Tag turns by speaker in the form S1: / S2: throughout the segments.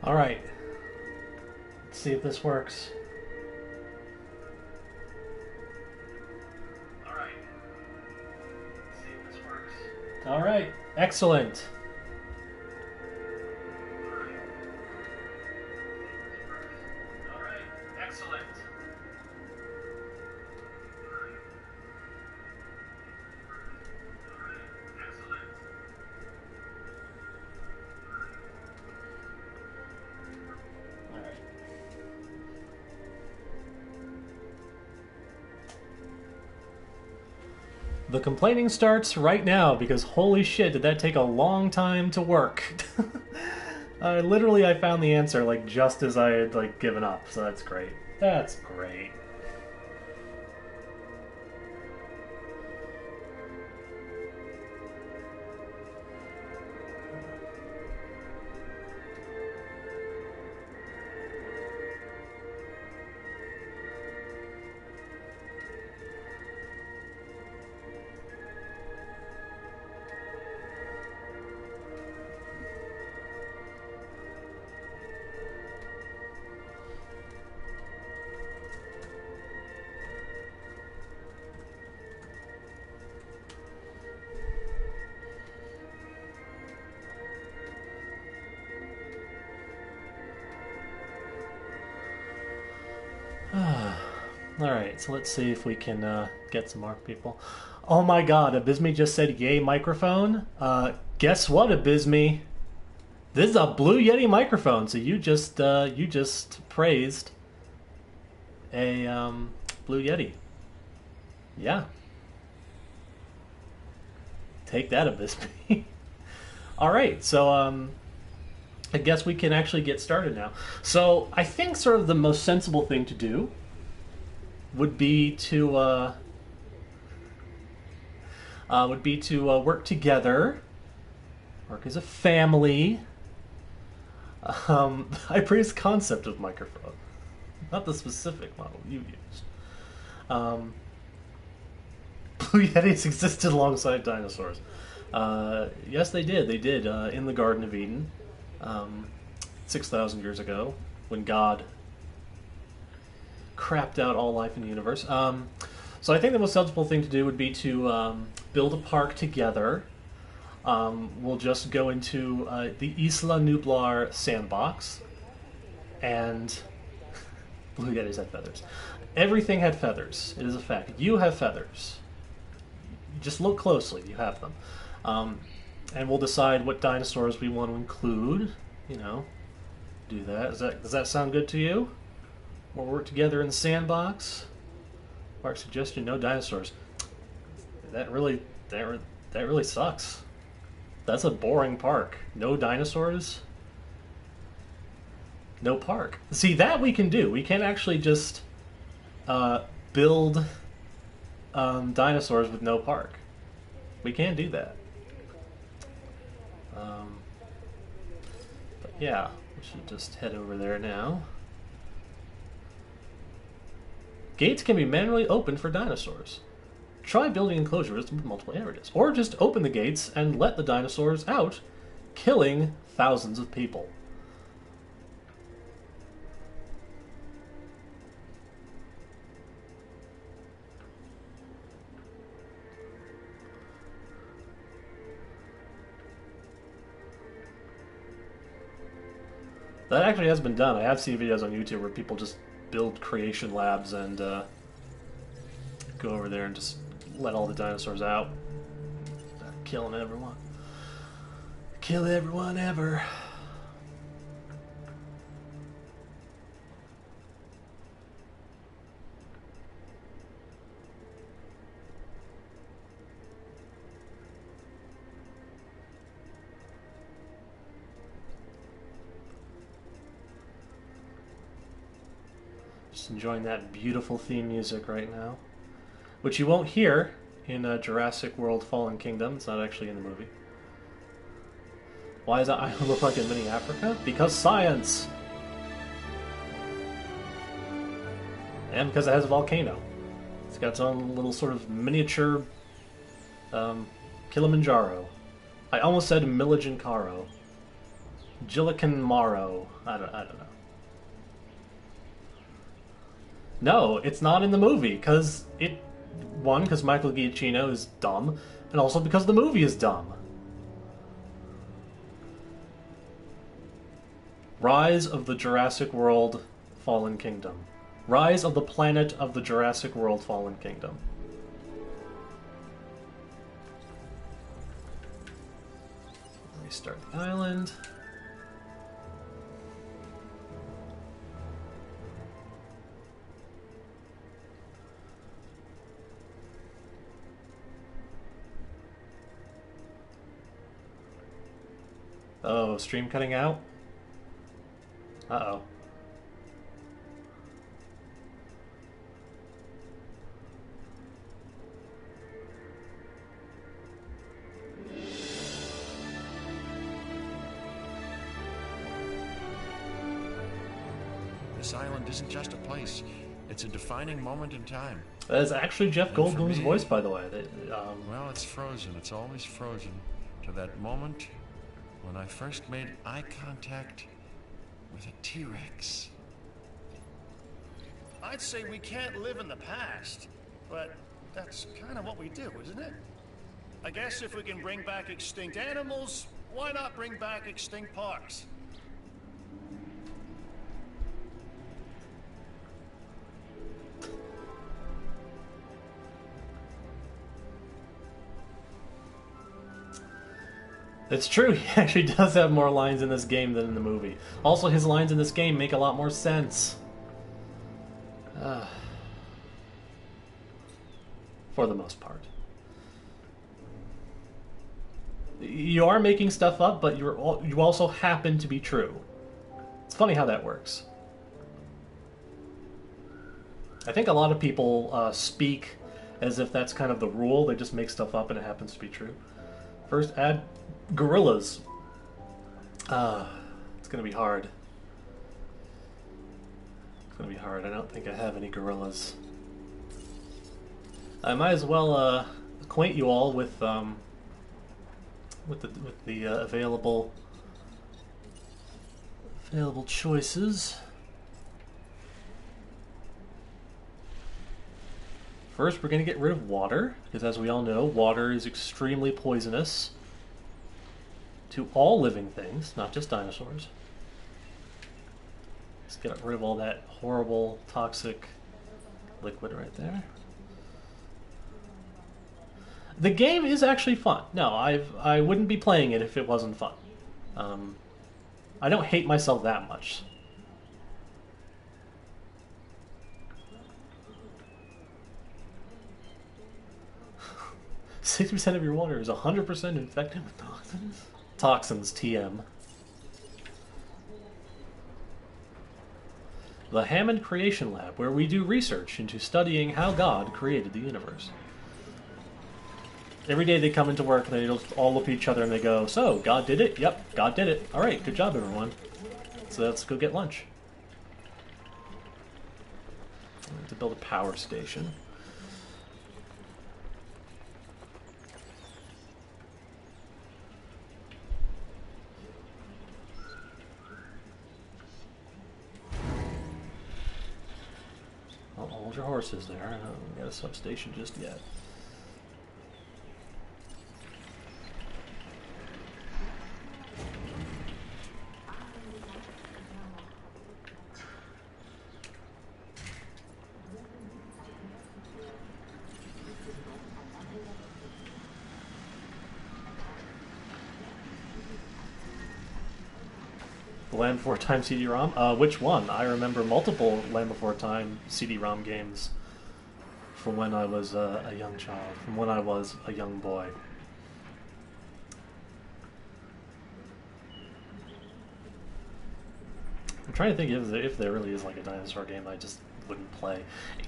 S1: Alright. Let's see if this works. Alright. Let's see if this works. Alright. Excellent. Alright. Excellent. The complaining starts right now because holy shit, did that take a long time to work. Literally, I found the answer like just as I had like given up, so that's great. That's great. Alright, so let's see if we can get some more people. Oh my god, Abysme just said yay microphone. Guess what, Abysme? This is a Blue Yeti microphone, so you just praised a Blue Yeti. Yeah. Take that, Abysme. Alright, so I guess we can actually get started now. So I think sort of the most sensible thing to do would be to work together, work as a family. I praise the concept of microphone, not the specific model you used. Blue Yetis existed alongside dinosaurs. Yes, they did. They did in the Garden of Eden, 6,000 years ago, when God crapped out all life in the universe. So I think the most sensible thing to do would be to build a park together. We'll just go into the Isla Nublar sandbox, and Blue Yetis had feathers. Everything had feathers. It is a fact. You have feathers. Just look closely. You have them. And we'll decide what dinosaurs we want to include. You know, do that. Does that sound good to you? We'll work together in the sandbox. Park suggestion: no dinosaurs. That really sucks. That's a boring park. No dinosaurs. No park. See, that we can do. We can actually just build dinosaurs with no park. We can do that. But yeah, we should just head over there now. Gates can be manually opened for dinosaurs. Try building enclosures with multiple areas. Or just open the gates and let the dinosaurs out, killing thousands of people. That actually has been done. I have seen videos on YouTube where people just build creation labs and go over there and just let all the dinosaurs out. Killing everyone. Kill everyone ever. Just enjoying that beautiful theme music right now, which you won't hear in Jurassic World Fallen Kingdom. It's not actually in the movie. Why does that island look like a mini Africa? Because science! And because it has a volcano. It's got its own little sort of miniature Kilimanjaro. I almost said Milijankaro. Gillican Morrow. I don't know. No, it's not in the movie, because because Michael Giacchino is dumb, and also because the movie is dumb. Rise of the Jurassic World Fallen Kingdom. Rise of the Planet of the Jurassic World Fallen Kingdom. Restart the island. Oh, stream cutting out? Uh-oh.
S2: This island isn't just a place. It's a defining moment in time.
S1: That is actually Jeff Goldblum's voice, by the way.
S2: Well, it's frozen. It's always frozen to that moment when I first made eye contact with a T-Rex.
S3: I'd say we can't live in the past, but that's kind of what we do, isn't it? I guess if we can bring back extinct animals, why not bring back extinct parks?
S1: It's true, he actually does have more lines in this game than in the movie. Also, his lines in this game make a lot more sense. For the most part. You are making stuff up, but you also happen to be true. It's funny how that works. I think a lot of people speak as if that's kind of the rule. They just make stuff up and it happens to be true. First, add gorillas. It's gonna be hard. It's gonna be hard. I don't think I have any gorillas. I might as well acquaint you all with the available choices. First, we're going to get rid of water, because as we all know, water is extremely poisonous to all living things, not just dinosaurs. Let's get rid of all that horrible, toxic liquid right there. The game is actually fun. No, I wouldn't be playing it if it wasn't fun. I don't hate myself that much. 60% of your water is 100% infected with toxins. Toxins, TM. The Hammond Creation Lab, where we do research into studying how God created the universe. Every day they come into work and they all look at each other and they go, "So, God did it? Yep, God did it. All right, good job, everyone. So let's go get lunch." I have to build a power station. I'll hold your horses there. I don't get a substation just yet. Land Before Time CD-ROM? Which one? I remember multiple Land Before Time CD-ROM games from when I was a young child, from when I was a young boy. I'm trying to think if there really is like a dinosaur game I just wouldn't play.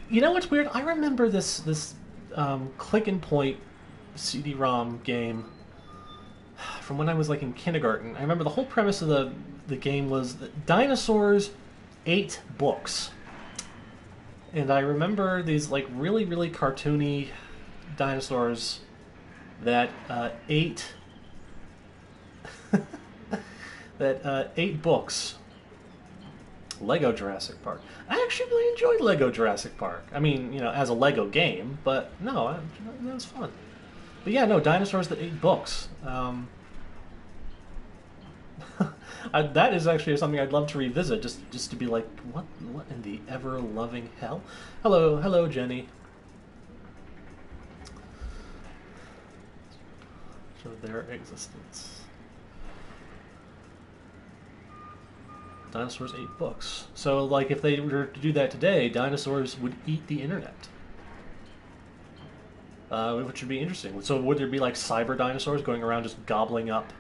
S1: You know what's weird? I remember this Click and Point CD-ROM game from when I was like in kindergarten. I remember the whole premise of the game was that dinosaurs ate books. And I remember these like really, really cartoony dinosaurs that ate that 8 books. Lego Jurassic Park. I actually really enjoyed Lego Jurassic Park. I mean, as a Lego game, but no, that was fun. But yeah, no, Dinosaurs that 8 books. That is actually something I'd love to revisit, just to be like, what in the ever-loving hell? Hello, Jenny. Show their existence. Dinosaurs 8 books. So, like, if they were to do that today, dinosaurs would eat the internet. Which would be interesting. So would there be, like, cyber dinosaurs going around just gobbling up,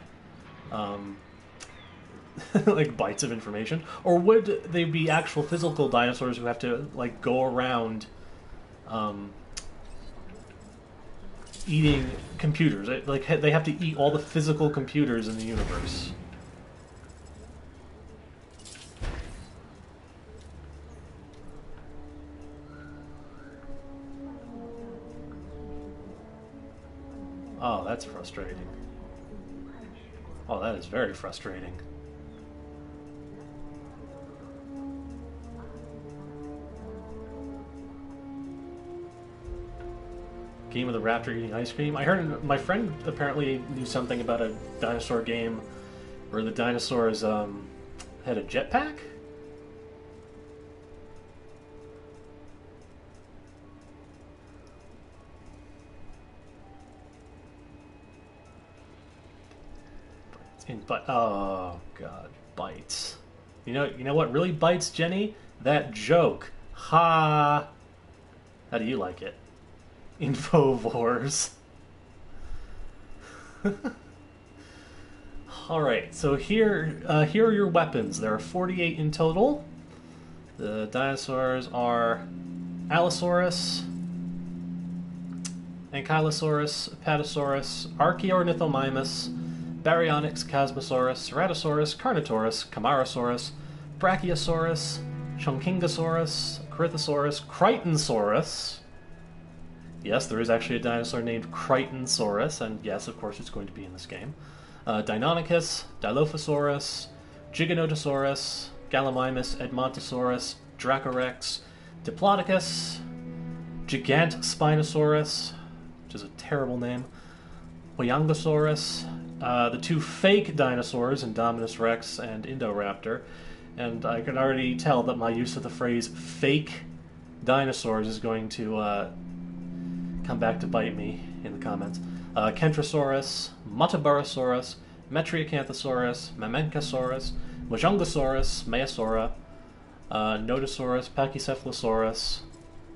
S1: like, bytes of information? Or would they be actual physical dinosaurs who have to, like, go around, eating computers? Like, they have to eat all the physical computers in the universe. Oh, that's frustrating. Oh, that is very frustrating. Game of the raptor eating ice cream. I heard my friend apparently knew something about a dinosaur game where the dinosaurs had a jetpack. But oh god, bites. You know what really bites, Jenny? That joke. Ha! How do you like it? Infovores. Alright, so here are your weapons. There are 48 in total. The dinosaurs are Allosaurus, Ankylosaurus, Apatosaurus, Archaeornithomimus, Baryonyx, Chasmosaurus, Ceratosaurus, Carnotaurus, Camarasaurus, Brachiosaurus, Chunkingosaurus, Corythosaurus, Crichtonsaurus. Yes, there is actually a dinosaur named Crichtonsaurus, and yes, of course, it's going to be in this game. Deinonychus, Dilophosaurus, Giganotosaurus, Gallimimus, Edmontosaurus, Dracorex, Diplodocus, Gigantspinosaurus, which is a terrible name, Hoyangosaurus, the 2 fake dinosaurs, Indominus Rex and Indoraptor, and I can already tell that my use of the phrase fake dinosaurs is going to come back to bite me in the comments. Kentrosaurus, Matabarosaurus, Metriacanthosaurus, Mamenchosaurus, Mojongosaurus, Maiasaura, Nodosaurus, Pachycephalosaurus,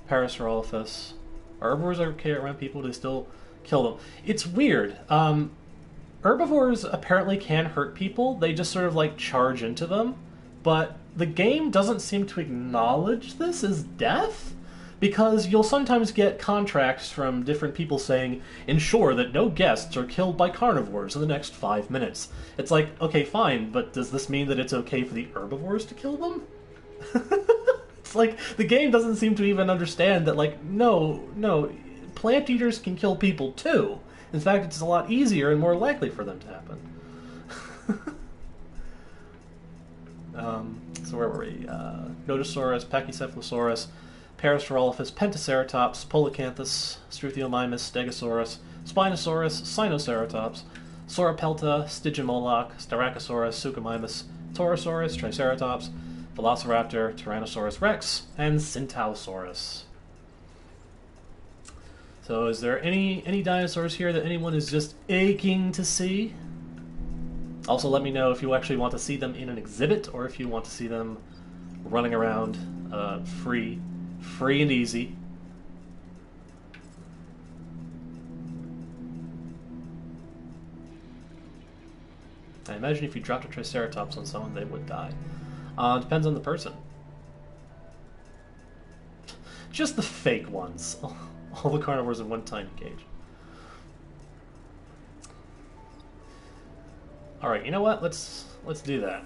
S1: Parasaurolophus. Are herbivores okay around people? Do they still kill them? It's weird. Herbivores apparently can hurt people. They just sort of like charge into them. But the game doesn't seem to acknowledge this as death, because you'll sometimes get contracts from different people saying, ensure that no guests are killed by carnivores in the next 5 minutes. It's like, okay, fine, but does this mean that it's okay for the herbivores to kill them? It's like, the game doesn't seem to even understand that, like, no, plant eaters can kill people too. In fact, it's a lot easier and more likely for them to happen. So where were we? Nodosaurus, Pachycephalosaurus, Parasaurolophus, Pentaceratops, Polacanthus, Struthiomimus, Stegosaurus, Spinosaurus, Sinoceratops, Sauropelta, Stygimoloch, Styracosaurus, Suchomimus, Torosaurus, Triceratops, Velociraptor, Tyrannosaurus Rex, and Centaurosaurus. So is there any dinosaurs here that anyone is just aching to see? Also, let me know if you actually want to see them in an exhibit or if you want to see them running around free and easy. I imagine if you dropped a Triceratops on someone, they would die. Depends on the person. Just the fake ones. All the carnivores in one tiny cage. Alright, you know what? Let's do that.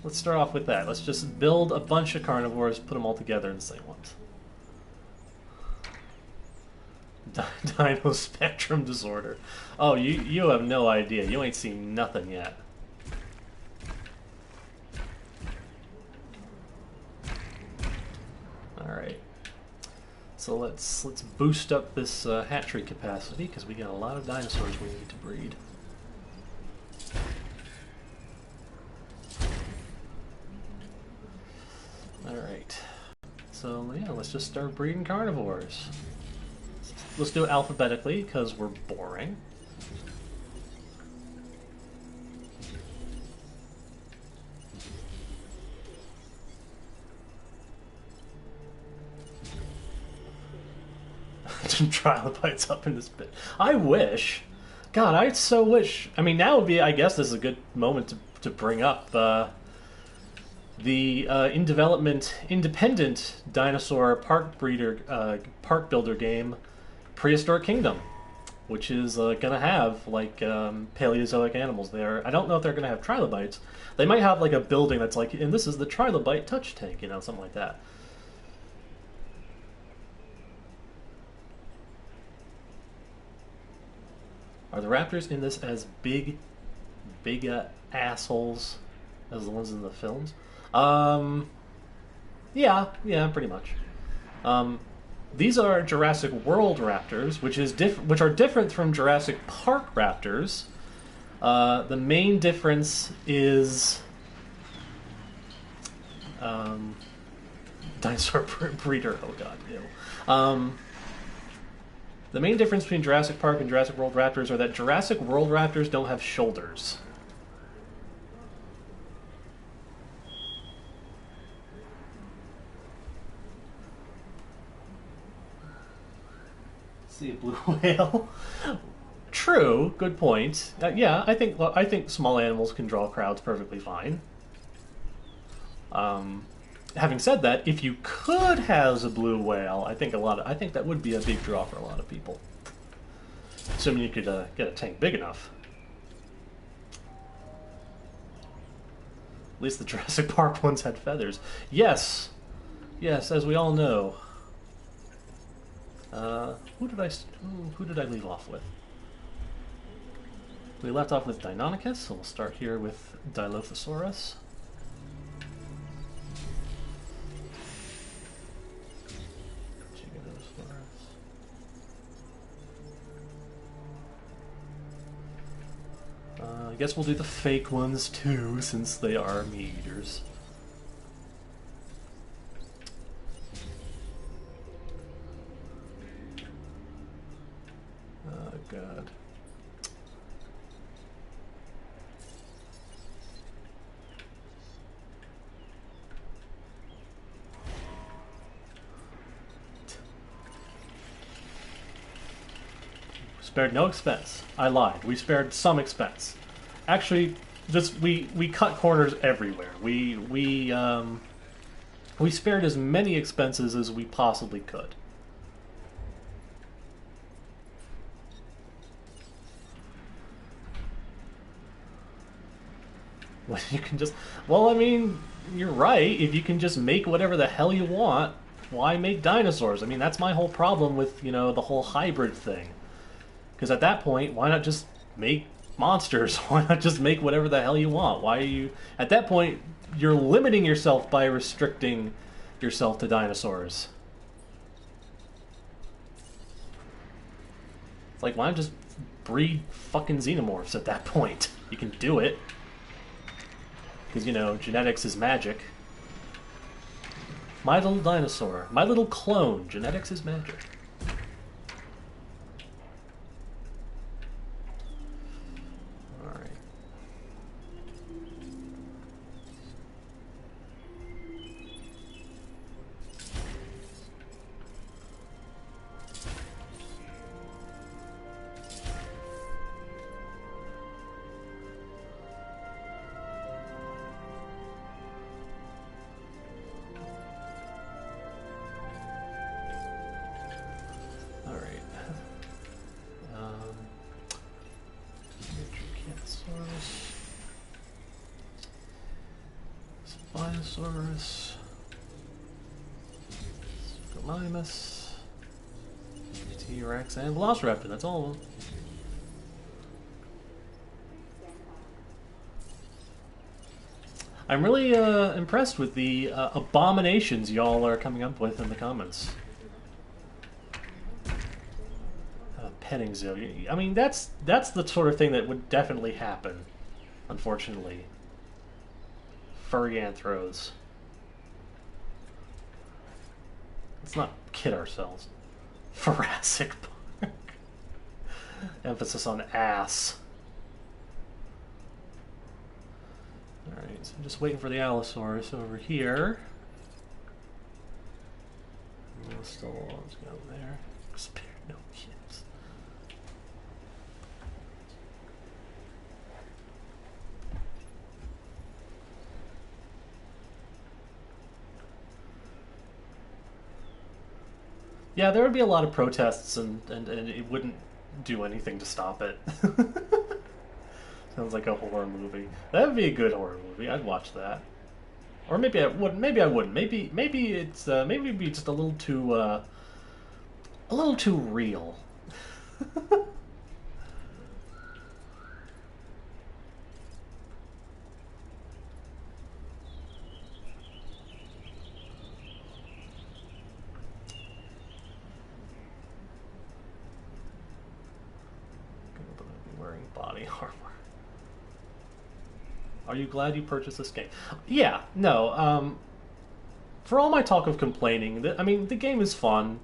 S1: Let's start off with that. Let's just build a bunch of carnivores, put them all together and say what. Dino spectrum disorder. Oh, you have no idea. You ain't seen nothing yet. All right. So let's boost up this hatchery capacity because we got a lot of dinosaurs we need to breed. All right. So yeah, let's just start breeding carnivores. Let's do it alphabetically because we're boring. Trilobites up in this bit. I wish. God, I so wish. I mean, now would be, I guess this is a good moment to bring up the in development independent dinosaur park park builder game, Prehistoric Kingdom, which is gonna have like Paleozoic animals there. I don't know if they're gonna have trilobites. They might have like a building that's like, and this is the trilobite touch tank, you know, something like that. Are the raptors in this as big assholes as the ones in the films? Yeah, pretty much. These are Jurassic World raptors, which are different from Jurassic Park raptors. The main difference is dinosaur breeder. Oh god, ew. The main difference between Jurassic Park and Jurassic World raptors are that Jurassic World raptors don't have shoulders. See a blue whale? True, good point. Yeah, I think small animals can draw crowds perfectly fine. Having said that, if you could house a blue whale, I think that would be a big draw for a lot of people. Assuming you could get a tank big enough. At least the Jurassic Park ones had feathers. Yes, as we all know. Who did I leave off with? We left off with Deinonychus, so we'll start here with Dilophosaurus. I guess we'll do the fake ones too, since they are meat eaters. Oh god. Spared no expense. I lied. We spared some expense. Actually, just we cut corners everywhere. We spared as many expenses as we possibly could. Well, you can just, well, I mean, you're right. If you can just make whatever the hell you want, why make dinosaurs? I mean, that's my whole problem with, you know, the whole hybrid thing. Because at that point, why not just make monsters? Why not just make whatever the hell you want? Why are you... At that point, you're limiting yourself by restricting yourself to dinosaurs. It's like, why not just breed fucking xenomorphs at that point? You can do it. Because, you know, genetics is magic. My little dinosaur. My little clone. Genetics is magic. Spinosaurus, Scomimus, T-Rex and Velociraptor, that's all of them. I'm really impressed with the abominations y'all are coming up with in the comments. Petting zoo. I mean, that's the sort of thing that would definitely happen, unfortunately. Furry anthros. Let's not kid ourselves. Jurassic Park. Emphasis on ass. Alright, so I'm just waiting for the Allosaurus over here. Let's go there. Spare no kids. Yeah, there would be a lot of protests, and it wouldn't do anything to stop it. Sounds like a horror movie. That would be a good horror movie. I'd watch that. Or maybe I wouldn't. Maybe I wouldn't. Maybe it's maybe it'd be just a little too real. Wearing body armor. Are you glad you purchased this game? Yeah, no. For all my talk of complaining, I mean, the game is fun.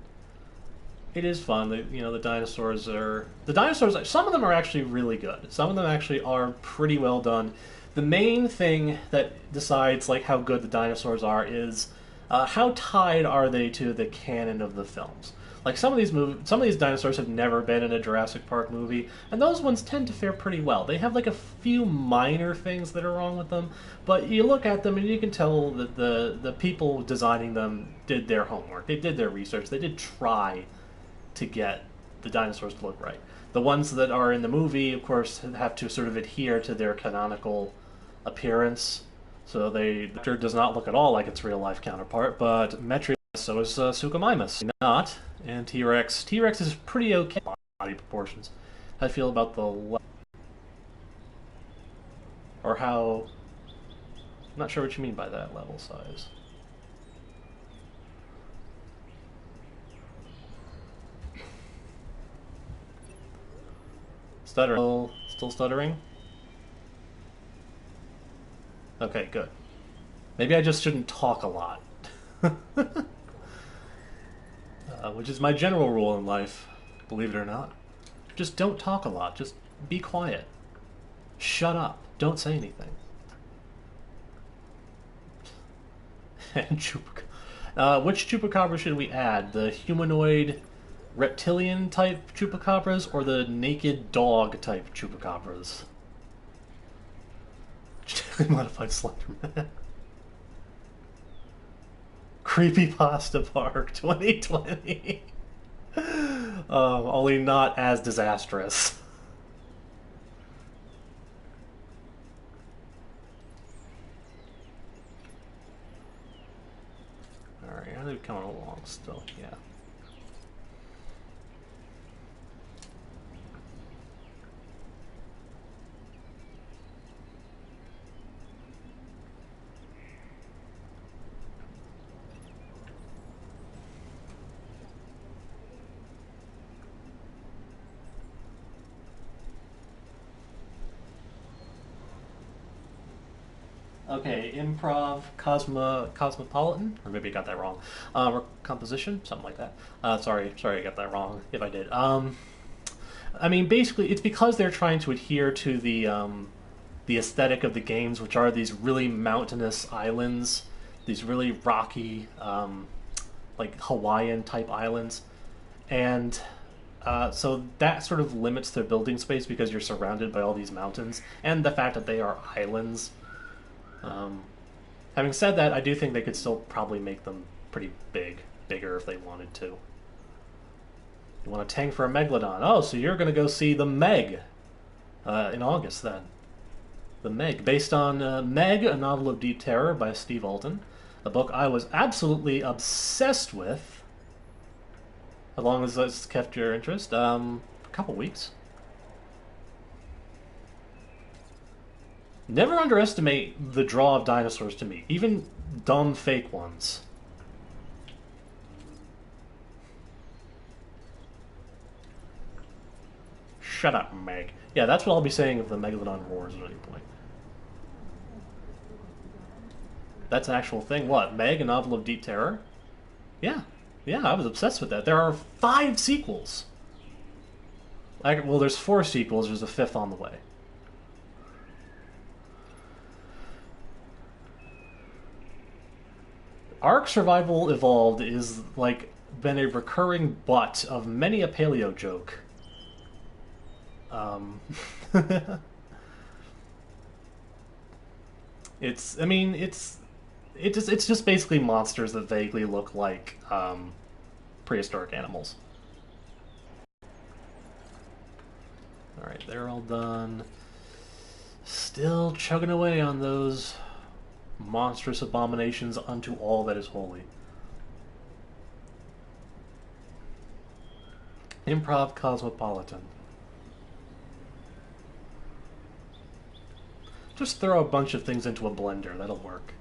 S1: It is fun. The dinosaurs are... The dinosaurs, some of them are actually really good. Some of them actually are pretty well done. The main thing that decides, like, how good the dinosaurs are is how tied are they to the canon of the films. Like, some of these dinosaurs have never been in a Jurassic Park movie, and those ones tend to fare pretty well. They have, like, a few minor things that are wrong with them, but you look at them and you can tell that the people designing them did their homework. They did their research. They did try to get the dinosaurs to look right. The ones that are in the movie, of course, have to sort of adhere to their canonical appearance, so the actor does not look at all like its real-life counterpart, but Metri, so is Suchomimus. Not. And T-Rex. T-Rex is pretty okay body proportions. How do I feel about the... Or how... I'm not sure what you mean by that level size. Stuttering. Still stuttering? Okay, good. Maybe I just shouldn't talk a lot. Which is my general rule in life, believe it or not. Just don't talk a lot. Just be quiet. Shut up. Don't say anything. And which chupacabra should we add? The humanoid reptilian type chupacabras or the naked dog type chupacabras? Genetically modified Slenderman. Creepypasta Park 2020. Only not as disastrous. Alright, how are they coming along still? Yeah. Okay, improv, cosmopolitan, or maybe I got that wrong. Or composition, something like that. Sorry, I got that wrong. If I did, I mean, basically, it's because they're trying to adhere to the aesthetic of the games, which are these really mountainous islands, these really rocky, like Hawaiian type islands, and so that sort of limits their building space because you're surrounded by all these mountains, and the fact that they are islands. Having said that, I do think they could still probably make them pretty bigger if they wanted to. You want a tank for a Megalodon? Oh, so you're going to go see The Meg in August then. The Meg, based on Meg, a novel of deep terror by Steve Alton, a book I was absolutely obsessed with As long as that's kept your interest. A couple weeks. Never underestimate the draw of dinosaurs to me, even dumb fake ones. Shut up, Meg. Yeah, that's what I'll be saying if the Megalodon roars at any point. That's an actual thing. What? Meg, a novel of deep terror? Yeah. Yeah, I was obsessed with that. There are 5 sequels. Well, there's 4 sequels. There's a 5th on the way. Ark Survival Evolved is, like, been a recurring butt of many a paleo joke. It's, I mean, it's just basically monsters that vaguely look like, prehistoric animals. Alright, they're all done. Still chugging away on those monstrous abominations unto all that is holy. Improv Cosmopolitan. Just throw a bunch of things into a blender, that'll work.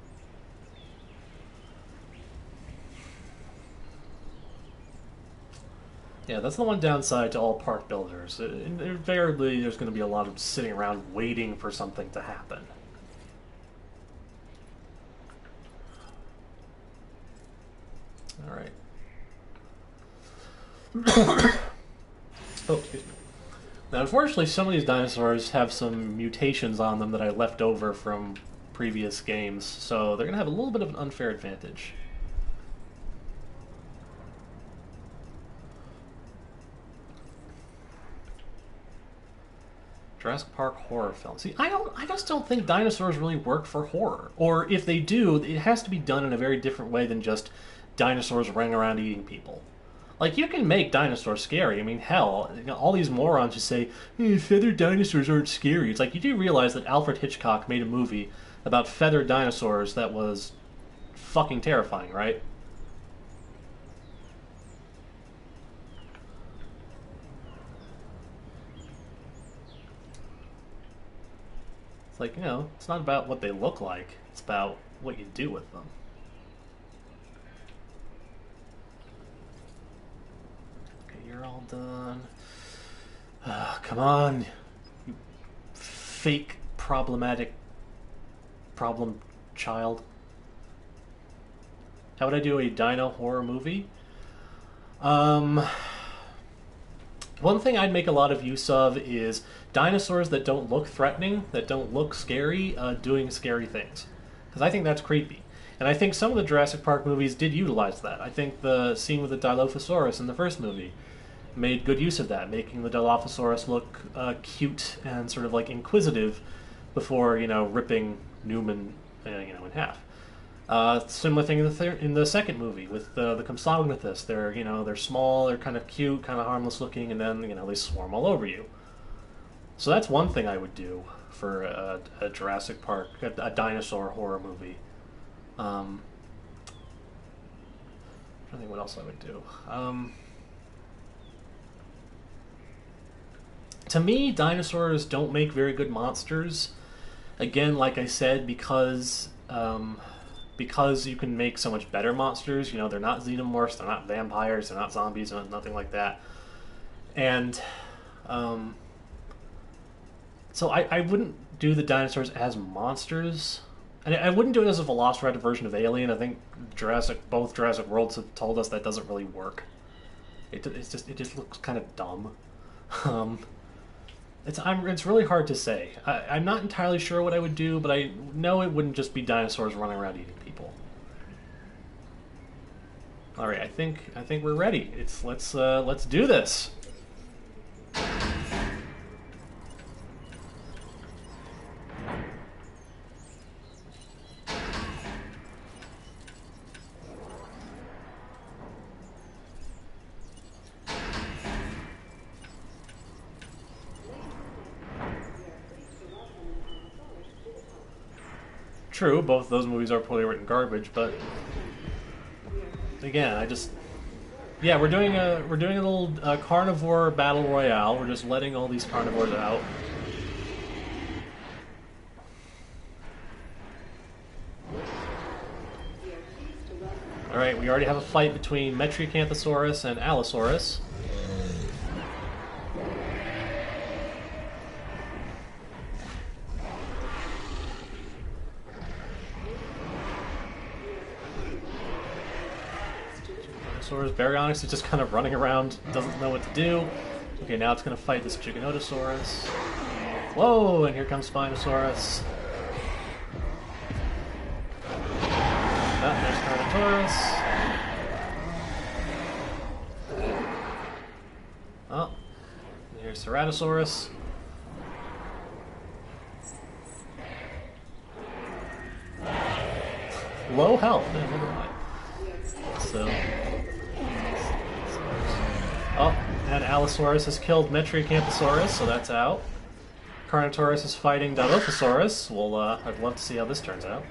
S1: Yeah, that's the one downside to all park builders. Invariably, there's going to be a lot of sitting around waiting for something to happen. Alright. Oh, excuse me. Now, unfortunately, some of these dinosaurs have some mutations on them that I left over from previous games, so they're going to have a little bit of an unfair advantage. Jurassic Park horror film. See, I just don't think dinosaurs really work for horror. Or if they do, it has to be done in a very different way than just dinosaurs running around eating people. Like, you can make dinosaurs scary. I mean, hell, all these morons who say, feathered dinosaurs aren't scary. It's like, you do realize that Alfred Hitchcock made a movie about feathered dinosaurs that was fucking terrifying, right? It's like, it's not about what they look like. It's about what you do with them. You're all done. Come on, you fake problematic problem child. How would I do a dino horror movie? One thing I'd make a lot of use of is dinosaurs that don't look threatening, that don't look scary, doing scary things. Because I think that's creepy. And I think some of the Jurassic Park movies did utilize that. I think the scene with the Dilophosaurus in the first movie made good use of that, making the Dilophosaurus look cute and sort of like inquisitive before, ripping Newman, in half. Similar thing in the second movie with the Compsognathus. They're small, they're kind of cute, kind of harmless looking, and then they swarm all over you. So that's one thing I would do for a Jurassic Park, a dinosaur horror movie. I don't think what else I would do. To me, dinosaurs don't make very good monsters. Again, like I said, because you can make so much better monsters. They're not xenomorphs, they're not vampires, they're not zombies, nothing like that. And so I wouldn't do the dinosaurs as monsters. And I wouldn't do it as a Velociraptor version of Alien. I think both Jurassic Worlds have told us that doesn't really work. It just looks kind of dumb. It's really hard to say. I'm not entirely sure what I would do, but I know it wouldn't just be dinosaurs running around eating people. All right, I think we're ready. Let's do this. True, both those movies are poorly written garbage, but again, Yeah, we're doing a little carnivore battle royale. We're just letting all these carnivores out. All right, we already have a fight between Metriacanthosaurus and Allosaurus. Baryonyx is just kind of running around, doesn't know what to do. Okay, now it's going to fight this Giganotosaurus. Whoa, and here comes Spinosaurus. There's Carnotaurus. Oh, and here's Ceratosaurus. Low health, never mind. So... Oh, and Allosaurus has killed Metriacanthosaurus, so that's out. Carnotaurus is fighting Dilophosaurus. Well, I'd love to see how this turns out.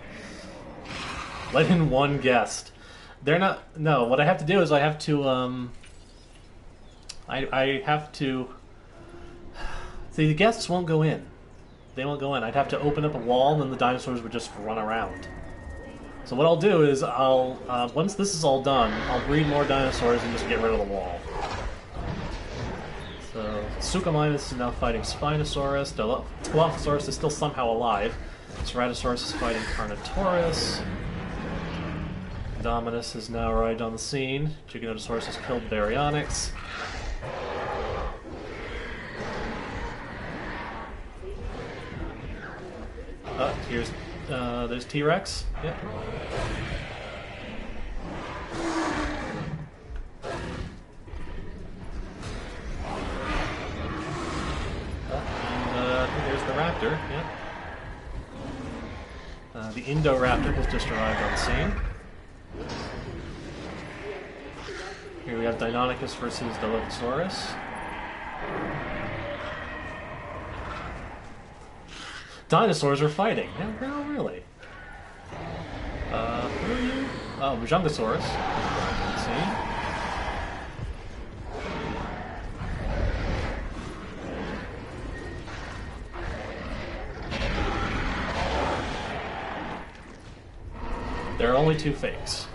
S1: Let in one guest. They're not... No, what I have to do is I have to, I have to... See, the guests won't go in. They won't go in. I'd have to open up a wall, and then the dinosaurs would just run around. So what I'll do is I'll... once this is all done, I'll breed more dinosaurs and just get rid of the wall. So, Suchomimus is now fighting Spinosaurus. Dilophosaurus is still somehow alive. Ceratosaurus is fighting Carnotaurus. Dominus has now arrived on the scene. Giganotosaurus has killed Baryonyx. Here's there's T-Rex. Yep. Here's the raptor. Yep. The Indoraptor has just arrived on the scene. Here we have Deinonychus versus Dilophosaurus. Dinosaurs are fighting. No, really. Who are you? Oh, Majungasaurus. Let's see. There are only two fakes.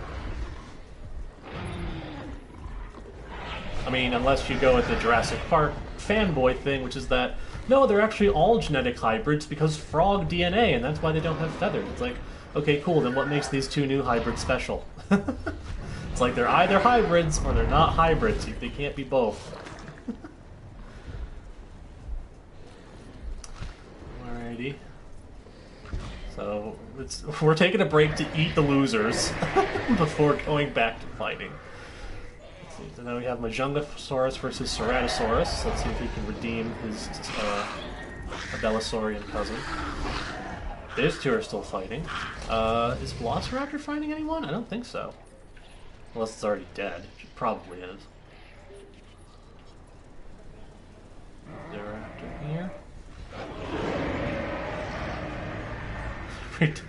S1: I mean, unless you go with the Jurassic Park fanboy thing, which is that, no, they're actually all genetic hybrids because frog DNA, and that's why they don't have feathers. It's like, okay, cool, then what makes these two new hybrids special? It's like they're either hybrids or they're not hybrids. They can't be both. Alrighty. So, we're taking a break to eat the losers before going back to fighting. So now we have Majungasaurus versus Ceratosaurus. Let's see if he can redeem his Abelisaurian cousin. These two are still fighting. Is Velociraptor fighting anyone? I don't think so. Unless it's already dead. It probably is. Velociraptor here. It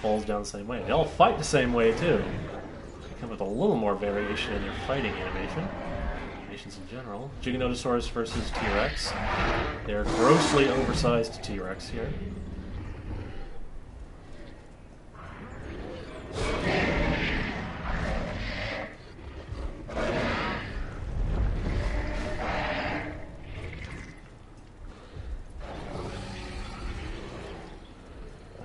S1: falls down the same way. They all fight the same way, too. Come with a little more variation in their fighting animations in general. Giganotosaurus versus T-Rex. They're grossly oversized T-Rex here.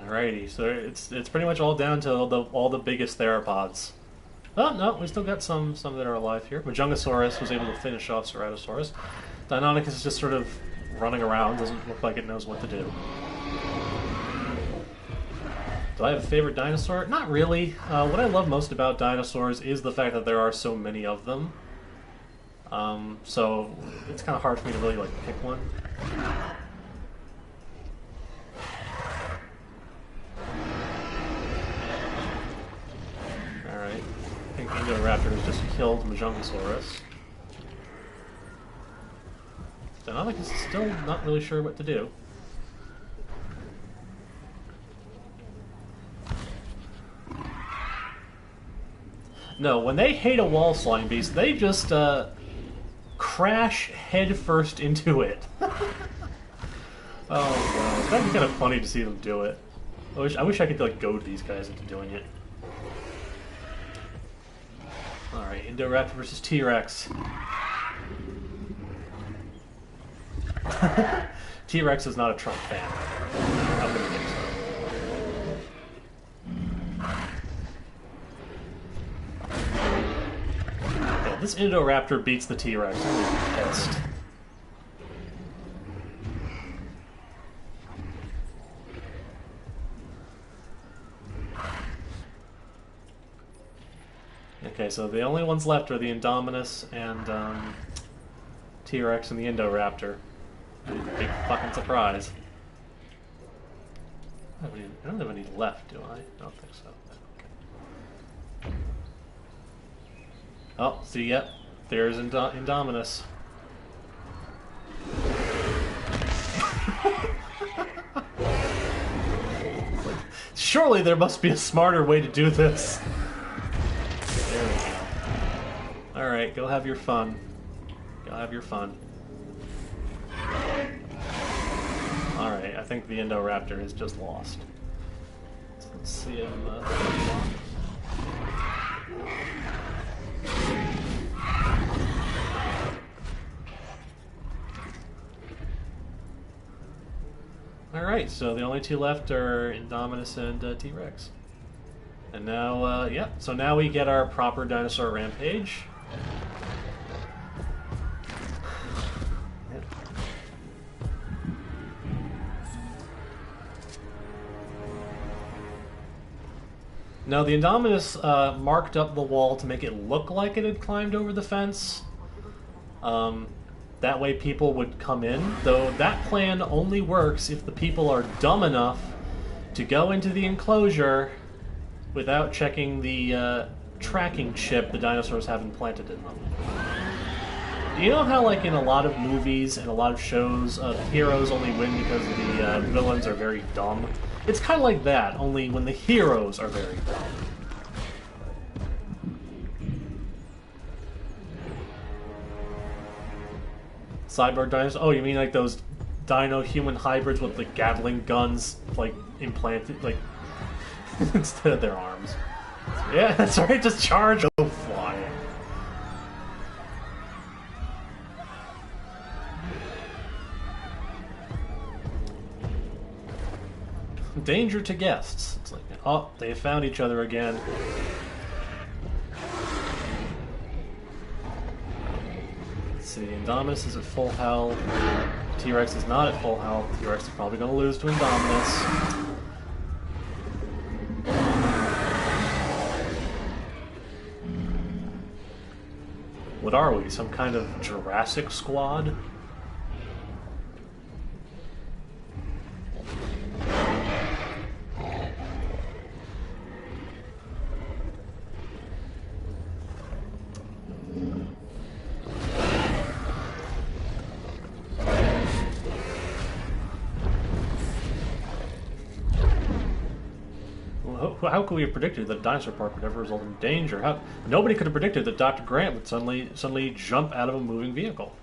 S1: Alrighty, so it's pretty much all down to all the biggest theropods. Oh, no, we still got some that are alive here. Majungasaurus was able to finish off Ceratosaurus. Deinonychus is just sort of running around, doesn't look like it knows what to do. Do I have a favorite dinosaur? Not really. What I love most about dinosaurs is the fact that there are so many of them. So it's kind of hard for me to really pick one. Alright. I think Indoraptor has just killed Majungasaurus. Deinonychus is still not really sure what to do. No, when they hate a wall slime beast, they just crash headfirst into it. Oh god, that'd be kind of funny to see them do it. I wish I could like goad these guys into doing it. All right, Indoraptor versus T-Rex. T-Rex is not a Trump fan. How can I think so? Yeah, this Indoraptor beats the T-Rex. I'm gonna be pissed. Okay, so the only ones left are the Indominus and T-Rex and the Indoraptor. Big fucking surprise. I don't have any left, do I? I don't think so. Okay. Oh, see, yep. There's Indominus. Surely there must be a smarter way to do this. There we go. Alright, go have your fun. Go have your fun. Alright, I think the Indoraptor has just lost. So let's see him. Alright, so the only two left are Indominus and T-Rex. And now, yeah, so now we get our proper dinosaur rampage. Now, the Indominus marked up the wall to make it look like it had climbed over the fence. That way people would come in, though that plan only works if the people are dumb enough to go into the enclosure without checking the tracking chip the dinosaurs have implanted in them. Do you know how, like, in a lot of movies and a lot of shows, heroes only win because the villains are very dumb? It's kind of like that, only when the heroes are very dumb. Cyborg dinosaurs? Oh, you mean like those dino-human hybrids with the Gatling guns, like, implanted, like, instead of their arms. Yeah, that's right, just charge, go flying. Danger to guests. It's like, oh, they have found each other again. Let's see, Indominus is at full health. T-Rex is not at full health. T-Rex is probably going to lose to Indominus. What are we? Some kind of Jurassic Squad? How could we have predicted that Dinosaur Park would ever result in danger? Nobody could have predicted that Dr. Grant would suddenly jump out of a moving vehicle.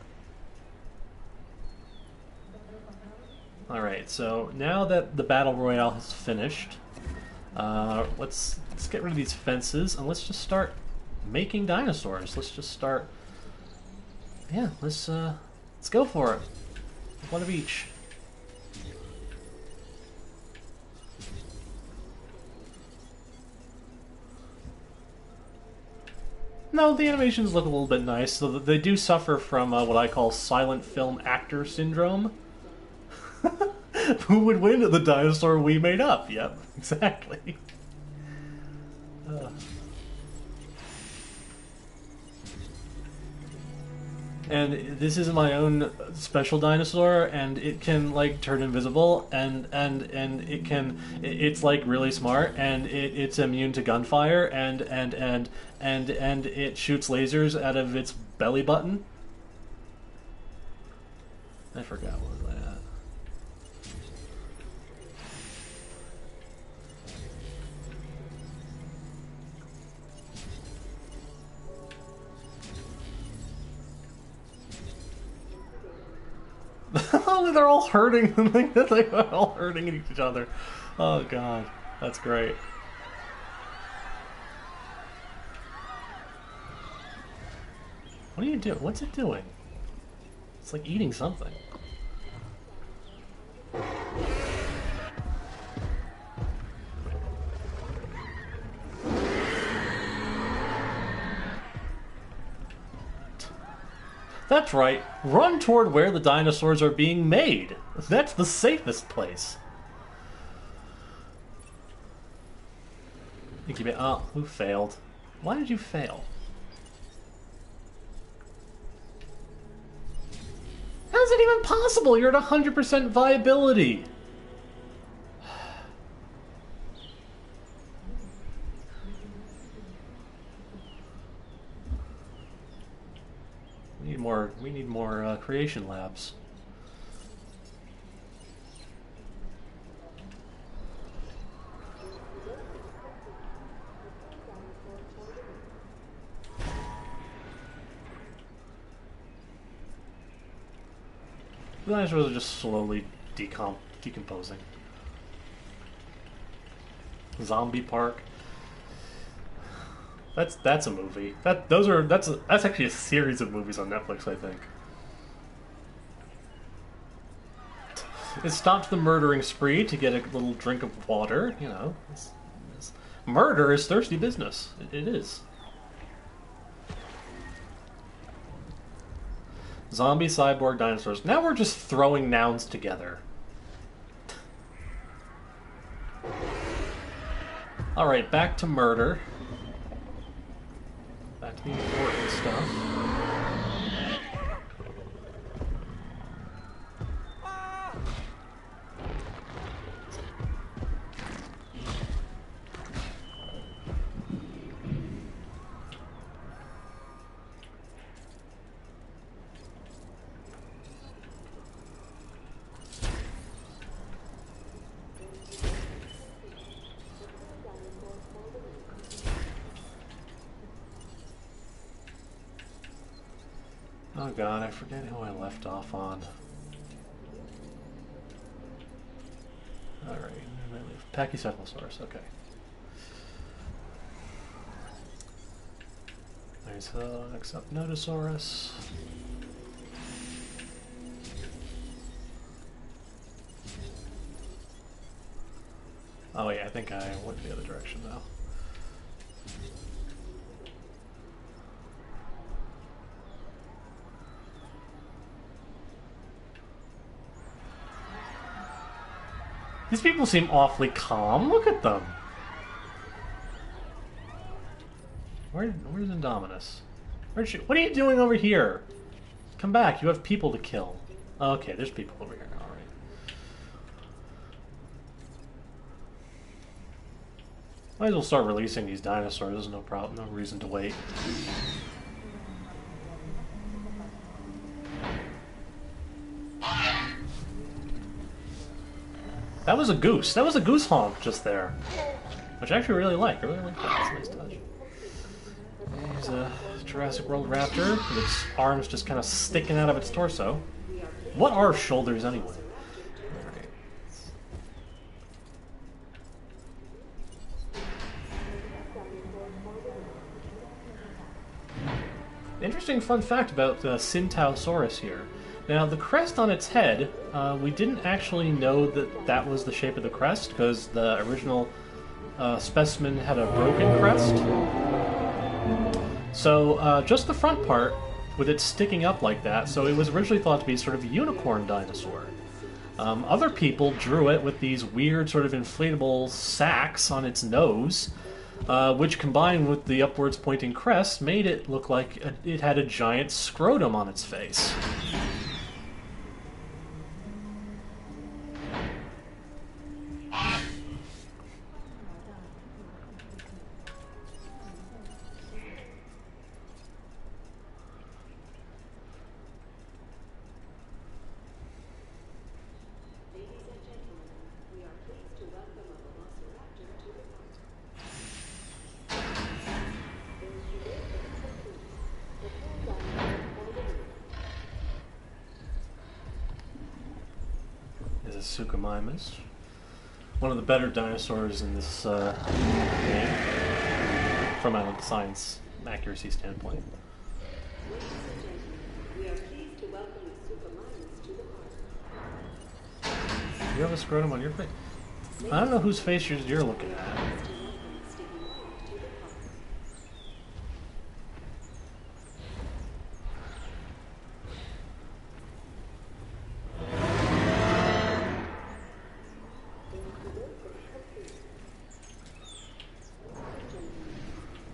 S1: Alright, so now that the Battle Royale has finished, let's get rid of these fences and let's just start making dinosaurs. Let's just start... Yeah, let's go for it. One of each. No, the animations look a little bit nice, so they do suffer from what I call silent film actor syndrome. Who would win the dinosaur we made up? Yep, exactly. And this is my own special dinosaur, and it can like turn invisible, and it can it's like really smart, and it's immune to gunfire, and it shoots lasers out of its belly button. I forgot what was that. They're all hurting. They're all hurting each other. Oh god, that's great. What are you doing? What's it doing? It's like eating something. That's right. Run toward where the dinosaurs are being made. That's the safest place. Oh, who failed? Why did you fail? How's it even possible? You're at 100% viability. We need more creation labs. The dinosaurs are just slowly decomposing. Zombie Park. That's a movie. That's actually a series of movies on Netflix, I think. It stops the murdering spree to get a little drink of water. You know, murder is thirsty business. It is. Zombie, cyborg, dinosaurs. Now we're just throwing nouns together. Alright, back to murder. Back to the important stuff. Oh god, I forget who I left off on. Alright, Pachycephalosaurus, okay. Alright, so next up, Nodosaurus. Oh yeah, I think I went the other direction though. These people seem awfully calm. Look at them. Where's Indominus? What are you doing over here? Come back. You have people to kill. Okay, there's people over here. All right. Might as well start releasing these dinosaurs. There's no problem. No reason to wait. That was a goose. That was a goose honk just there. Which I actually really like. I really like that. It's a nice touch. There's a Jurassic World raptor with its arms just kind of sticking out of its torso. What are shoulders anyway? Alright. Interesting fun fact about Syntausaurus here. Now, the crest on its head, we didn't actually know that that was the shape of the crest, because the original specimen had a broken crest. So, just the front part, with it sticking up like that, so it was originally thought to be sort of a unicorn dinosaur. Other people drew it with these weird sort of inflatable sacs on its nose, which combined with the upwards pointing crest made it look like it had a giant scrotum on its face. a Suchomimus. One of the better dinosaurs in this game, from a science accuracy standpoint.
S4: We are pleased to welcome the Suchomimus to the park.
S1: You have a scrotum on your face? I don't know whose face you're looking at.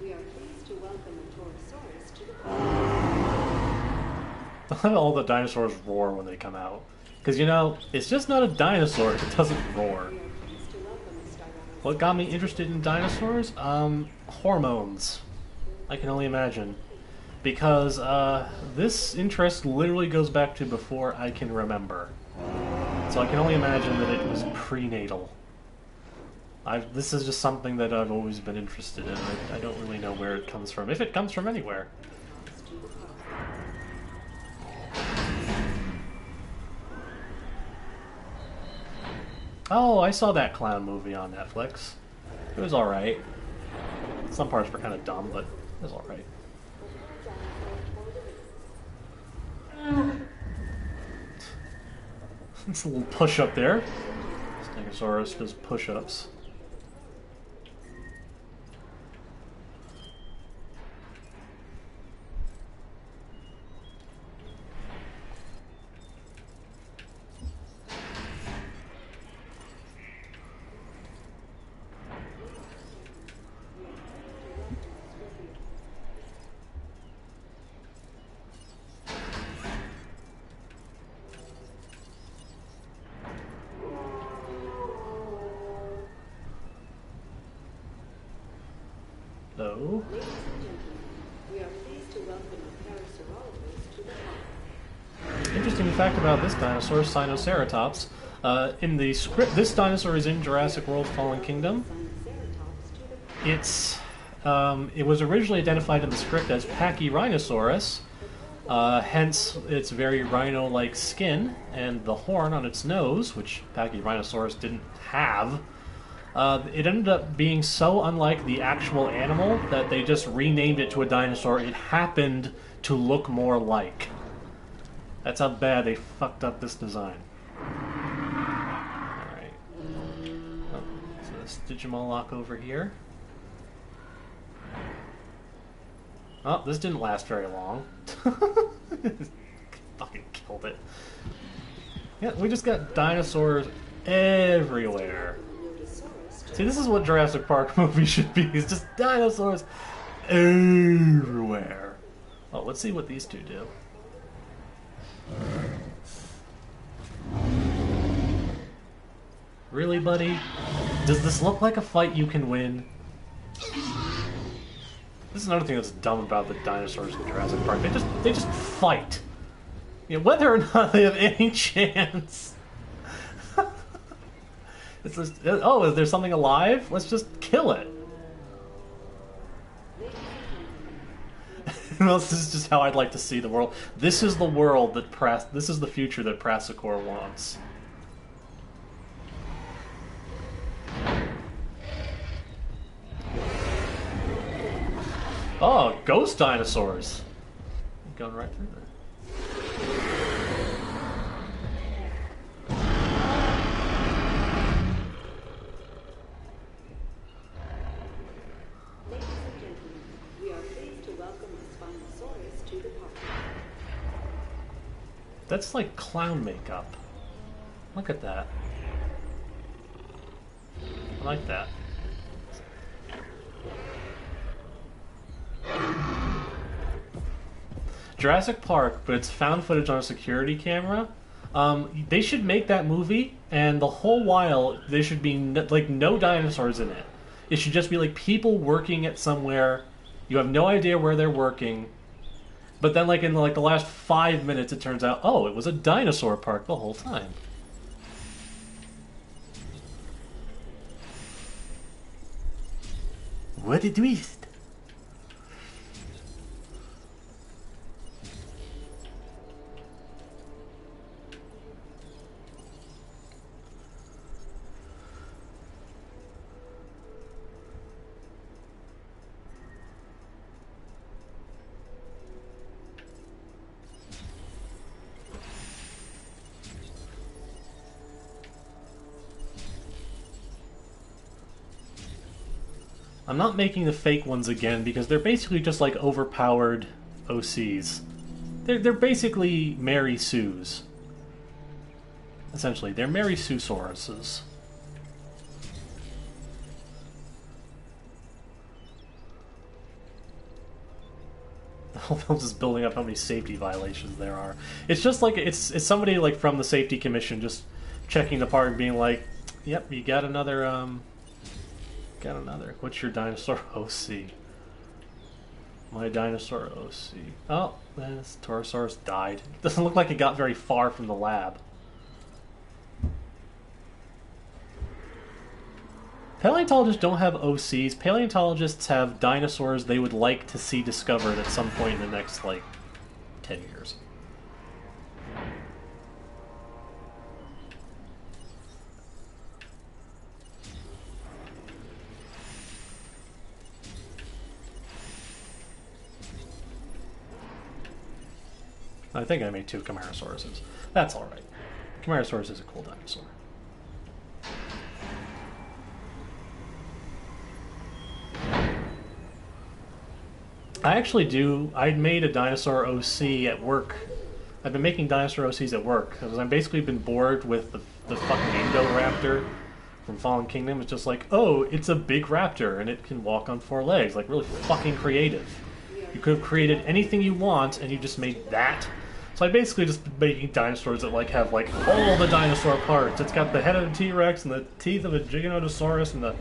S4: We are pleased to welcome the Torosaurus to the park.
S1: All the dinosaurs roar when they come out. Because, you know, it's just not a dinosaur if it doesn't roar.
S4: We are pleased to welcome the Styracosaurus.
S1: What got me interested in dinosaurs? Hormones. I can only imagine. Because this interest literally goes back to before I can remember. So I can only imagine that it was prenatal. This is just something that I've always been interested in. I don't really know where it comes from, if it comes from anywhere. Oh, I saw that clown movie on Netflix. It was alright. Some parts were kind of dumb, but it was alright. It's a little push-up there. Stegosaurus does push-ups. No.
S4: Ladies and gentlemen, we are pleased to welcome the Parasaurolophus to the park.
S1: Interesting fact about this dinosaur, Sinoceratops. In the script, this dinosaur is in Jurassic World Fallen Kingdom.
S4: Triceratops to the park.
S1: It was originally identified in the script as Pachyrhinosaurus, hence its very rhino-like skin and the horn on its nose, which Pachyrhinosaurus didn't have. It ended up being so unlike the actual animal that they just renamed it to a dinosaur it happened to look more like. That's how bad they fucked up this design. Alright. Oh, so this Digimon over here. Oh, this didn't last very long. Fucking killed it. Yeah, we just got dinosaurs everywhere. See, this is what Jurassic Park movie should be. It's just dinosaurs everywhere. Oh, let's see what these two do. Really, buddy? Does this look like a fight you can win? This is another thing that's dumb about the dinosaurs in Jurassic Park. They just fight. You know, whether or not they have any chance. It's just, oh, is there something alive? Let's just kill it. Well, this is just how I'd like to see the world. This is the world that this is the future that Prasokour wants. Oh, ghost dinosaurs. Going right through there.
S4: Ladies and gentlemen, we are pleased to welcome the Spinosaurus to the park.
S1: That's like clown makeup. Look at that. I like that. Jurassic Park, but it's found footage on a security camera. They should make that movie, and the whole while there should be no dinosaurs in it. It should just be like people working at somewhere. You have no idea where they're working, but then in the last 5 minutes, it turns out, oh, it was a dinosaur park the whole time. What a twist! I'm not making the fake ones again because they're basically just like overpowered OCs. They're basically Mary Sues. Essentially, they're Mary Sue-sauruses. The whole film's just building up how many safety violations there are. It's just like it's somebody like from the safety commission just checking the part and being like, "Yep, you got another got another. What's your dinosaur OC?" My dinosaur OC. Oh, this Torosaurus died. Doesn't look like it got very far from the lab. Paleontologists don't have OCs. Paleontologists have dinosaurs they would like to see discovered at some point in the next, like, 10 years. I think I made 2 Chimaerosauruses. That's alright. Chimaerosaurus is a cool dinosaur. I made a dinosaur OC at work. I've been making dinosaur OCs at work because I've basically been bored with the fucking Indoraptor from Fallen Kingdom. It's just like, oh, it's a big raptor and it can walk on 4 legs. Like, really fucking creative. You could have created anything you want and you just made that. So I basically just been making dinosaurs that like have like all the dinosaur parts. It's got the head of a T-Rex and the teeth of a Giganotosaurus and the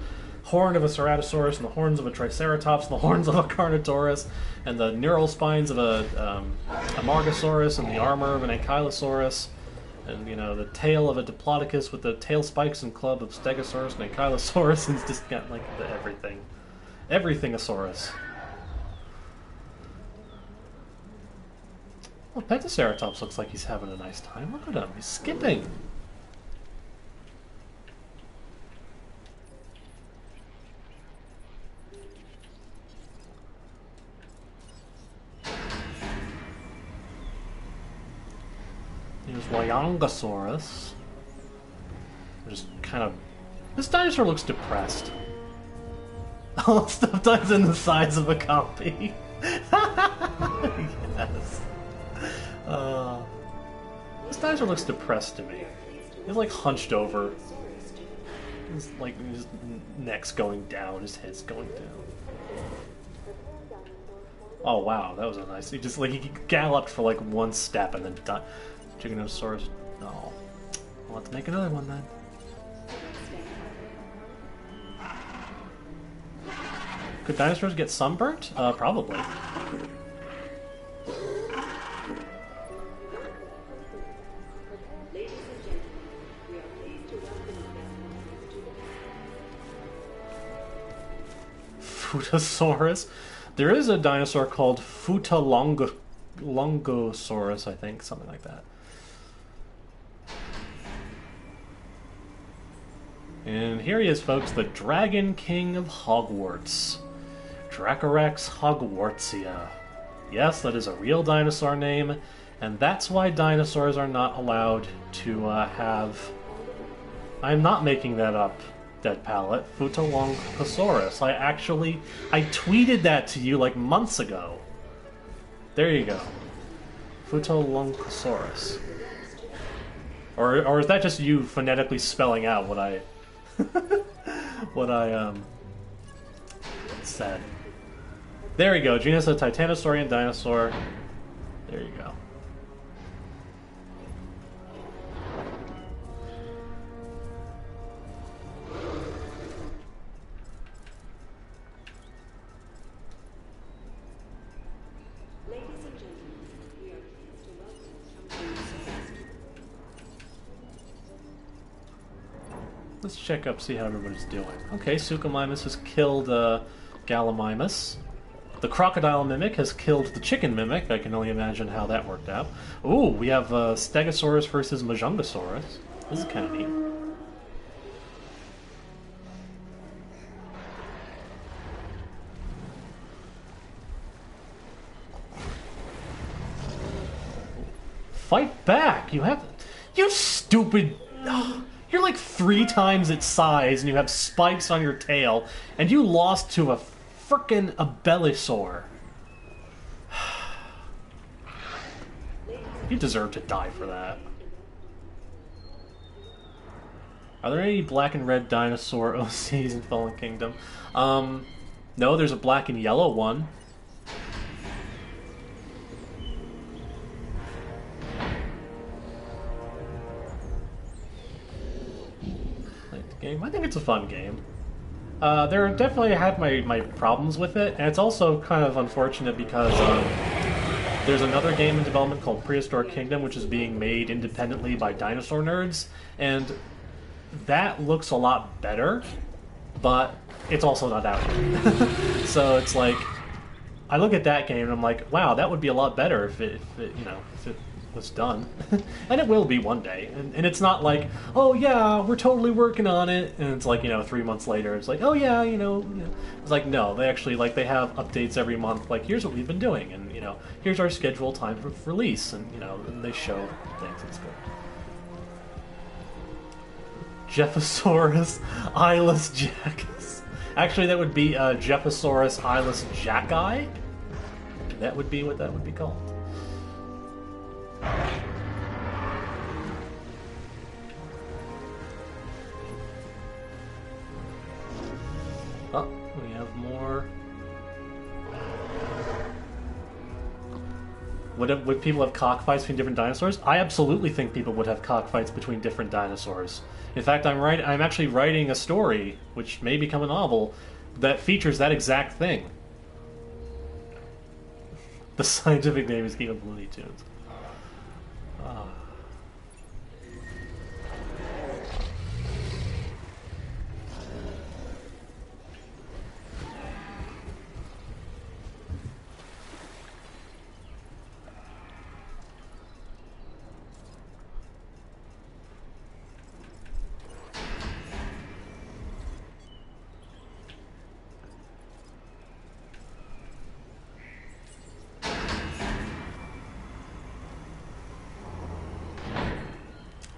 S1: horn of a Ceratosaurus, and the horns of a Triceratops, and the horns of a Carnotaurus, and the neural spines of a Amargasaurus, and the armor of an Ankylosaurus, and, you know, the tail of a Diplodocus with the tail spikes and club of Stegosaurus and Ankylosaurus, and it's just got, like, the everything. Everything-osaurus. Well, Pentaceratops looks like he's having a nice time. Look at him, he's skipping. Here's Wyangosaurus. Just kind of... This dinosaur looks depressed. All the stuff dies in the size of a copy. Yes. This dinosaur looks depressed to me. He's like hunched over. His, like, his neck's going down, his head's going down. Oh wow, that was a nice... He just, like, he galloped for like 1 step and then died. Giganotosaurus. Oh. Well, let's make another one then. Could dinosaurs get sunburnt? Probably. Futasaurus. There is a dinosaur called Futalongosaurus, I think, something like that. And here he is, folks, the Dragon King of Hogwarts. Dracorex hogwartsia. Yes, that is a real dinosaur name, and that's why dinosaurs are not allowed to have... I'm not making that up, Dead Palette. Futalongosaurus. I tweeted that to you like months ago. There you go. Futalongosaurus. Or is that just you phonetically spelling out what I... what I said. There we go. Genus of Titanosaurian dinosaur. There you go. Let's check up, see how everybody's doing. Okay, Suchomimus has killed Gallimimus. The Crocodile Mimic has killed the Chicken Mimic. I can only imagine how that worked out. Ooh, we have Stegosaurus versus Majungasaurus. This is kind of neat. Fight back! You have... You stupid... You're like 3 times its size, and you have spikes on your tail, and you lost to a frickin' Abelisaur. You deserve to die for that. Are there any black and red dinosaur OCs in Fallen Kingdom? No, there's a black and yellow one. Like the game. I think it's a fun game. There definitely have my problems with it, and it's also kind of unfortunate because there's another game in development called Prehistoric Kingdom, which is being made independently by dinosaur nerds, and that looks a lot better, but it's also not out yet. So it's like, I look at that game and I'm like, wow, that would be a lot better if it was done. And it will be one day. And it's not like, oh yeah, we're totally working on it, and it's like, 3 months later, it's like, oh yeah, It's like, no, they actually, like, they have updates every month, like, here's what we've been doing, and, here's our scheduled time for release, and, and they show things. It's good. Jephosaurus eyeless jackus. Actually, that would be Jephosaurus eyeless jacki. That would be what that would be called. Oh, we have more. Would people have cockfights between different dinosaurs? I absolutely think people would have cockfights between different dinosaurs. In fact, I'm actually writing a story, which may become a novel, that features that exact thing. The scientific name is King of Looney Tunes. Ah.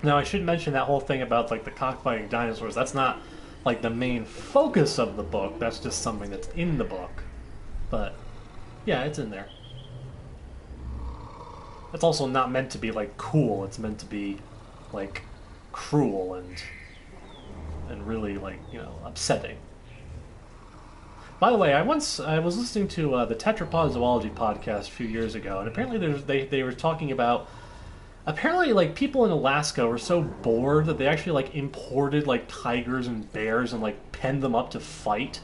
S1: Now, I should mention that whole thing about, like, the cockfighting dinosaurs. That's not, like, the main focus of the book. That's just something that's in the book. But, yeah, it's in there. It's also not meant to be, like, cool. It's meant to be, like, cruel and really, like, upsetting. By the way, I was listening to the Tetrapod Zoology podcast a few years ago, and apparently they were talking about... Apparently, like, people in Alaska were so bored that they actually, like, imported, like, tigers and bears and, like, penned them up to fight,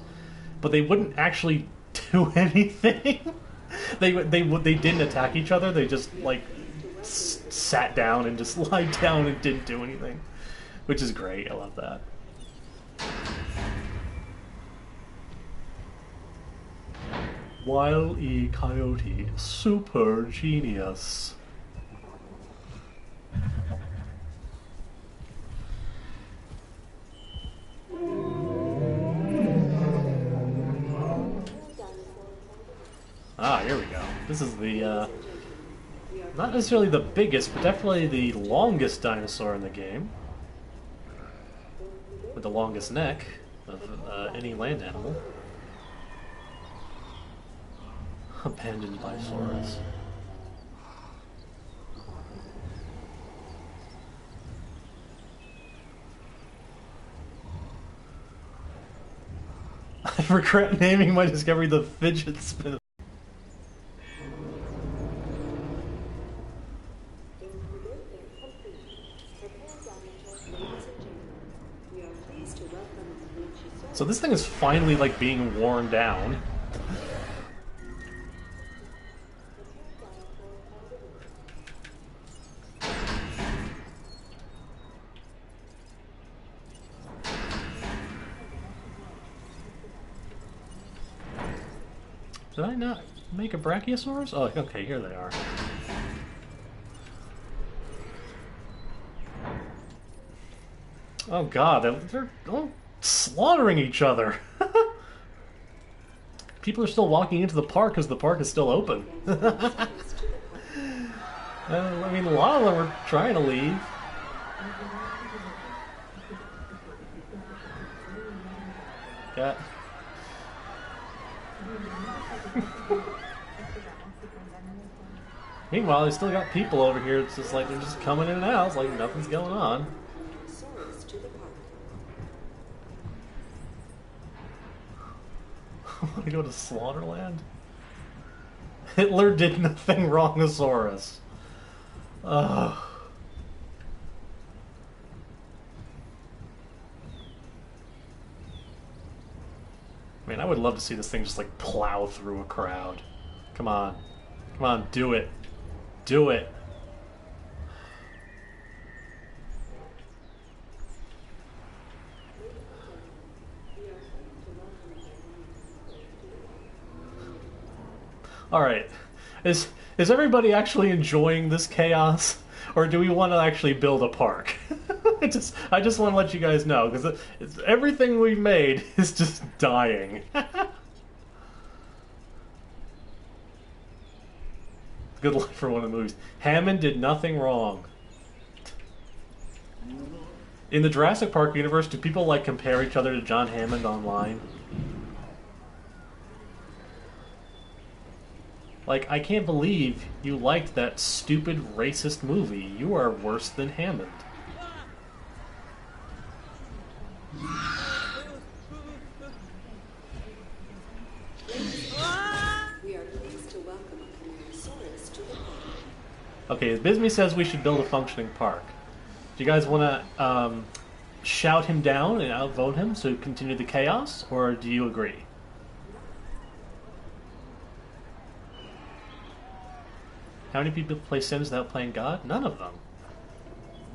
S1: but they wouldn't actually do anything. They didn't attack each other. They just, like, sat down and just lied down and didn't do anything, which is great. I love that. Wile E. Coyote, super genius. Ah, here we go. This is the, not necessarily the biggest, but definitely the longest dinosaur in the game. With the longest neck of any land animal. Abandoned by Saurus. I regret naming my discovery the fidget spinner. So this thing is finally, like, being worn down. Did I not make a Brachiosaurus? Oh, okay, here they are. Oh god, they're all slaughtering each other. People are still walking into the park because the park is still open. I mean, a lot of them are trying to leave. Got. Meanwhile, they still got people over here. It's just like they're just coming in and out. It's like nothing's going on.
S4: Saurus to the park.
S1: Want to go to Slaughterland? Hitler did nothing wrong, Asaurus. Ugh. I mean, I would love to see this thing just like plow through a crowd. Come on. Come on, do it. Do it. Alright. Is everybody actually enjoying this chaos? Or do we want to actually build a park? I just want to let you guys know, because everything we've made is just dying. Good luck for one of the movies. Hammond did nothing wrong. In the Jurassic Park universe, do people like compare each other to John Hammond online? Like, I can't believe you liked that stupid racist movie. You are worse than Hammond.
S4: We are pleased to welcome a Saurus to the park.
S1: Okay, Bisme says we should build a functioning park. Do you guys want to shout him down and outvote him to continue the chaos, or do you agree? How many people play Sims without playing God? None of them.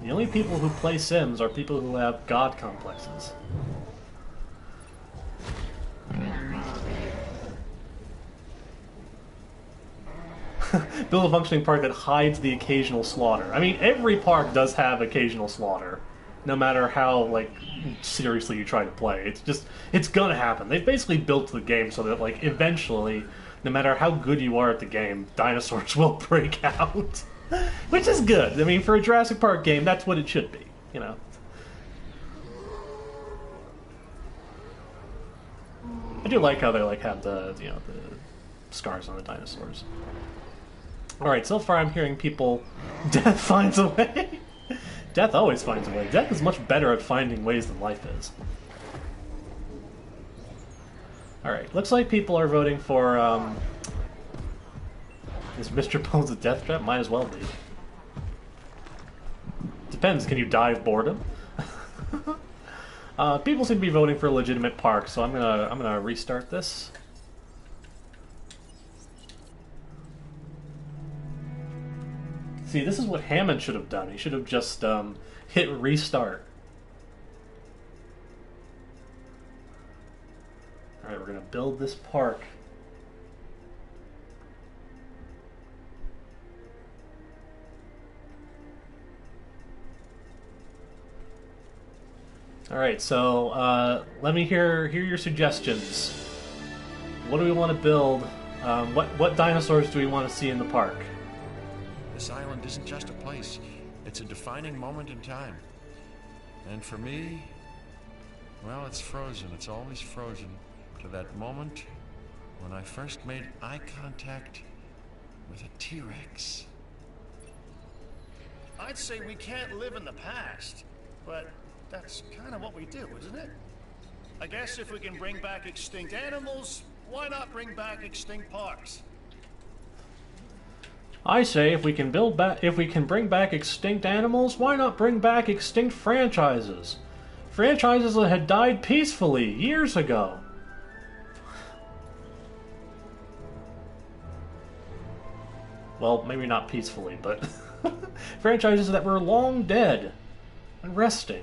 S1: The only people who play Sims are people who have God complexes. Build a functioning park that hides the occasional slaughter. I mean, every park does have occasional slaughter, no matter how, like, seriously you try to play. It's gonna happen. They've basically built the game so that, like, eventually, no matter how good you are at the game, dinosaurs will break out. Which is good. I mean, for a Jurassic Park game, that's what it should be, you know. I do like how they, like, have the, you know, the scars on the dinosaurs. Alright, so far I'm hearing people... Death finds a way! Death always finds a way. Death is much better at finding ways than life is. Alright, looks like people are voting for, Is Mr. Bones a death trap? Might as well be. Depends, can you dive boredom? People seem to be voting for a legitimate park, so I'm gonna restart this. See, this is what Hammond should have done. He should have just hit restart. Alright, we're gonna build this park. Alright, so let me hear your suggestions. What do we want to build? What dinosaurs do we want to see in the park?
S2: This island isn't just a place. It's a defining moment in time. And for me, well, it's frozen. It's always frozen to that moment when I first made eye contact with a T-Rex.
S3: I'd say we can't live in the past, but that's kind of what we do, isn't it? I guess if we can bring back extinct animals, why not bring back extinct parks?
S1: I say if we can bring back extinct animals, why not bring back extinct franchises? Franchises that had died peacefully years ago. Well, maybe not peacefully, but franchises that were long dead and resting.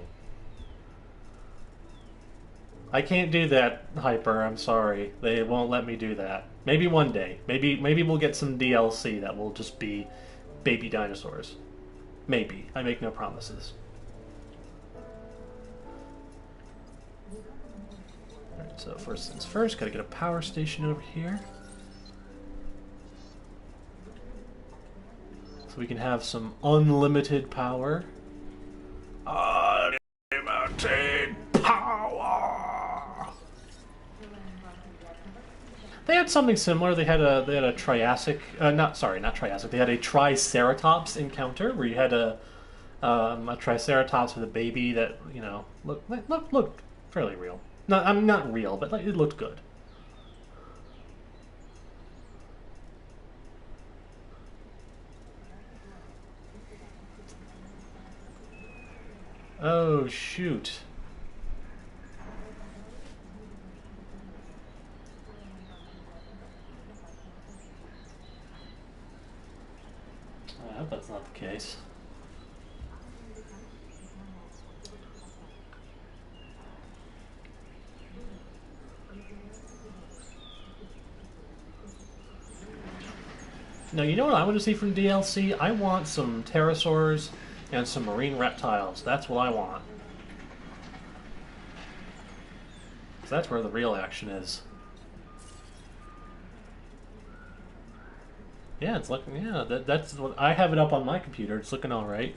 S1: I can't do that, Hyper, I'm sorry. They won't let me do that. Maybe one day. Maybe we'll get some DLC that will just be baby dinosaurs. Maybe. I make no promises. Alright, so first things first, gotta get a power station over here. So we can have some unlimited power. Unlimited power! They had something similar. They had a Triassic, not Triassic. They had a Triceratops encounter where you had a Triceratops with a baby that looked fairly real. I'm not real, but it looked good. Oh shoot. I hope that's not the case. Now, you know what I want to see from DLC? I want some pterosaurs and some marine reptiles. That's what I want. 'Cause that's where the real action is. Yeah, it's looking. Yeah, that's what I have it up on my computer. It's looking all right.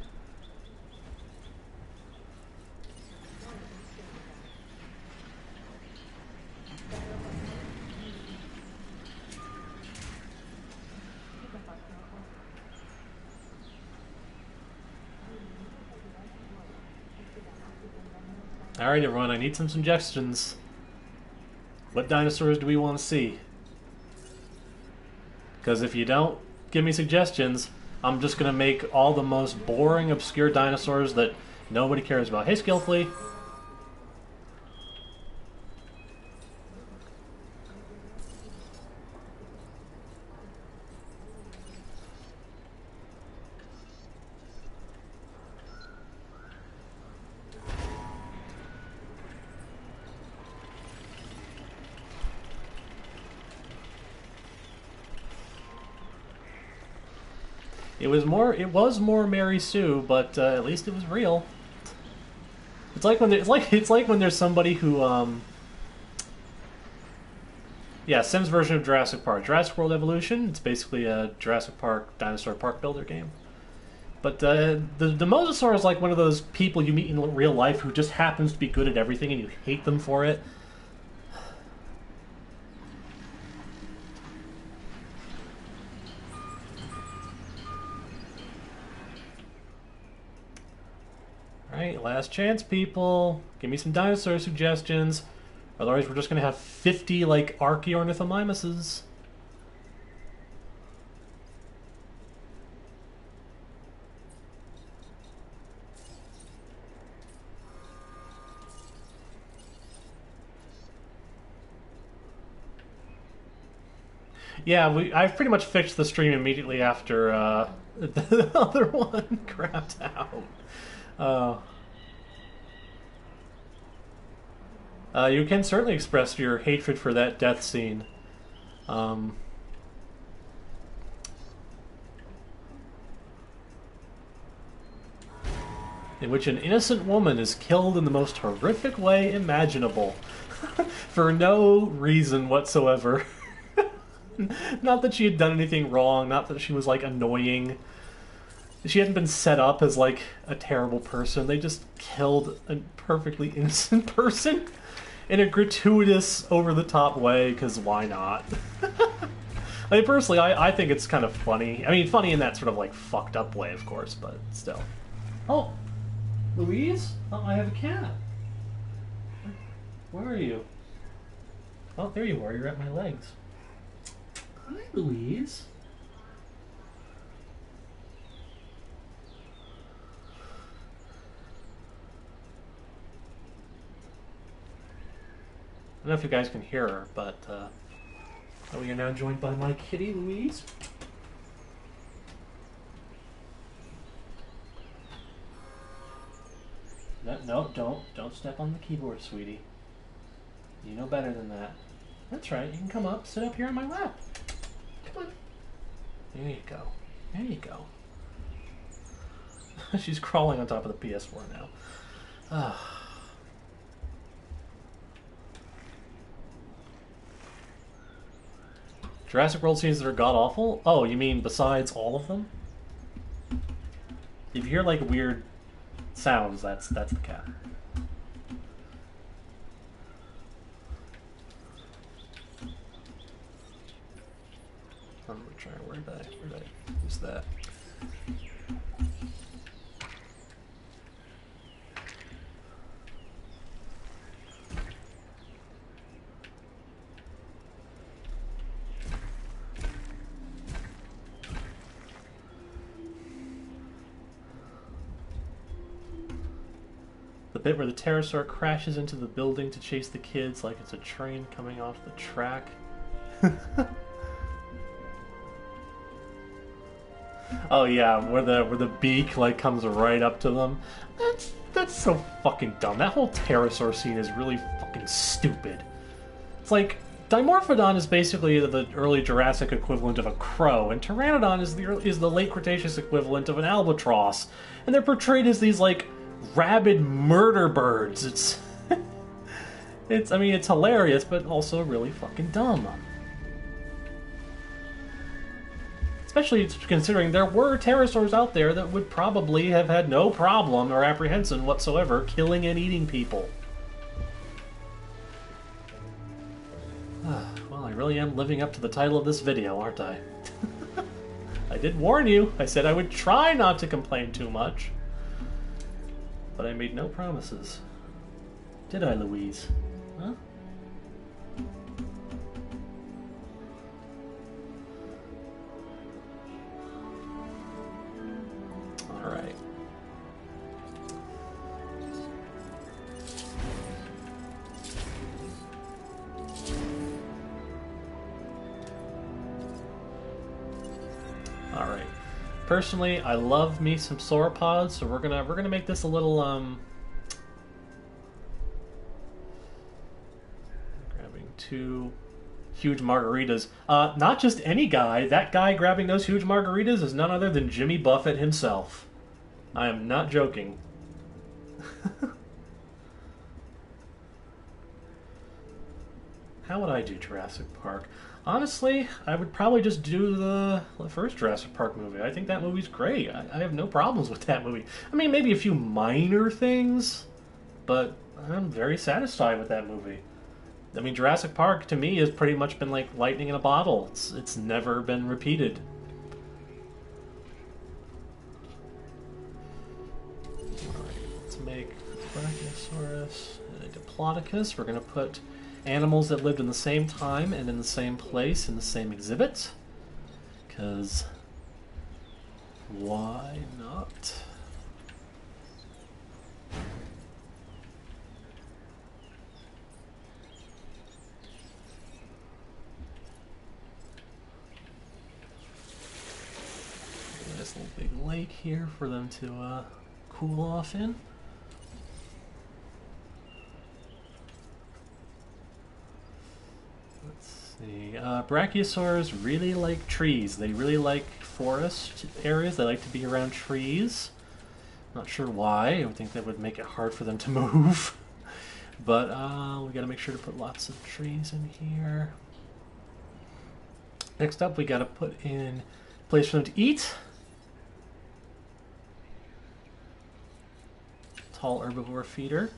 S1: All right, everyone. I need some suggestions. What dinosaurs do we want to see? Because if you don't give me suggestions, I'm just going to make all the most boring, obscure dinosaurs that nobody cares about. Hey, Skillfully. It was more Mary Sue, but at least it was real. It's like when there's somebody who yeah, Sim's version of Jurassic Park. Jurassic World Evolution, it's basically a Jurassic Park dinosaur park builder game. But the Mosasaur is like one of those people you meet in real life who just happens to be good at everything and you hate them for it. Alright, last chance, people. Give me some dinosaur suggestions. Otherwise, we're just going to have 50, like, Archaeornithomimuses. Yeah, I've pretty much fixed the stream immediately after the other one crapped out. You can certainly express your hatred for that death scene. In which an innocent woman is killed in the most horrific way imaginable. For no reason whatsoever. Not that she had done anything wrong, not that she was, like, annoying. She hadn't been set up as, like, a terrible person. They just killed a perfectly innocent person in a gratuitous, over-the-top way, because why not? I mean, personally, I think it's kind of funny. I mean, funny in that sort of, like, fucked-up way, of course, but still. Oh! Louise? Oh, I have a cat. Where are you? Oh, there you are. You're at my legs. Hi, Louise. I don't know if you guys can hear her, but we are now joined by my kitty, Louise. No, don't step on the keyboard, sweetie. You know better than that. That's right, you can come up, sit up here on my lap. Come on. There you go. There you go. She's crawling on top of the PS4 now. Jurassic World scenes that are god-awful? Oh, you mean besides all of them? If you hear, like, weird sounds, that's the cat. Where'd I use that? The bit where the pterosaur crashes into the building to chase the kids like it's a train coming off the track. Oh yeah, where the beak like comes right up to them. That's so fucking dumb. That whole pterosaur scene is really fucking stupid. It's like Dimorphodon is basically the early Jurassic equivalent of a crow, and Pteranodon is the late Cretaceous equivalent of an albatross, and they're portrayed as these like rabid murder birds. It's I mean it's hilarious, but also really fucking dumb. Especially considering there were pterosaurs out there that would probably have had no problem or apprehension whatsoever killing and eating people. Well, I really am living up to the title of this video, aren't I? I did warn you. I said I would try not to complain too much. But I made no promises. Did I, Louise? Huh? Alright. Alright. Personally, I love me some sauropods, so we're gonna make this a little grabbing 2 huge margaritas. Not just any guy. That guy grabbing those huge margaritas is none other than Jimmy Buffett himself. I am not joking. How would I do Jurassic Park? Honestly, I would probably just do the first Jurassic Park movie. I think that movie's great. I have no problems with that movie. I mean, maybe a few minor things, but I'm very satisfied with that movie. I mean, Jurassic Park, to me, has pretty much been like lightning in a bottle. It's never been repeated. Alright, let's make Brachiosaurus and a Diplodocus. We're going to put animals that lived in the same time and in the same place in the same exhibit. Because why not? Nice little big lake here for them to cool off in. Let's see. Brachiosaurs really like trees. They really like forest areas. They like to be around trees. Not sure why. I would think that would make it hard for them to move. But we gotta make sure to put lots of trees in here. Next up, we gotta put in a place for them to eat. Tall herbivore feeder.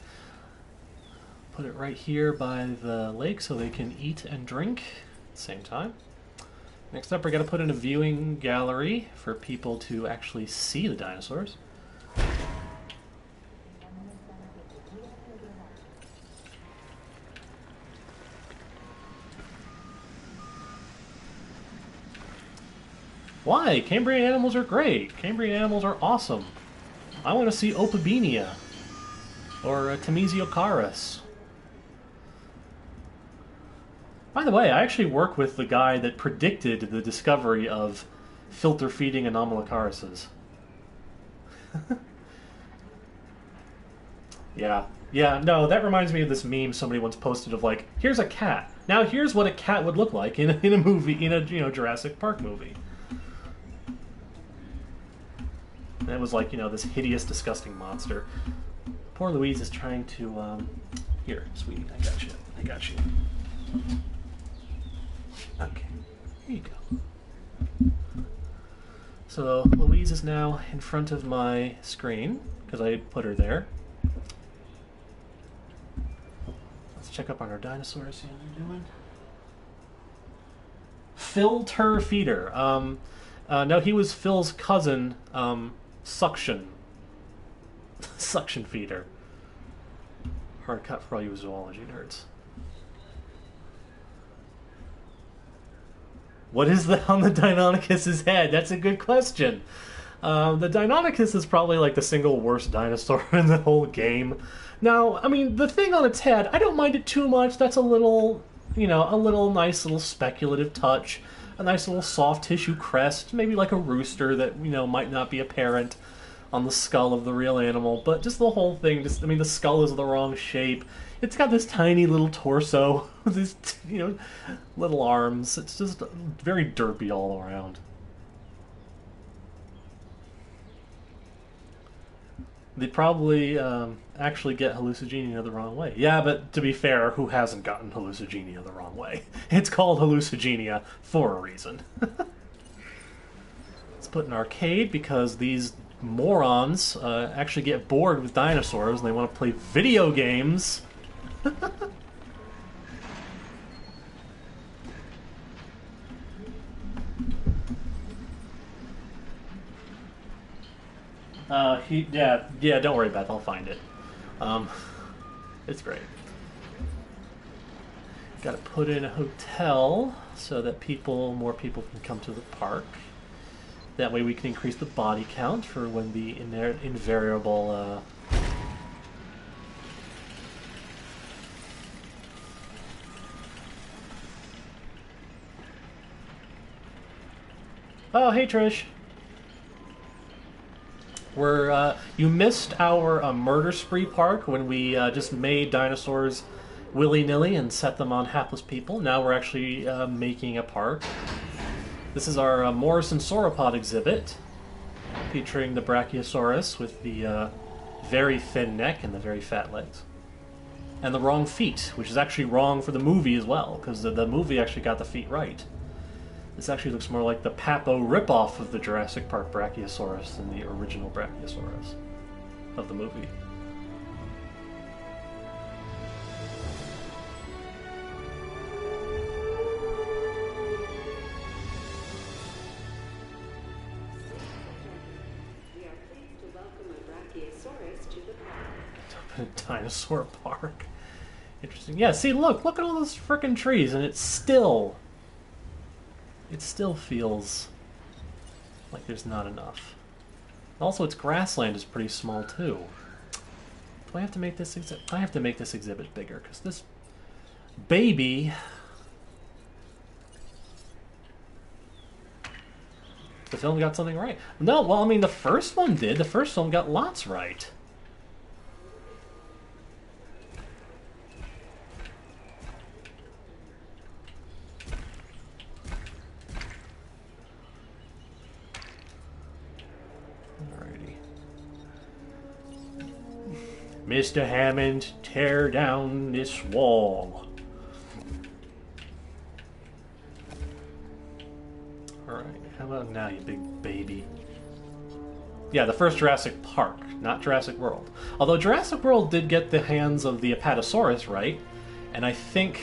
S1: Put it right here by the lake so they can eat and drink at the same time. Next up, we're going to put in a viewing gallery for people to actually see the dinosaurs. Why? Cambrian animals are great. Cambrian animals are awesome. I want to see Opabinia or Temesiocaris. By the way, I actually work with the guy that predicted the discovery of filter-feeding Anomalocarises. Yeah, no, that reminds me of this meme somebody once posted of like, here's a cat. Now here's what a cat would look like in a movie, in a Jurassic Park movie. And it was like, this hideous, disgusting monster. Poor Louise is trying to, here, sweetie, I got you. Okay, here you go. So Louise is now in front of my screen, because I put her there. Let's check up on our dinosaurs, see how they're doing. Phil Tur Feeder. No, he was Phil's cousin, Suction. Suction Feeder. Hard cut for all you zoology nerds. What is on the Deinonychus's head? That's a good question. The Deinonychus is probably like the single worst dinosaur in the whole game. Now, I mean, the thing on its head, I don't mind it too much. That's a little, you know, a little nice little speculative touch. A nice little soft tissue crest, maybe like a rooster that, you know, might not be apparent on the skull of the real animal. But just the whole thing, just, I mean, the skull is the wrong shape. It's got this tiny little torso with these, you know, little arms. It's just very derpy all around. They probably actually get hallucigenia the wrong way. Yeah, but to be fair, who hasn't gotten hallucigenia the wrong way? It's called hallucigenia for a reason. Let's put an arcade because these morons actually get bored with dinosaurs and they want to play video games. Yeah, don't worry, Beth, I'll find it. It's great. Got to put in a hotel so that more people can come to the park. That way we can increase the body count for when the invariable Oh, hey Trish. You missed our murder spree park when we just made dinosaurs willy-nilly and set them on hapless people. Now we're actually making a park. This is our Morrison sauropod exhibit, featuring the Brachiosaurus with the very thin neck and the very fat legs. And the wrong feet, which is actually wrong for the movie as well, because the movie actually got the feet right. This actually looks more like the Papo ripoff of the Jurassic Park Brachiosaurus than the original Brachiosaurus of the movie.
S4: We are pleased to welcome a Brachiosaurus to the park.
S1: Dinosaur park. Interesting. Yeah, see, look at all those frickin' trees, and it still feels like there's not enough. Also, its grassland is pretty small too. Do I have to make this exhibit? I have to make this exhibit bigger because this baby. The film got something right. No, well, I mean, the first one did. The first film got lots right. Mr. Hammond, tear down this wall. Alright, how about now, you big baby? Yeah, the first Jurassic Park, not Jurassic World. Although Jurassic World did get the hands of the Apatosaurus right, and I think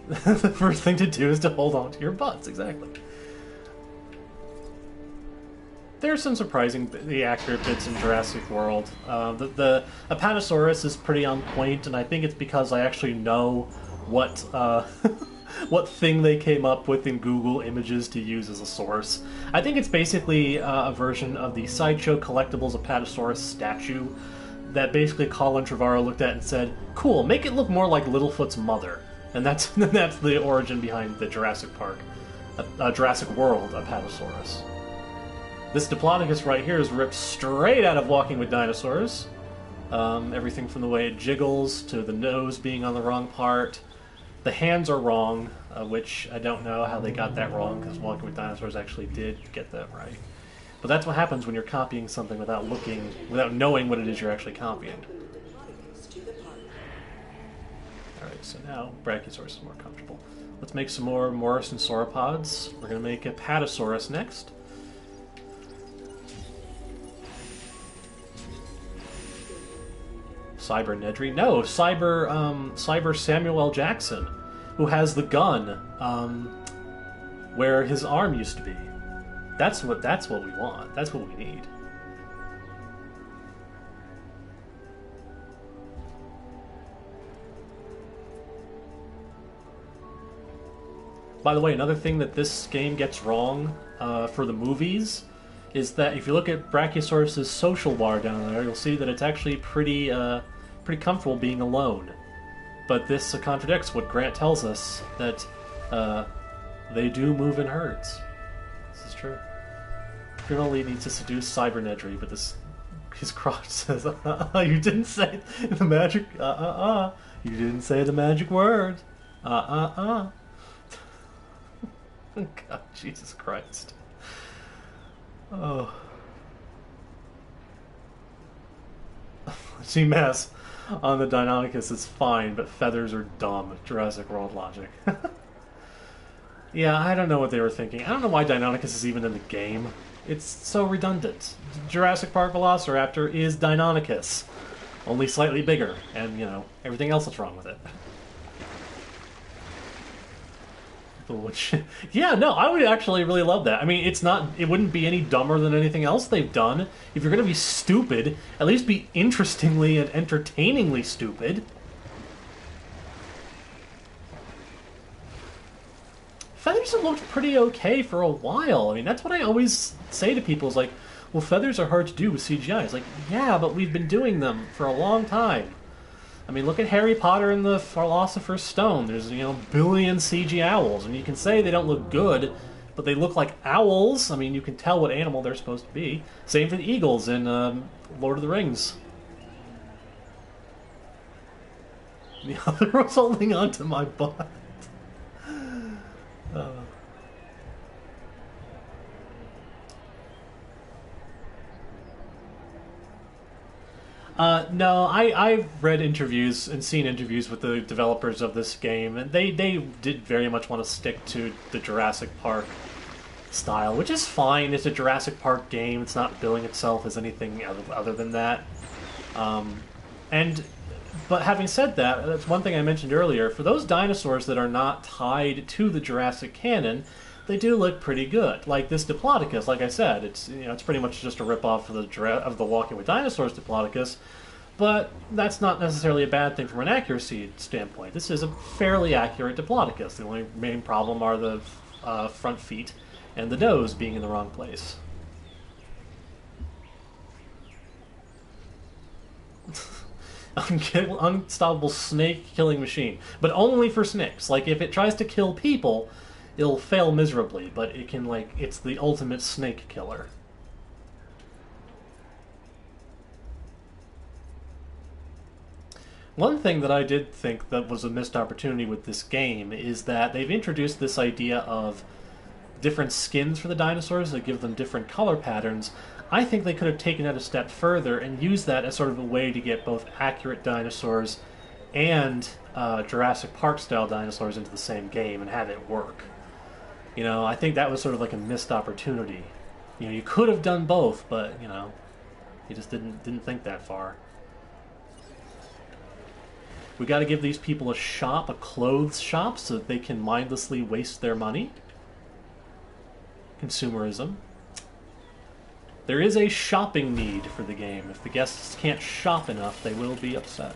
S1: the first thing to do is to hold on to your butts, exactly. There's some surprisingly accurate bits in Jurassic World. The Apatosaurus is pretty on point, and I think it's because I actually know what what thing they came up with in Google Images to use as a source. I think it's basically a version of the Sideshow Collectibles Apatosaurus statue that basically Colin Trevorrow looked at and said, "Cool, make it look more like Littlefoot's mother," and that's the origin behind the Jurassic World Apatosaurus. This Diplodocus right here is ripped straight out of Walking with Dinosaurs. Everything from the way it jiggles to the nose being on the wrong part. The hands are wrong, which I don't know how they got that wrong, because Walking with Dinosaurs actually did get that right. But that's what happens when you're copying something without knowing what it is you're actually copying. Alright, so now Brachiosaurus is more comfortable. Let's make some more Morrison sauropods. We're going to make a Apatosaurus next. Cyber Nedry? No, Cyber Samuel L. Jackson. who has the gun where his arm used to be. That's what we want. That's what we need. By the way, another thing that this game gets wrong for the movies is that if you look at Brachiosaurus' social bar down there, you'll see that it's actually pretty comfortable being alone. But this contradicts what Grant tells us, that they do move in herds. This is true. Criminal needs to seduce Cybernedry, but his crotch says, you didn't say the magic, you didn't say the magic word, God, Jesus Christ. Oh. G-Mass on the Deinonychus is fine, but feathers are dumb. Jurassic World logic. Yeah, I don't know what they were thinking. I don't know why Deinonychus is even in the game. It's so redundant. Jurassic Park Velociraptor is Deinonychus, only slightly bigger, and, you know, everything else that's wrong with it. Yeah, no, I would actually really love that. I mean, it wouldn't be any dumber than anything else they've done. If you're going to be stupid, at least be interestingly and entertainingly stupid. Feathers have looked pretty okay for a while. I mean, that's what I always say to people is like, well, feathers are hard to do with CGI. It's like, yeah, but we've been doing them for a long time. I mean, look at Harry Potter and the Philosopher's Stone. There's, you know, billion CG owls. And you can say they don't look good, but they look like owls. I mean, you can tell what animal they're supposed to be. Same for the eagles in Lord of the Rings. The other was holding onto my butt. No, I've read interviews and seen interviews with the developers of this game, and they did very much want to stick to the Jurassic Park style, which is fine. It's a Jurassic Park game. It's not billing itself as anything other than that. But having said that, that's one thing I mentioned earlier. For those dinosaurs that are not tied to the Jurassic canon, they do look pretty good. Like this Diplodocus, like I said, it's pretty much just a ripoff of the Walking with Dinosaurs Diplodocus, but that's not necessarily a bad thing from an accuracy standpoint. This is a fairly accurate Diplodocus. The only main problem are the front feet and the nose being in the wrong place. Unstoppable snake killing machine, but only for snakes. Like if it tries to kill people, it'll fail miserably, but it can, like, it's the ultimate snake killer. One thing that I did think that was a missed opportunity with this game is that they've introduced this idea of different skins for the dinosaurs that give them different color patterns. I think they could have taken it a step further and used that as sort of a way to get both accurate dinosaurs and Jurassic Park-style dinosaurs into the same game and have it work. You know, I think that was sort of like a missed opportunity. You know, you could have done both, but, you know, you just didn't think that far. We got to give these people a shop, a clothes shop, so that they can mindlessly waste their money. Consumerism. There is a shopping need for the game. If the guests can't shop enough, they will be upset.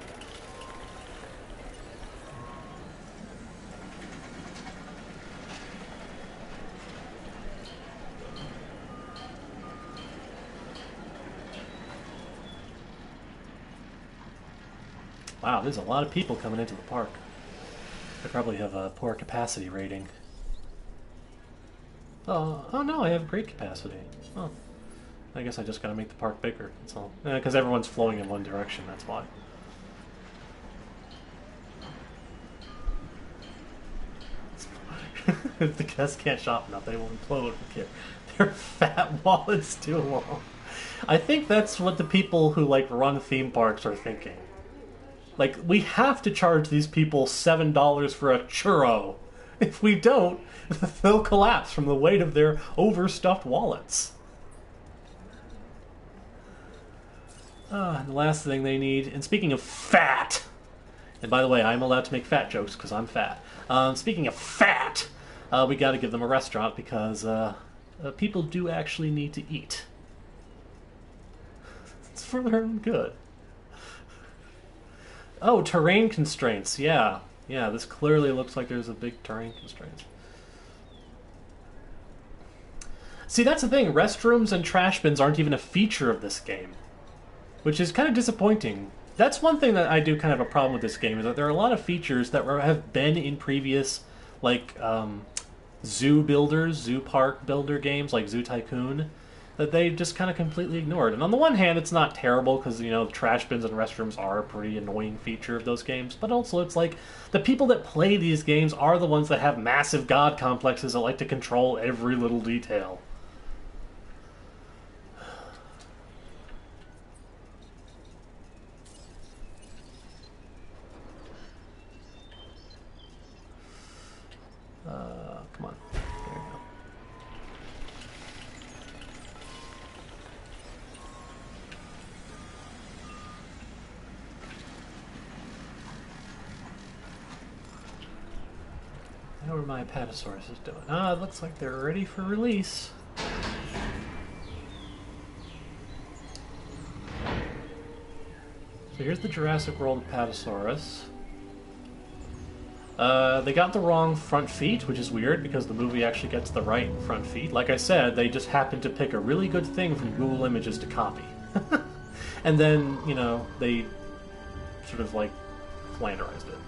S1: Wow, there's a lot of people coming into the park. I probably have a poor capacity rating. Oh no, I have great capacity. Oh, I guess I just gotta make the park bigger, that's all. Because everyone's flowing in one direction, that's why. If the guests can't shop enough, they will implode. Their fat wallets too long. I think that's what the people who, like, run theme parks are thinking. Like, we have to charge these people $7 for a churro. If we don't, they'll collapse from the weight of their overstuffed wallets. And the last thing they need, and speaking of fat, And by the way, I'm allowed to make fat jokes because I'm fat. Speaking of fat, we got to give them a restaurant because people do actually need to eat. It's for their own good. Oh, terrain constraints. Yeah, this clearly looks like there's a big terrain constraint. See, that's the thing. Restrooms and trash bins aren't even a feature of this game, which is kind of disappointing. That's one thing that I do kind of have a problem with this game, is that there are a lot of features that have been in previous, like, zoo park builder games, like Zoo Tycoon, that they just kind of completely ignored. And on the one hand, it's not terrible, because, you know, the trash bins and restrooms are a pretty annoying feature of those games, but also it's like, the people that play these games are the ones that have massive god complexes that like to control every little detail. Come on. There you go. How are my Apatosauruses doing? Ah, it looks like they're ready for release. So here's the Jurassic World Apatosaurus. They got the wrong front feet, which is weird because the movie actually gets the right front feet. Like I said, they just happened to pick a really good thing from Google Images to copy. And then, you know, they sort of like flanderized it.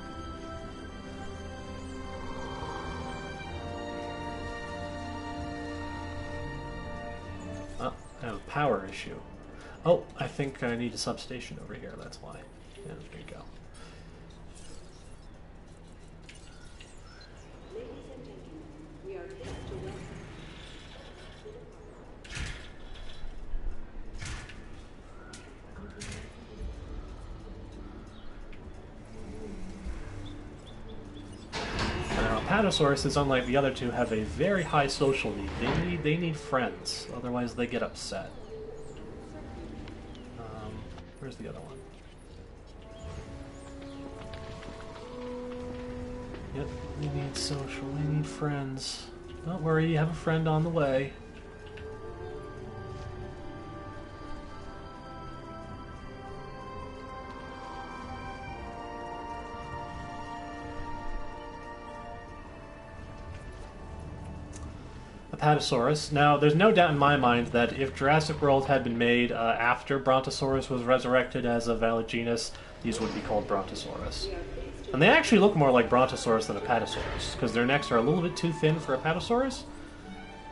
S1: Oh, I have a power issue. Oh, I think I need a substation over here, that's why. Yeah, there you go. Apatosauruses, unlike the other two, have a very high social need. They need friends, otherwise they get upset. Where's the other one? Yep, they need social, they need friends. Don't worry, you have a friend on the way. Apatosaurus. Now, there's no doubt in my mind that if Jurassic World had been made after Brontosaurus was resurrected as a valid genus, these would be called Brontosaurus. And they actually look more like Brontosaurus than Apatosaurus, because their necks are a little bit too thin for Apatosaurus.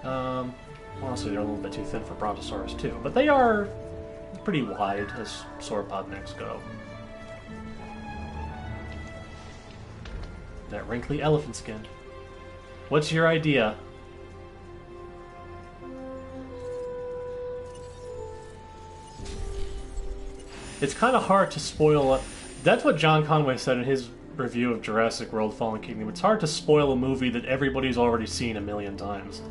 S1: Honestly, they're a little bit too thin for Brontosaurus too, but they are pretty wide as sauropod necks go. That wrinkly elephant skin. What's your idea? It's kind of hard to spoil. That's what John Conway said in his review of Jurassic World Fallen Kingdom. It's hard to spoil a movie that everybody's already seen a million times.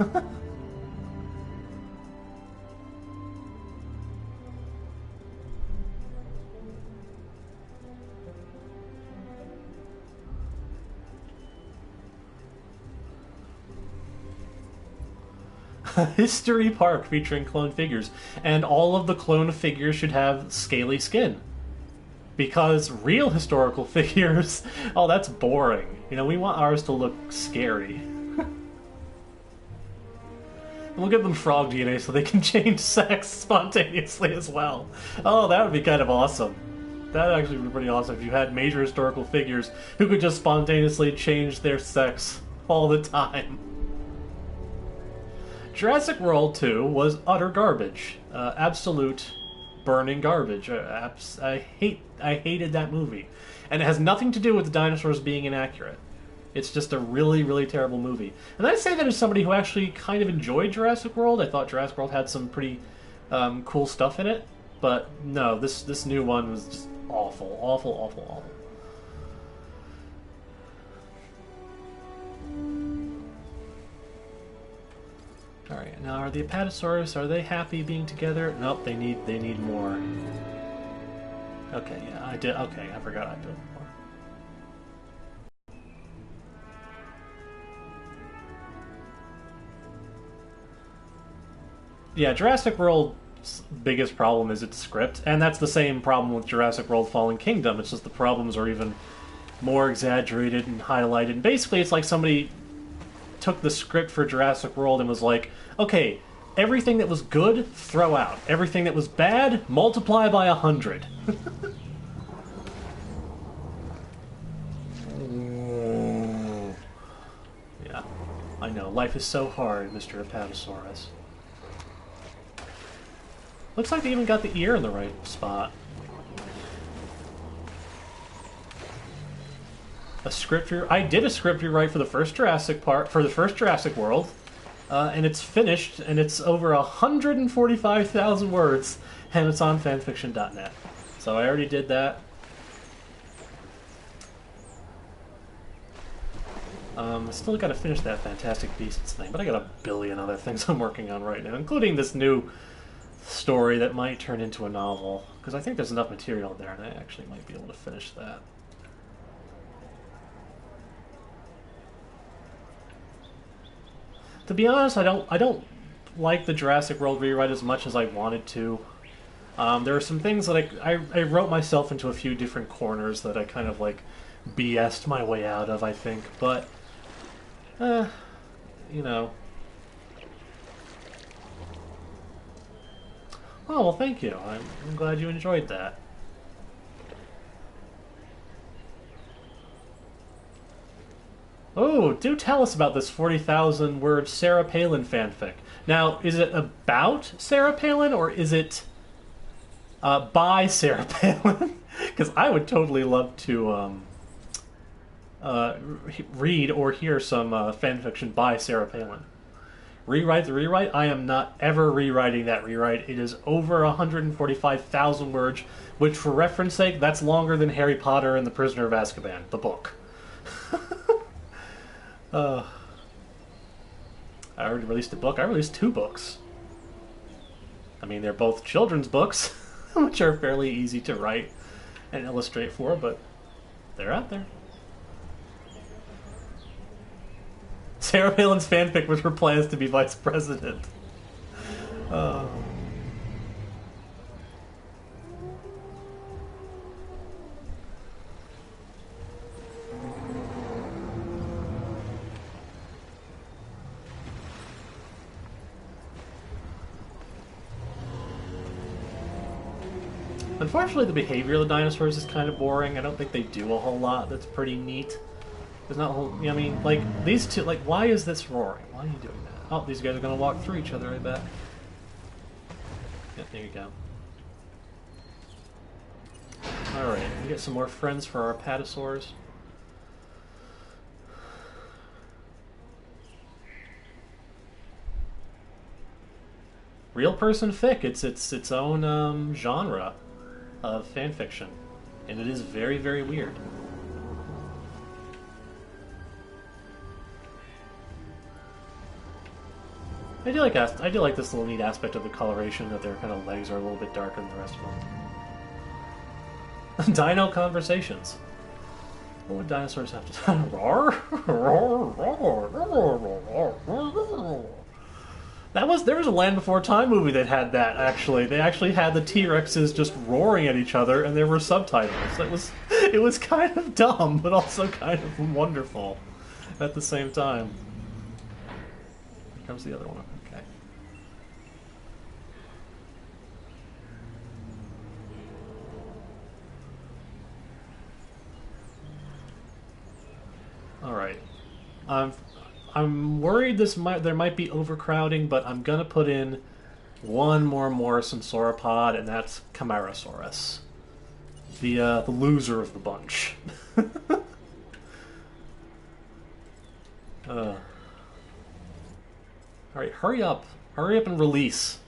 S1: History Park featuring clone figures, and all of the clone figures should have scaly skin. Because real historical figures, oh, that's boring. You know, we want ours to look scary. We'll give them frog DNA so they can change sex spontaneously as well. Oh, that would be kind of awesome. That would actually be pretty awesome if you had major historical figures who could just spontaneously change their sex all the time. Jurassic World 2 was utter garbage. Absolute burning garbage. I hated that movie. And it has nothing to do with the dinosaurs being inaccurate. It's just a really, really terrible movie. And I say that as somebody who actually kind of enjoyed Jurassic World. I thought Jurassic World had some pretty cool stuff in it. But no, this new one was just awful. Awful, awful, awful. Alright, now are the Apatosaurus, are they happy being together? Nope, they need more. Okay, yeah, I did. Okay, I forgot I built more. Yeah, Jurassic World's biggest problem is its script, and that's the same problem with Jurassic World Fallen Kingdom. It's just the problems are even more exaggerated and highlighted. And basically, it's like somebody took the script for Jurassic World and was like, okay, everything that was good, throw out. Everything that was bad, multiply by 100. Yeah, I know. Life is so hard, Mr. Apatosaurus. Looks like they even got the ear in the right spot. A script I did a script rewrite for the first Jurassic World, and it's finished, and it's over 145,000 words, and it's on fanfiction.net. So I already did that. Still got to finish that Fantastic Beasts thing, but I got a billion other things I'm working on right now, including this new story that might turn into a novel, because I think there's enough material there, and I actually might be able to finish that. To be honest, I don't like the Jurassic World rewrite as much as I wanted to. There are some things that I wrote myself into a few different corners that I kind of like BS'd my way out of, I think, but you know. Oh, well, thank you. I'm glad you enjoyed that. Oh, do tell us about this 40,000 word Sarah Palin fanfic. Now, is it about Sarah Palin, or is it by Sarah Palin? Because I would totally love to read or hear some fanfiction by Sarah Palin. Rewrite the rewrite? I am not ever rewriting that rewrite. It is over 145,000 words, which, for reference sake, that's longer than Harry Potter and the Prisoner of Azkaban, the book. I already released a book. I released 2 books. I mean, they're both children's books, which are fairly easy to write and illustrate for, but they're out there. Sarah Palin's fanfic with her plans to be vice president. Unfortunately, the behavior of the dinosaurs is kind of boring. I don't think they do a whole lot that's pretty neat. There's not a whole... I mean, like, these two... Like, why is this roaring? Why are you doing that? Oh, these guys are going to walk through each other, I bet. Yep, there you go. Alright, we get some more friends for our apatosaurs. Real person fic. It's its own genre of fanfiction. And it is very, very weird. I do like this little neat aspect of the coloration, that their kind of legs are a little bit darker than the rest of them. Dino conversations. What would dinosaurs have to say? There was a Land Before Time movie that had that, actually. They actually had the T-Rexes just roaring at each other, and there were subtitles. It was kind of dumb, but also kind of wonderful at the same time. Here comes the other one. Okay. Alright. I'm worried there might be overcrowding, but I'm gonna put in one more Morrison sauropod, and that's Camarasaurus, the loser of the bunch. Alright, hurry up and release.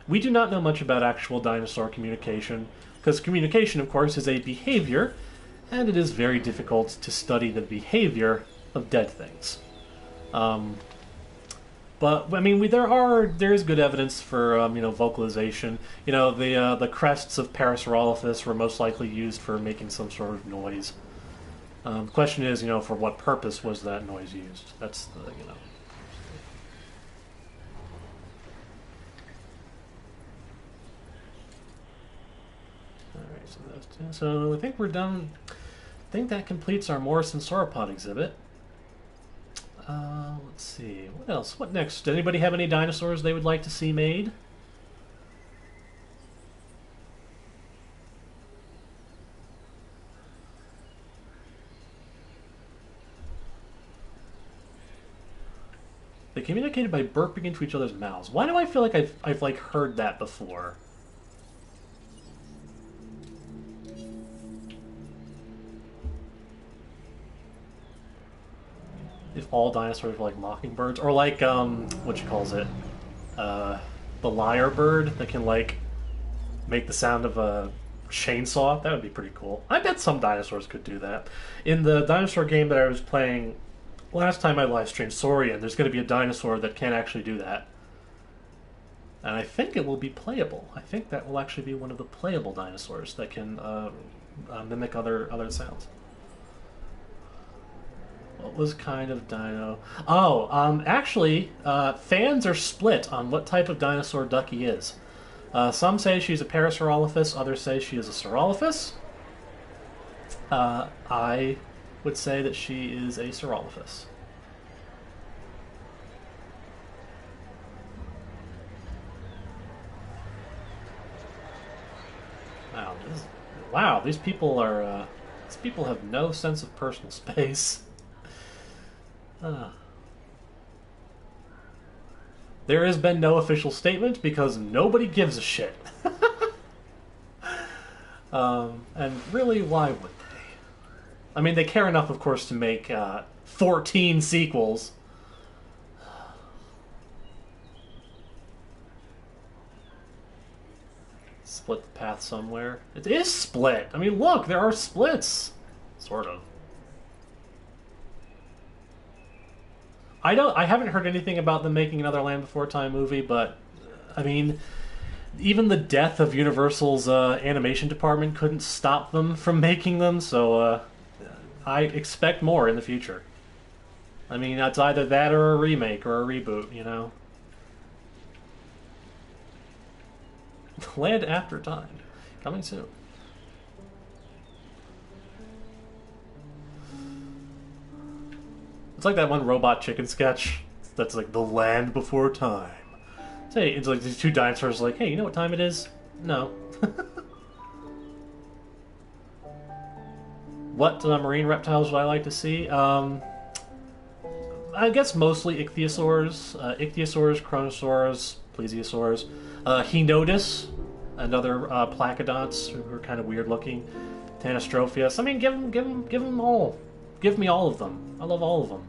S1: We do not know much about actual dinosaur communication, because communication, of course, is a behavior, and it is very difficult to study the behavior of dead things. But I mean, there is good evidence for vocalization. The crests of Parasaurolophus were most likely used for making some sort of noise. The question is, for what purpose was that noise used? That's the. So I think we're done. I think that completes our Morrison sauropod exhibit. Let's see. What else? What next? Does anybody have any dinosaurs they would like to see made? They communicated by burping into each other's mouths. Why do I feel like I've like heard that before? If all dinosaurs were like mockingbirds, or like what you calls it, the lyre bird that can like make the sound of a chainsaw. That would be pretty cool. I bet some dinosaurs could do that. In the dinosaur game that I was playing last time I live streamed Saurian, there's going to be a dinosaur that can actually do that, and I think it will be playable. I think that will actually be one of the playable dinosaurs that can mimic other sounds. What was kind of dino? Oh, actually, fans are split on what type of dinosaur Ducky is. Some say she's a Parasaurolophus, others say she is a Saurolophus. I would say that she is a Saurolophus. Wow, these people are. These people have no sense of personal space. There has been no official statement because nobody gives a shit. And really, why would they? I mean, they care enough, of course, to make 14 sequels. Split the path somewhere. It is split. I mean, look, there are splits. Sort of. I haven't heard anything about them making another Land Before Time movie, but I mean, even the death of Universal's animation department couldn't stop them from making them, so I expect more in the future. I mean, it's either that or a remake or a reboot, you know? Land After Time. Coming soon. It's like that one Robot Chicken sketch that's like the Land Before Time. Say, it's like these two dinosaurs like, hey, you know what time it is? No. What marine reptiles would I like to see? I guess mostly ichthyosaurs, chronosaurs, plesiosaurs, Henotus, another placodots who are kind of weird looking, Tanystropheus. I mean, give them all. Give me all of them. I love all of them.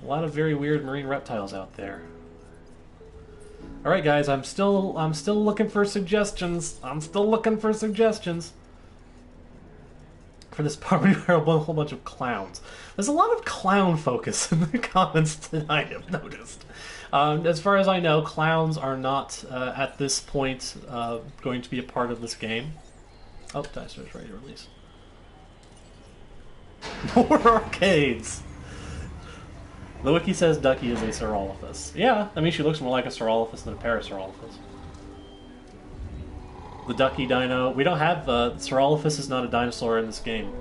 S1: A lot of very weird marine reptiles out there. All right, guys, I'm still looking for suggestions. For this part, we have a whole bunch of clowns. There's a lot of clown focus in the comments tonight, I've noticed. As far as I know, clowns are not, at this point, going to be a part of this game. Oh, Dinosaur's ready to release. More arcades! The wiki says Ducky is a Saurolophus. Yeah, I mean, she looks more like a Saurolophus than a Parasaurolophus. The Ducky dino. We don't have... Saurolophus is not a dinosaur in this game.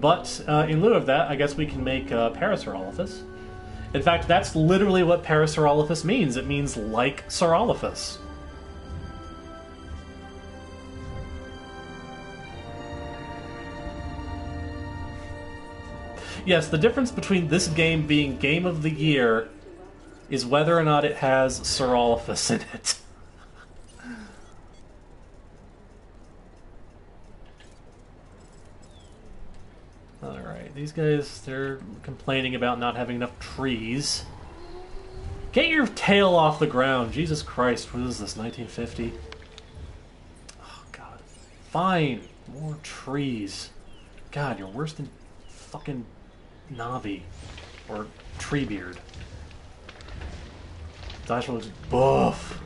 S1: But, in lieu of that, I guess we can make Parasaurolophus. In fact, that's literally what Parasaurolophus means. It means like Saurolophus. Yes, the difference between this game being Game of the Year is whether or not it has Saurolophus in it. Alright, these guys, they're complaining about not having enough trees. Get your tail off the ground! Jesus Christ, what is this, 1950? Oh, God. Fine, more trees. God, you're worse than fucking Navi or Treebeard. Dinosaur looks buff.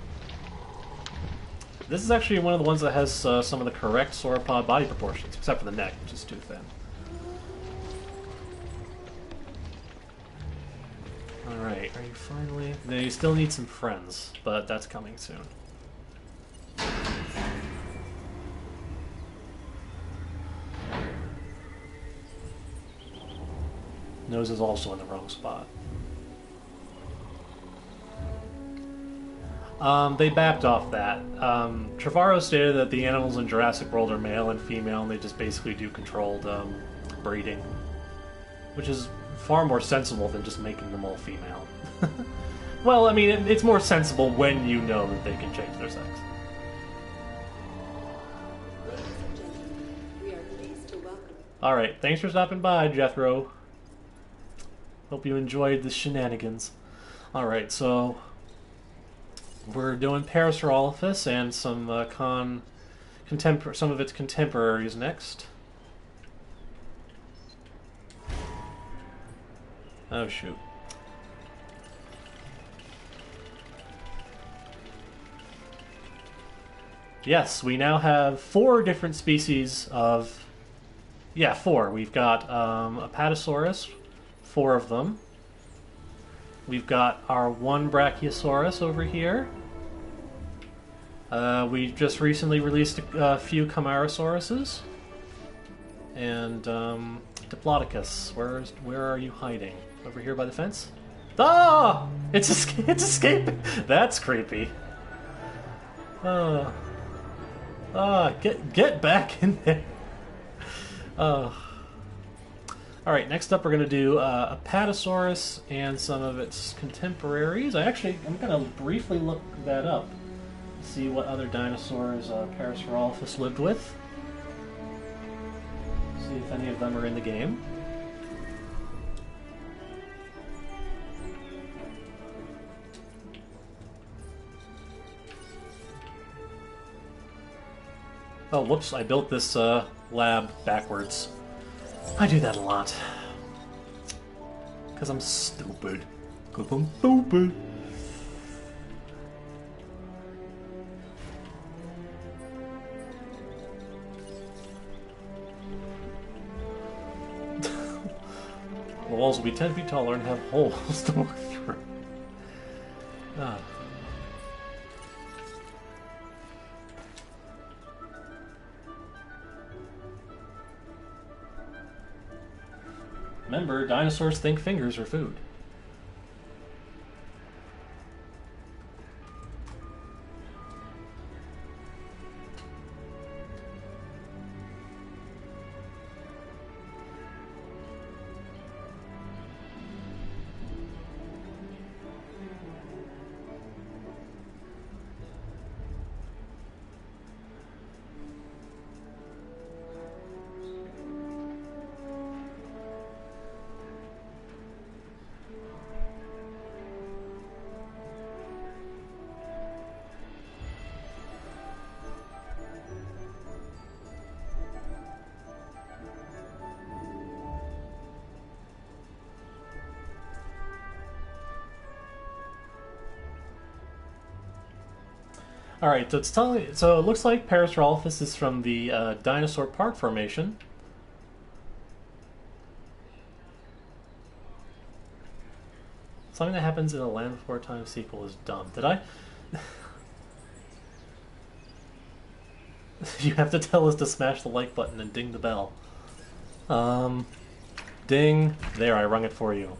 S1: This is actually one of the ones that has some of the correct sauropod body proportions, except for the neck, which is too thin. Alright, are you finally... No, you still need some friends, but that's coming soon. Nose is also in the wrong spot. They backed off that. Trevorrow stated that the animals in Jurassic World are male and female, and they just basically do controlled breeding, which is far more sensible than just making them all female. Well, I mean, it's more sensible when you know that they can change their sex.
S4: Ladies and gentlemen, we are pleased to welcome.
S1: Alright, thanks for stopping by, Jethro. Hope you enjoyed the shenanigans. Alright, so we're doing Parasaurolophus and some some of its contemporaries next. Oh shoot. Yes, we now have 4 different species of... Yeah, 4. We've got Apatosaurus, 4 of them. We've got our one Brachiosaurus over here. We just recently released a few Chimaerosauruses. And Diplodocus, where are you hiding? Over here by the fence? Ah! It's escaping! That's creepy. Get back in there. Alright, next up we're going to do Apatosaurus and some of its contemporaries. I'm going to briefly look that up. See what other dinosaurs Parasaurolophus lived with. See if any of them are in the game. Oh, whoops, I built this lab backwards. I do that a lot. Because I'm stupid. Because I'm stupid. The walls will be 10 feet taller and have holes to work through. Ah. Remember, dinosaurs think fingers are food. Alright, so it looks like Parasaurolophus is from the Dinosaur Park Formation. Something that happens in a Land Before Time sequel is dumb. Did I? You have to tell us to smash the like button and ding the bell. Ding. There, I rung it for you.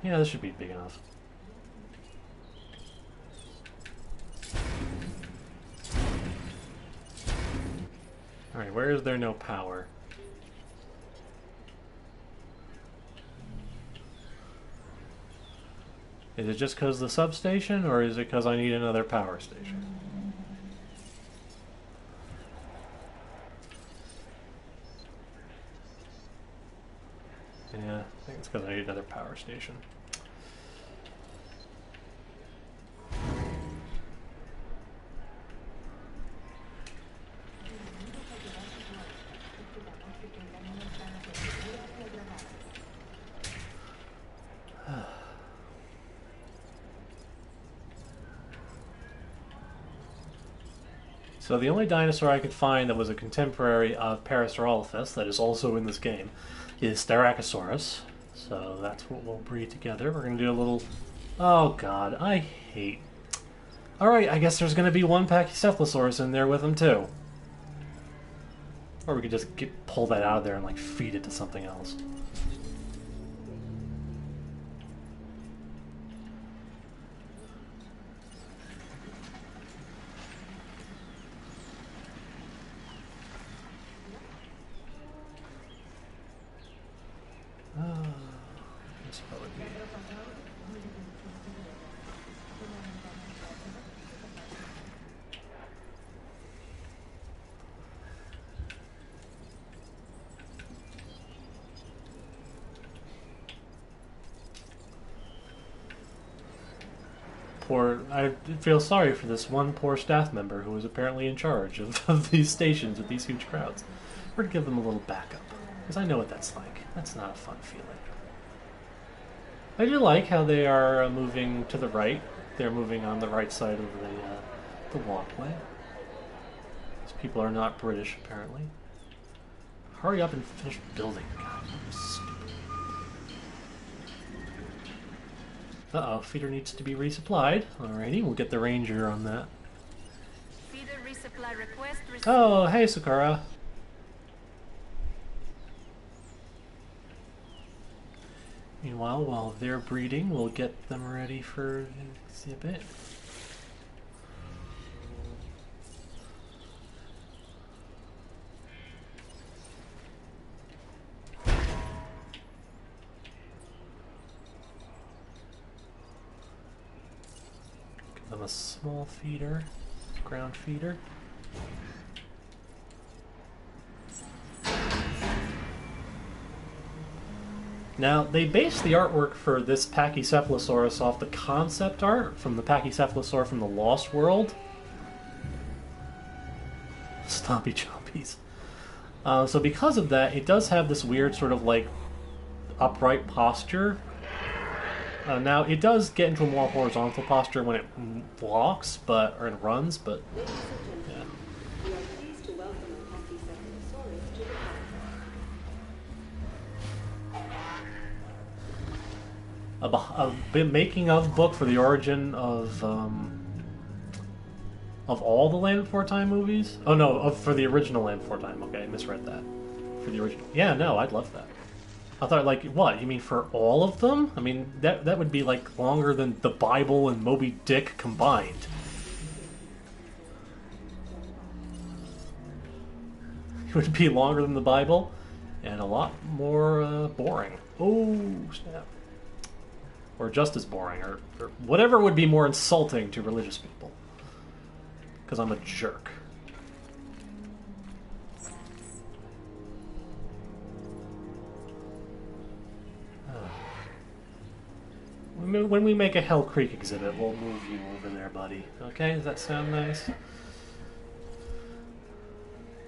S1: Yeah, this should be big enough. Alright, where is there no power? Is it just because of the substation, or is it because I need another power station? Yeah, I think it's because I need another power station. So the only dinosaur I could find that was a contemporary of Parasaurolophus that is also in this game is Styracosaurus. So that's what we'll breed together. We're going to do a little... Oh god, I hate... Alright, I guess there's going to be one Pachycephalosaurus in there with him too. Or we could just pull that out of there and like feed it to something else. This would probably be... I feel sorry for this one poor staff member who was apparently in charge of these stations with these huge crowds. We're going to give them a little backup, because I know what that's like. That's not a fun feeling. I do like how they are moving to the right. They're moving on the right side of the walkway. These people are not British, apparently. Hurry up and finish building. God, I'm stupid. Uh-oh, feeder needs to be resupplied. Alrighty, we'll get the ranger on that.
S5: Feeder resupply request received.
S1: Oh, hey Sakura. Meanwhile, while they're breeding, we'll get them ready for exhibit. Give them a small feeder, ground feeder. Now, they based the artwork for this Pachycephalosaurus off the concept art from the Pachycephalosaur from the Lost World. Stompy chompies. So because of that, it does have this weird sort of like upright posture. Now, it does get into a more horizontal posture when it walks, or it runs, but yeah.
S4: We are pleased to welcome a Pachycephalosaurus to the park.
S1: A making of book for the origin of all the Land Before Time movies. Oh no, for the original Land Before Time. Okay, I misread that. For the original, yeah, no, I'd love that. I thought, like, what? You mean for all of them? I mean, that would be like longer than the Bible and Moby Dick combined. It would be longer than the Bible and a lot more boring. Oh snap. Or just as boring, or whatever would be more insulting to religious people. Because I'm a jerk. When we make a Hell Creek exhibit, we'll move you over there, buddy. Okay, does that sound nice?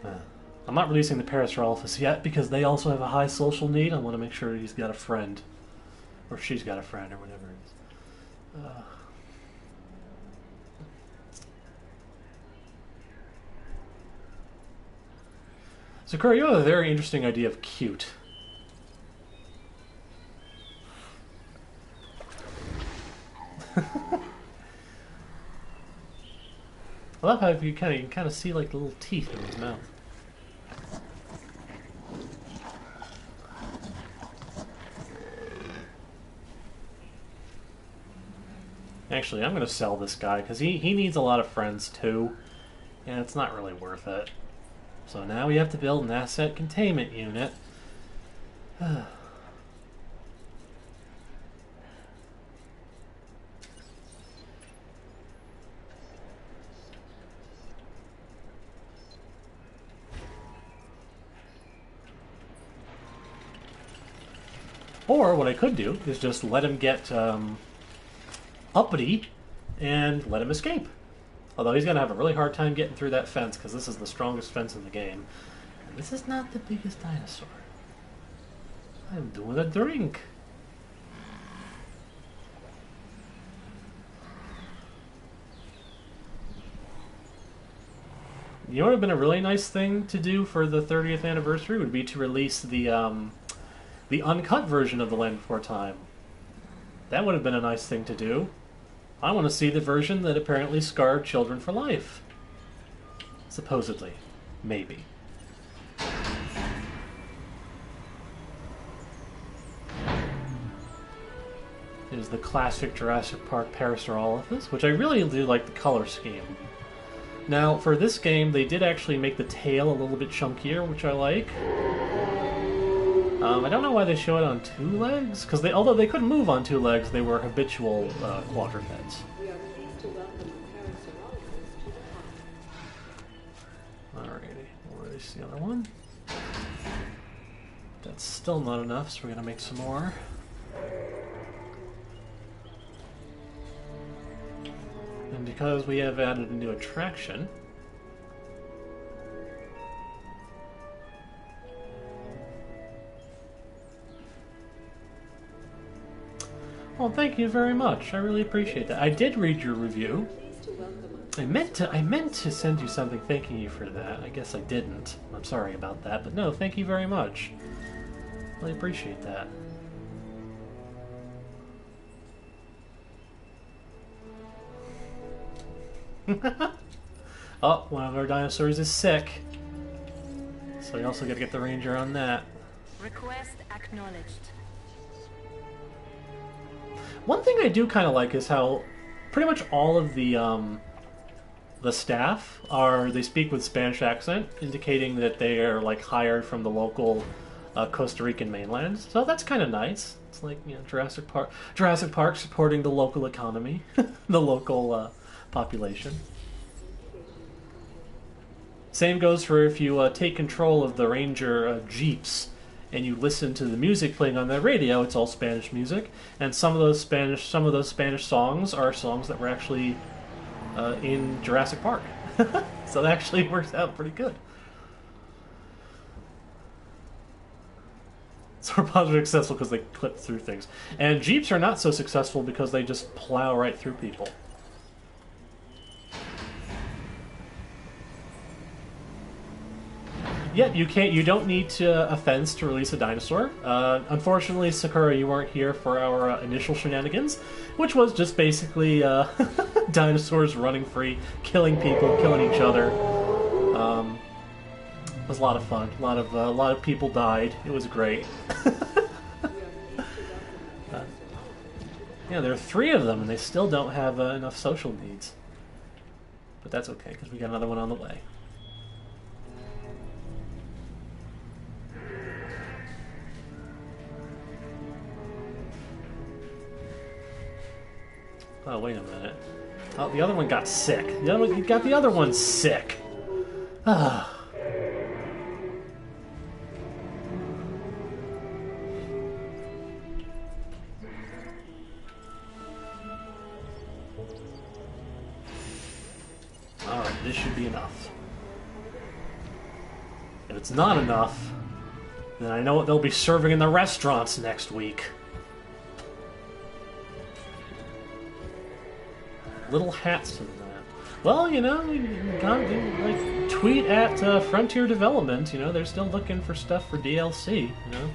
S1: I'm not releasing the Parasaurolophus yet, because they also have a high social need. I want to make sure he's got a friend. Or she's got a friend, or whatever it is. Sakura, you have a very interesting idea of cute. I love how you can kind of see like the little teeth in his mouth. Actually, I'm going to sell this guy because he needs a lot of friends too, and it's not really worth it. So now we have to build an asset containment unit. Or what I could do is just let him get uppity and let him escape. Although he's going to have a really hard time getting through that fence because this is the strongest fence in the game. And this is not the biggest dinosaur. I'm doing a drink. You know what would have been a really nice thing to do for the 30th anniversary would be to release the the uncut version of The Land Before Time. That would have been a nice thing to do. I want to see the version that apparently scarred children for life. Supposedly. Maybe. Is the classic Jurassic Park Parasaurolophus, which I really do like the color scheme. Now, for this game, they did actually make the tail a little bit chunkier, which I like. I don't know why they show it on 2 legs, because although they couldn't move on 2 legs, they were habitual quadrupeds.
S4: We are pleased to welcome Parasaurolophus to the park.
S1: Alrighty, where's the other one? That's still not enough, so we're gonna make some more. And because we have added a new attraction, well, thank you very much. I really appreciate that. I did read your review.
S4: Pleased to welcome
S1: I meant to send you something thanking you for that. I guess I didn't. I'm sorry about that, but no, thank you very much. Really appreciate that. Oh, one of our dinosaurs is sick. So we also got to get the ranger on that.
S5: Request acknowledged.
S1: One thing I do kind of like is how pretty much all of the staff they speak with Spanish accent, indicating that they are like hired from the local Costa Rican mainland. So that's kind of nice. It's like, you know, Jurassic Park supporting the local economy, the local population. Same goes for if you take control of the ranger jeeps and you listen to the music playing on the radio. It's all Spanish music, and some of those Spanish songs are songs that were actually in Jurassic Park. So that actually works out pretty good. So we're positively successful because they clip through things, and jeeps are not so successful because they just plow right through people. Yet you don't need a fence to release a dinosaur. Unfortunately, Sakura, you weren't here for our initial shenanigans, which was just basically dinosaurs running free, killing people, killing each other. It was a lot of fun. A lot of people died. It was great. Yeah, there are 3 of them, and they still don't have enough social needs. But that's okay, because we got another one on the way. Oh, wait a minute. Oh, the other one got sick. You got the other one sick. Ah. Alright, this should be enough. If it's not enough, then I know what they'll be serving in the restaurants next week. Little hats to that. Well, you know, you gotta like tweet at Frontier Development. You know, they're still looking for stuff for DLC. You know.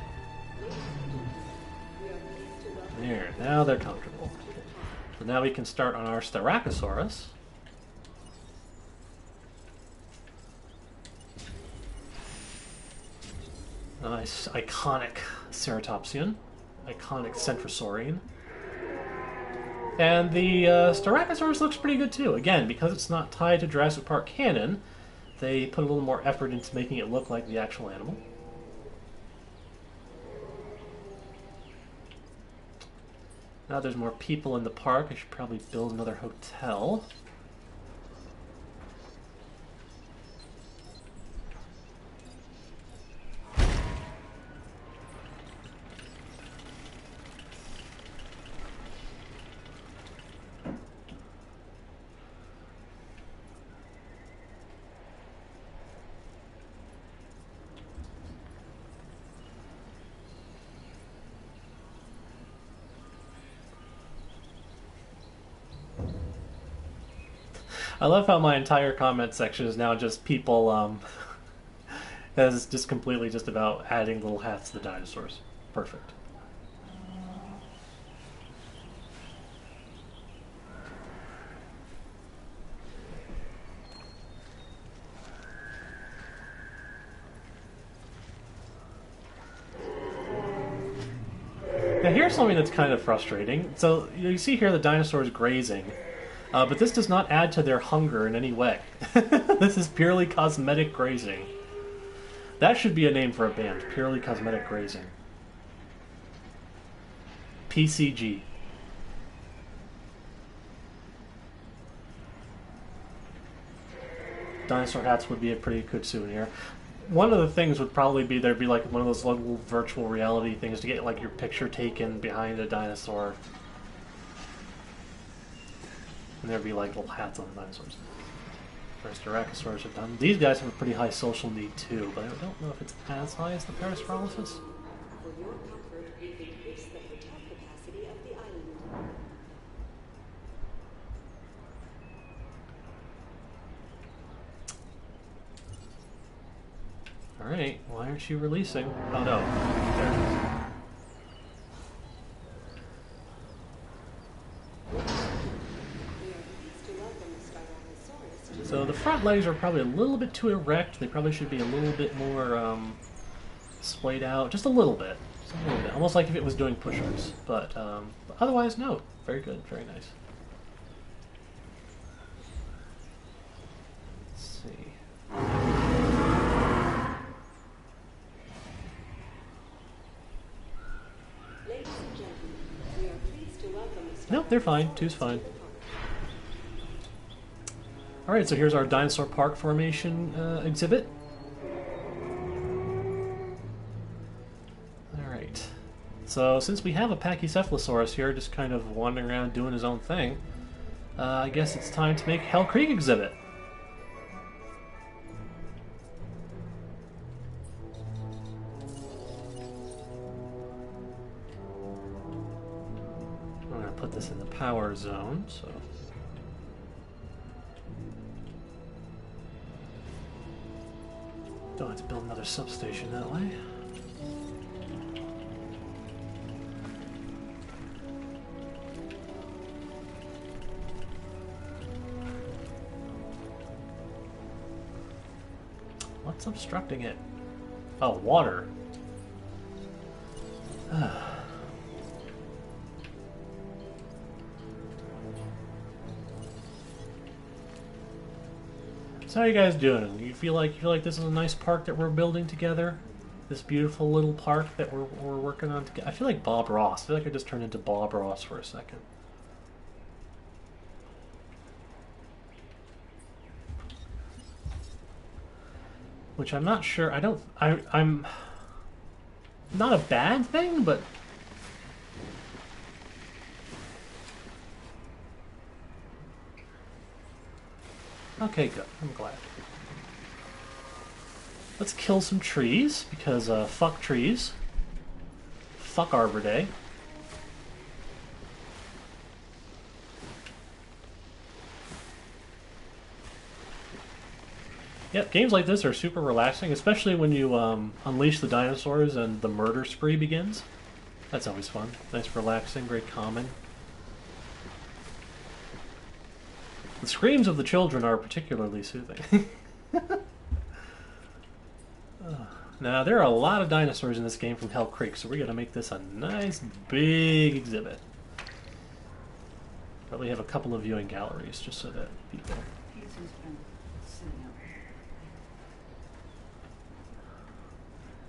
S1: There, now they're comfortable. So now we can start on our Styracosaurus. Nice, iconic Ceratopsian, iconic Centrosaurian. And the Styracosaurus looks pretty good too. Again, because it's not tied to Jurassic Park canon, they put a little more effort into making it look like the actual animal. Now there's more people in the park. I should probably build another hotel. I love how my entire comment section is now just people, that is just completely just about adding little hats to the dinosaurs. Perfect. Now here's something that's kind of frustrating. So you see here the dinosaurs grazing, but this does not add to their hunger in any way. This is purely cosmetic grazing. That should be a name for a band, purely cosmetic grazing. PCG. Dinosaur hats would be a pretty good souvenir. One of the things would probably be there'd be like one of those little virtual reality things to get like your picture taken behind a dinosaur. And there'd be like little hats on the dinosaurs. Whereas Styracosaurus have done. These guys have a pretty high social need too, but I don't know if it's as high as the Parasaurolophus.
S4: For your comfort, we've increased the hotel capacity of the island.
S1: Alright, why aren't you releasing? Oh no, there it is. So the front legs are probably a little bit too erect. They probably should be a little bit more splayed out, just a little bit. Almost like if it was doing push-ups. But otherwise, no. Very good, very nice. Let's see.
S4: Ladies and gentlemen, we are pleased to welcome the
S1: Nope, they're fine. Two's fine. Alright, so here's our dinosaur park formation exhibit. Alright. So since we have a Pachycephalosaurus here just kind of wandering around doing his own thing, I guess it's time to make Hell Creek exhibit. I'm going to put this in the power zone, so... Don't have to build another substation that way. What's obstructing it? Oh, water. So how are you guys doing? You feel like this is a nice park that we're building together? This beautiful little park that we're working on together? I feel like Bob Ross. I feel like I just turned into Bob Ross for a second. Which I'm not sure. I'm not a bad thing, but okay, good. I'm glad. Let's kill some trees, because fuck trees. Fuck Arbor Day. Yep, games like this are super relaxing, especially when you unleash the dinosaurs and the murder spree begins. That's always fun. Nice, relaxing, very calming. The screams of the children are particularly soothing. Now, there are a lot of dinosaurs in this game from Hell Creek, so we're going to make this a nice, big exhibit. Probably have a couple of viewing galleries, just so that people...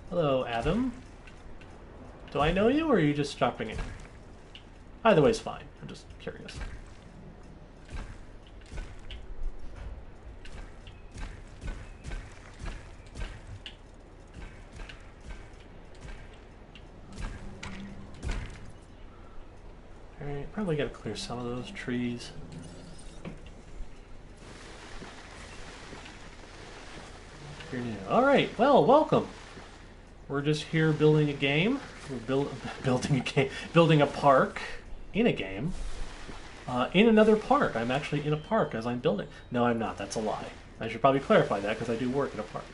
S1: Hello, Adam. Do I know you, or are you just dropping in? Either way is fine. I'm just curious. Alright, probably gotta clear some of those trees. You're new. Alright, well, welcome. We're just here building a game. We're building a park in a game. In another park. I'm actually in a park as I'm building. No, I'm not. That's a lie. I should probably clarify that because I do work at a park.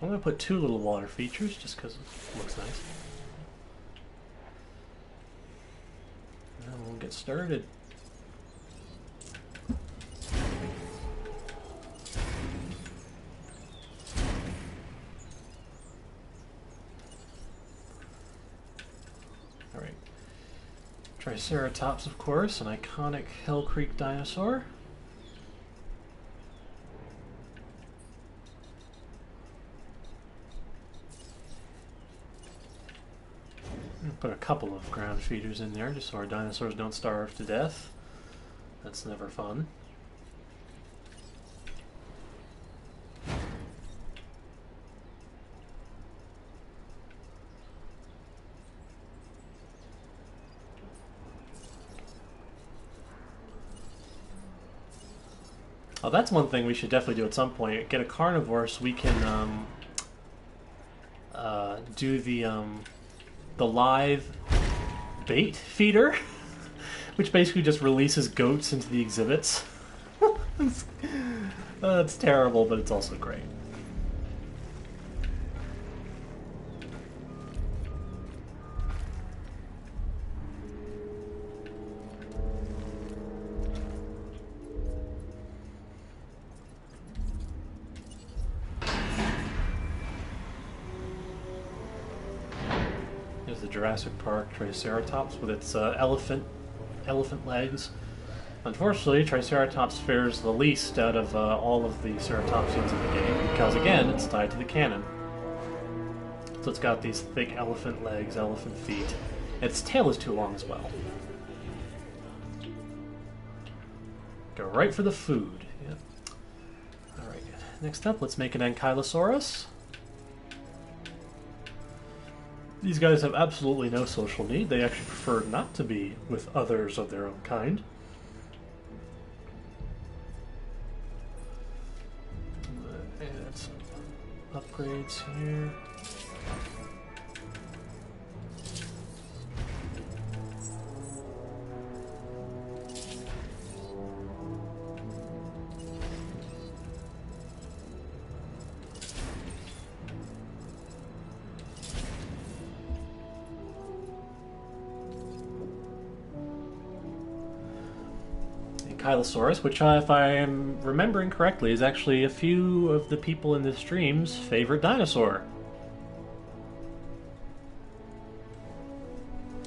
S1: I'm going to put 2 little water features just because it looks nice. And we'll get started. Alright. Triceratops, of course, an iconic Hell Creek dinosaur. Put a couple of ground feeders in there just so our dinosaurs don't starve to death. That's never fun. Oh, that's one thing we should definitely do at some point. Get a carnivore so we can do the live bait feeder, which basically just releases goats into the exhibits. It's terrible, but it's also great. The Jurassic Park Triceratops with its elephant legs. Unfortunately, Triceratops fares the least out of all of the ceratopsians in the game because, again, it's tied to the cannon. So it's got these thick elephant legs, elephant feet. Its tail is too long as well. Go right for the food. Yep. Alright, next up, let's make an Ankylosaurus. These guys have absolutely no social need. They actually prefer not to be with others of their own kind. Add some upgrades here. Ankylosaurus, which, if I am remembering correctly, is actually a few of the people in this stream's favorite dinosaur.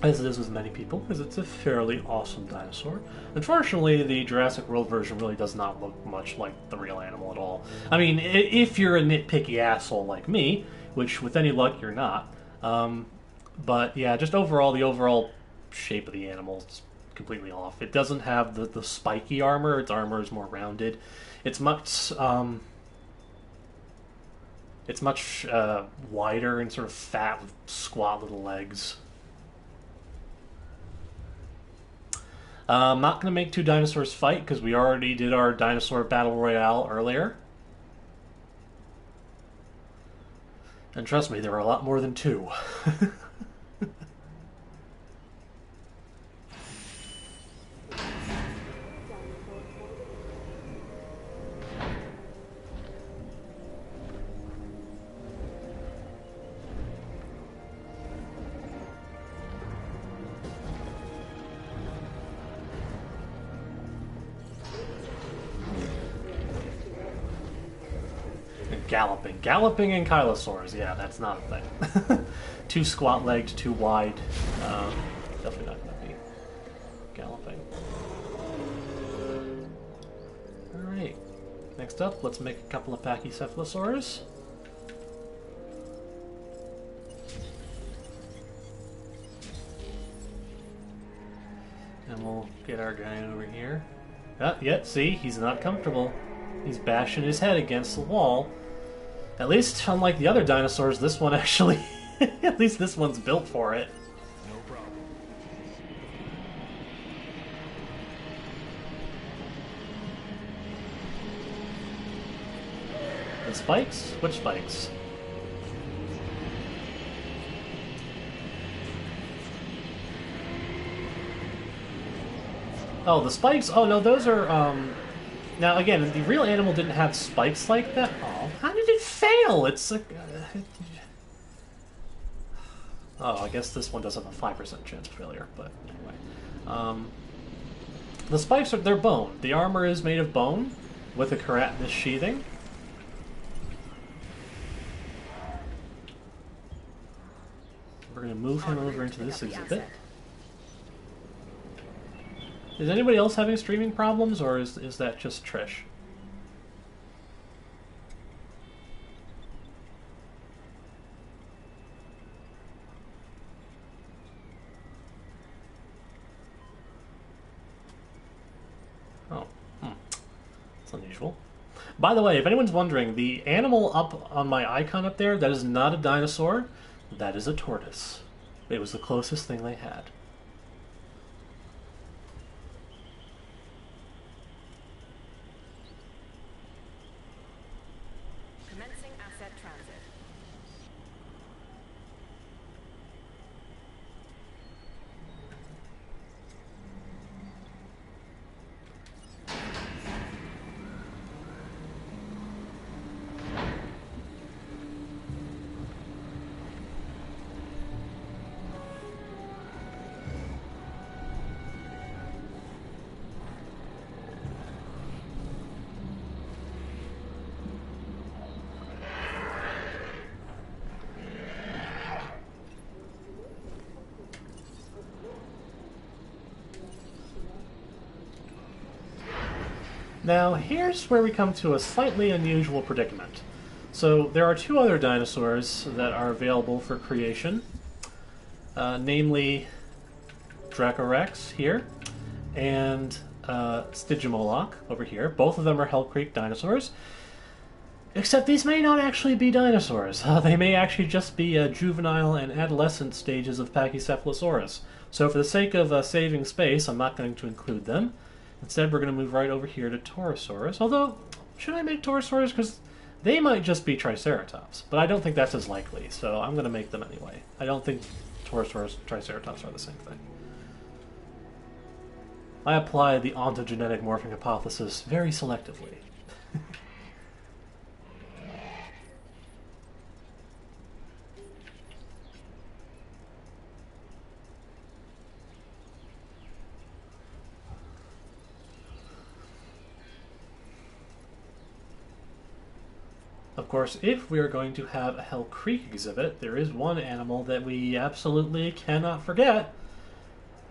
S1: As it is with many people, because it's a fairly awesome dinosaur. Unfortunately, the Jurassic World version really does not look much like the real animal at all. I mean, if you're a nitpicky asshole like me, which with any luck you're not, but yeah, just overall, the overall shape of the animal is completely off. It doesn't have the spiky armor. Its armor is more rounded. It's much wider and sort of fat with squat little legs. I'm not going to make 2 dinosaurs fight because we already did our dinosaur battle royale earlier. And trust me, there are a lot more than 2. Galloping ankylosaurs, yeah, that's not a thing. 2 squat-legged, 2 wide, definitely not going to be galloping. Alright, next up, let's make a couple of Pachycephalosaurs. And we'll get our guy over here. Yeah, see, he's not comfortable. He's bashing his head against the wall. At least, unlike the other dinosaurs, this one actually... at least this one's built for it.
S2: No problem.
S1: The spikes? Which spikes? Oh, the spikes? Oh, no, those are, Now, again, the real animal didn't have spikes like that. Oh, how did it fail? fail! It's a... oh, I guess this one does have a 5% chance of failure, but anyway. The spikes are... they're bone. The armor is made of bone, with a keratinous sheathing. We're going to move him over into this exhibit. Is anybody else having streaming problems, or is that just Trish? Oh, that's unusual. By the way, if anyone's wondering, the animal up on my icon up there, that is not a dinosaur. That is a tortoise. It was the closest thing they had.
S5: Commencing asset transit.
S1: Now, here's where we come to a slightly unusual predicament. So, there are two other dinosaurs that are available for creation, namely Dracorex here, and Stygimoloch over here. Both of them are Hell Creek dinosaurs, except these may not actually be dinosaurs. They may actually just be juvenile and adolescent stages of Pachycephalosaurus. So for the sake of saving space, I'm not going to include them. Instead, we're going to move right over here to Torosaurus. Although, should I make Torosaurus? Because they might just be Triceratops. But I don't think that's as likely, so I'm going to make them anyway. I don't think Torosaurus and Triceratops are the same thing. I apply the ontogenetic morphing hypothesis very selectively. Of course, if we are going to have a Hell Creek exhibit, there is one animal that we absolutely cannot forget,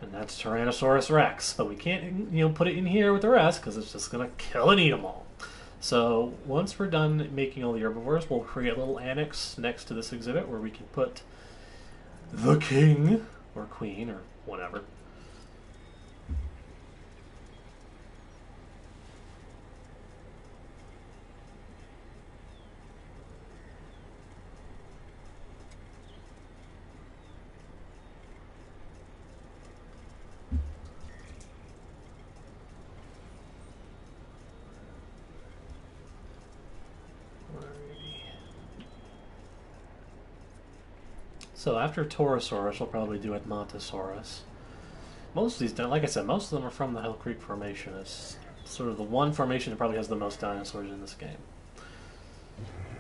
S1: and that's Tyrannosaurus Rex. But we can't, put it in here with the rest because it's just going to kill and eat them all. So once we're done making all the herbivores, we'll create a little annex next to this exhibit where we can put the king or queen or whatever. So after Torosaurus, we'll probably do Edmontosaurus. Most of these, like I said, most of them are from the Hell Creek Formation. It's sort of the one formation that probably has the most dinosaurs in this game.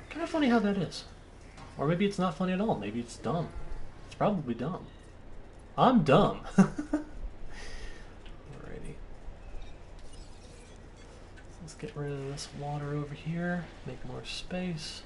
S1: Kind of funny how that is. Or maybe it's not funny at all. Maybe it's dumb. It's probably dumb. I'm dumb. Alrighty. Let's get rid of this water over here. Make more space.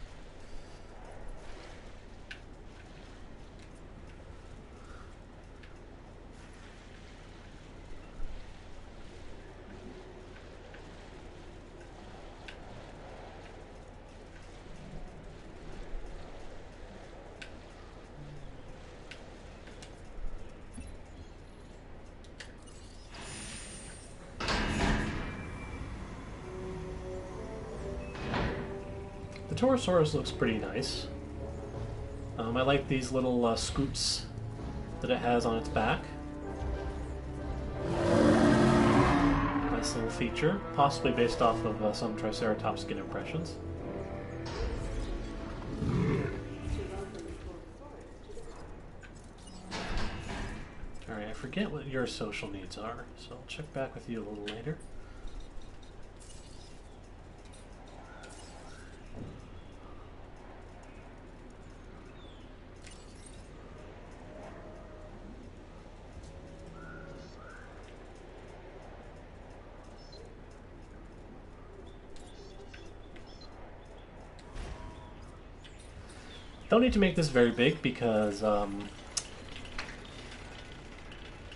S1: The Torosaurus looks pretty nice. I like these little scoops that it has on its back. Nice little feature, possibly based off of some Triceratops skin impressions. Alright, I forget what your social needs are, so I'll check back with you a little later. Don't need to make this very big because,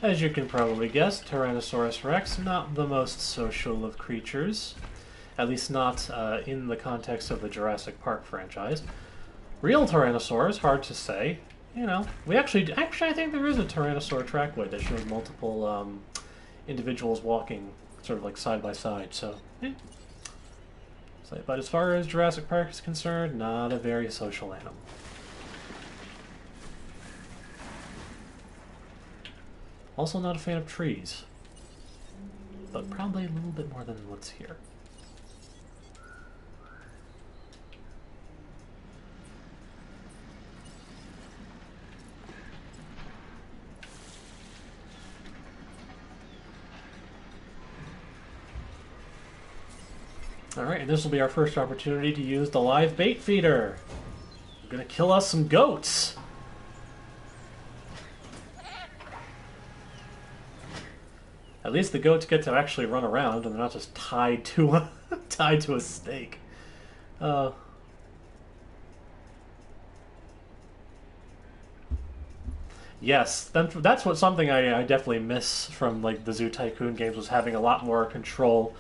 S1: as you can probably guess, Tyrannosaurus Rex, not the most social of creatures. At least not in the context of the Jurassic Park franchise. Real Tyrannosaurs, hard to say. You know, we actually, I think there is a Tyrannosaur trackway that shows multiple individuals walking sort of like side by side, so, yeah. So, but as far as Jurassic Park is concerned, not a very social animal. Also not a fan of trees, but probably a little bit more than what's here. Alright, and this will be our first opportunity to use the live bait feeder. We're gonna kill us some goats. At least the goats get to actually run around and they're not just tied to a, tied to a stake. Yes, that's what something I definitely miss from like the Zoo Tycoon games, was having a lot more control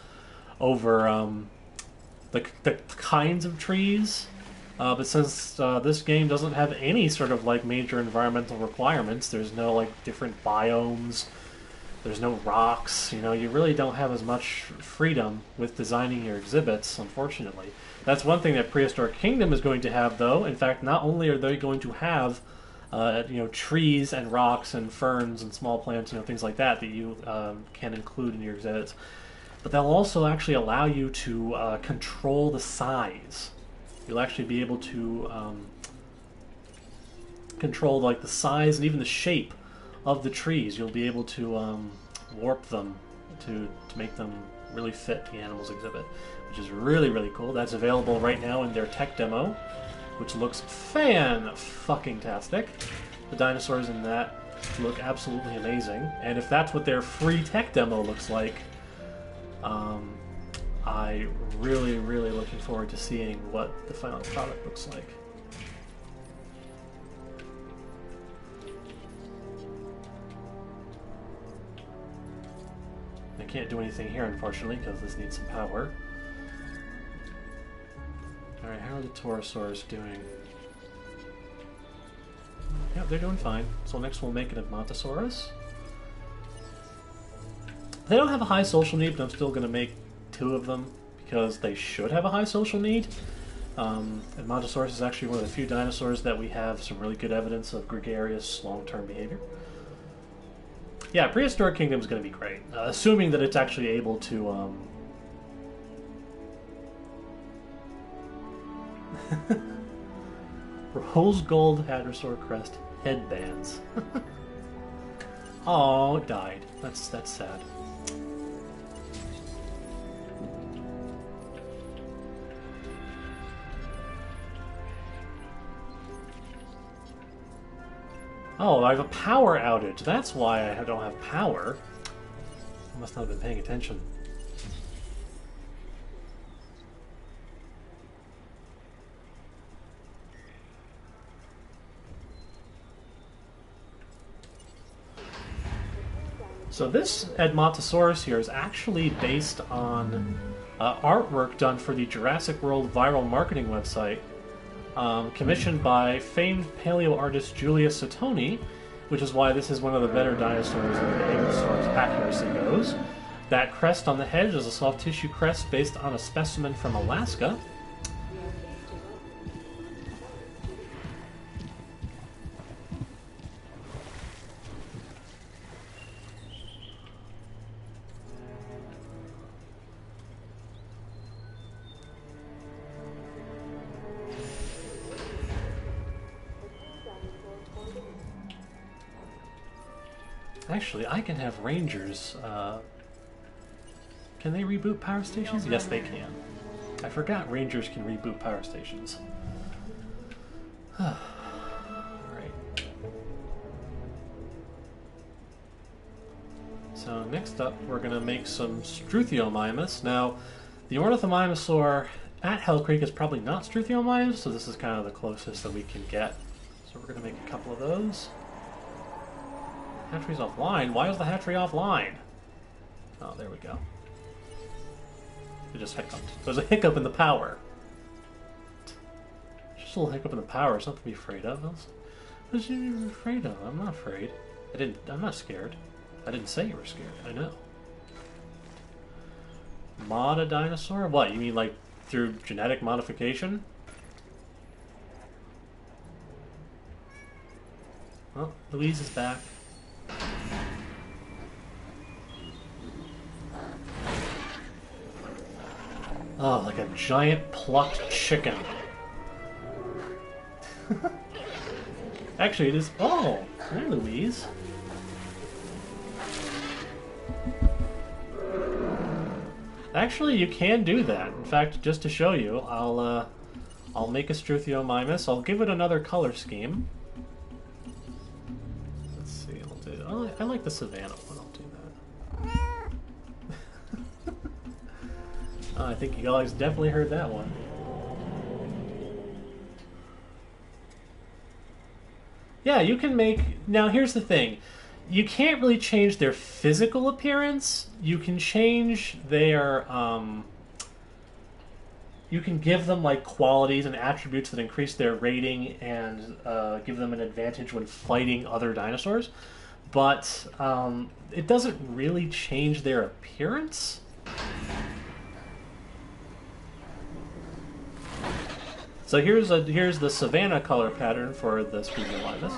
S1: over the kinds of trees. But since this game doesn't have any sort of like major environmental requirements, there's no like different biomes, there's no rocks, you know, you really don't have as much freedom with designing your exhibits, unfortunately. That's one thing that Prehistoric Kingdom is going to have, though. In fact, not only are they going to have you know, trees and rocks and ferns and small plants, you know, things like that you can include in your exhibits, but they'll also actually allow you to control the size. You'll actually be able to control like the size and even the shape of the trees. You'll be able to warp them to make them really fit the animals exhibit, which is really, really cool. That's available right now in their tech demo, which looks fan-fucking-tastic. The dinosaurs in that look absolutely amazing, and if that's what their free tech demo looks like, I really, really looking forward to seeing what the final product looks like. I can't do anything here, unfortunately, because this needs some power. Alright, how are the Torosaurs doing? Yep, they're doing fine. So next we'll make an Edmontosaurus. They don't have a high social need, but I'm still going to make 2 of them, because they should have a high social need. Edmontosaurus is actually one of the few dinosaurs that we have some really good evidence of gregarious long-term behavior. Yeah, Prehistoric Kingdom is going to be great, assuming that it's actually able to Rose Gold Hadrosaur Crest headbands. Oh, it died. That's sad. Oh, I have a power outage. That's why I don't have power. I must not have been paying attention. So this Edmontosaurus here is actually based on artwork done for the Jurassic World viral marketing website, commissioned by famed paleo artist Julius Satoni, which is why this is one of the better dinosaurs in the Ankylosaurus accuracy goes. That crest on the head is a soft tissue crest based on a specimen from Alaska. Actually, I can have rangers. Can they reboot power stations? Yes, they can. I forgot rangers can reboot power stations. Alright. So next up, we're going to make some Struthiomimus. Now, the Ornithomimosaur at Hell Creek is probably not Struthiomimes, so this is kind of the closest that we can get. So we're going to make a couple of those. Hatchery's offline? Why is the hatchery offline? Oh, there we go. It just hiccuped. There's a hiccup in the power. Just a little hiccup in the power. It's nothing to be afraid of. What are you afraid of? I'm not afraid. I'm not scared. I didn't say you were scared. I know. Mod a dinosaur? What, you mean like through genetic modification? Well, Louise is back. Oh, like a giant plucked chicken. Actually, it is... Oh! Hi, Louise. Actually, you can do that. In fact, just to show you, I'll make a Struthiomimus. I'll give it another color scheme. Let's see, I'll do... Oh, I like the Savannah one. I'll do that. Oh, I think you guys definitely heard that one. Yeah, you can make... Now, here's the thing. You can't really change their physical appearance. You can change their... You can give them, like, qualities and attributes that increase their rating and give them an advantage when fighting other dinosaurs. But it doesn't really change their appearance. So here's the Savannah color pattern for the Struthiomimus.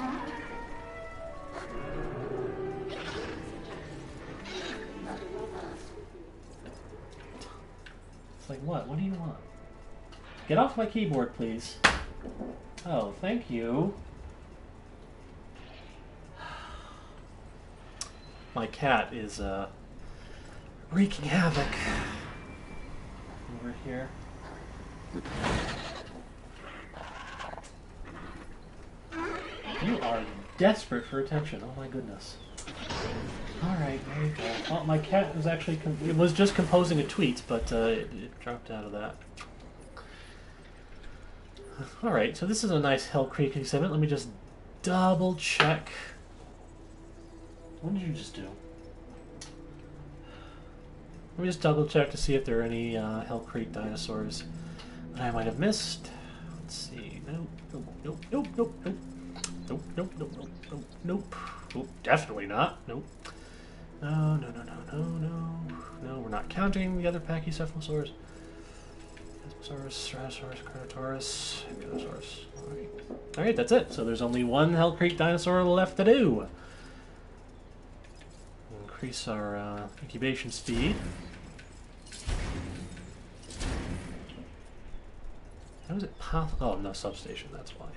S1: It's like, what? What do you want? Get off my keyboard, please. Oh, thank you. My cat is wreaking havoc over here. You are desperate for attention. Oh my goodness. Alright, there you go. Oh, my cat was actually... it was just composing a tweet, but it dropped out of that. Alright, so this is a nice Hell Creek exhibit. Let me just double check. What did you just do? Let me just double check to see if there are any Hell Creek dinosaurs that I might have missed. Let's see. Nope, nope, nope, nope, nope, nope. Nope, nope, nope, nope, nope, nope. Nope, definitely not. Nope. No, no, no, no, no, no. No, we're not counting the other Pachycephalosaurs. Asmosaurus, Ceratosaurus, Carnotaurus, Ankylosaurus. Alright. Alright, that's it. So there's only one Hell Creek dinosaur left to do. We'll increase our incubation speed. How is it possible? Oh, no substation, that's why.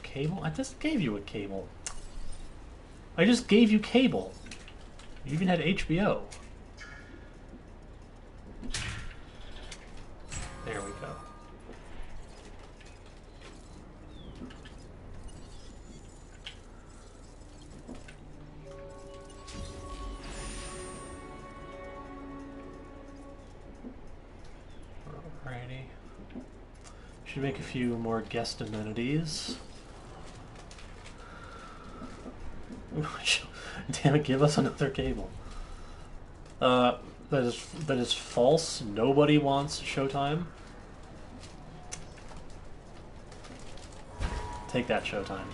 S1: Cable? I just gave you a cable. I just gave you cable. You even had HBO. There we go. Alrighty. Should make a few more guest amenities. Damn it, give us another cable. That is false. Nobody wants Showtime. Take that, Showtime.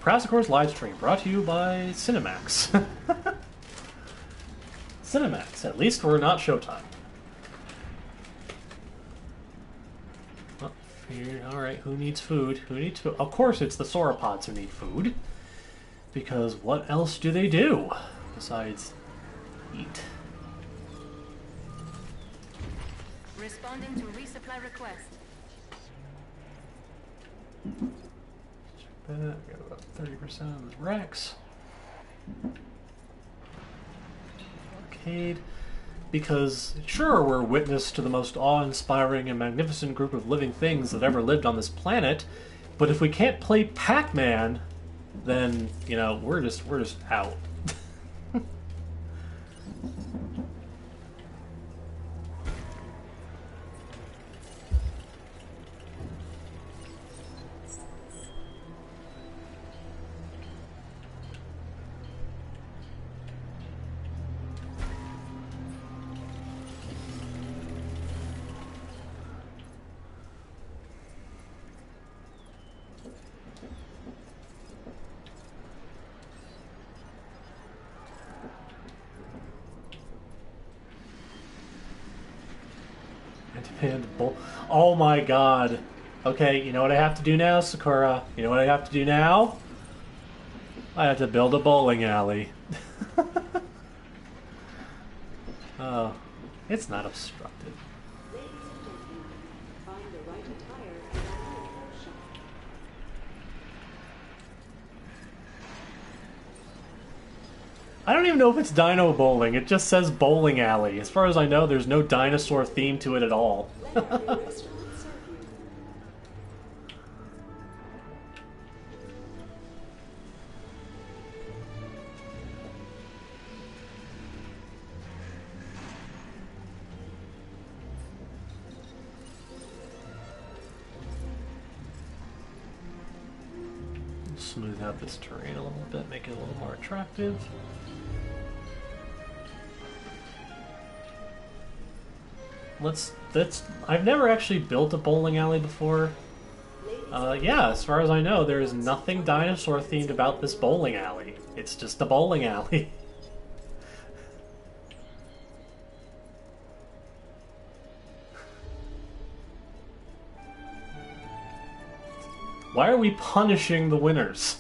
S1: Prasokour's live stream brought to you by Cinemax. Cinemax, at least we're not Showtime. Oh, alright, who needs food? Who needs food? Of course it's the sauropods who need food. Because what else do they do besides eat?
S5: Responding to resupply request.
S1: that. We got about 30% of the Rex. Arcade. Because, sure, we're witness to the most awe-inspiring and magnificent group of living things that ever lived on this planet, but if we can't play Pac-Man, then, you know, we're just out. Oh my god. Okay, you know what I have to do now, Sakura? You know what I have to do now? I have to build a bowling alley. Oh, it's not obstructed.
S4: Ladies and gentlemen, find the right attire at our workshop.
S1: I don't even know if it's dino bowling. It just says bowling alley. As far as I know, there's no dinosaur theme to it at all.
S4: Let the restaurant serve you.
S1: Smooth out this terrain a little bit, make it a little more attractive. I've never actually built a bowling alley before. Yeah, as far as I know, there is nothing dinosaur themed about this bowling alley. It's just a bowling alley. Why are we punishing the winners?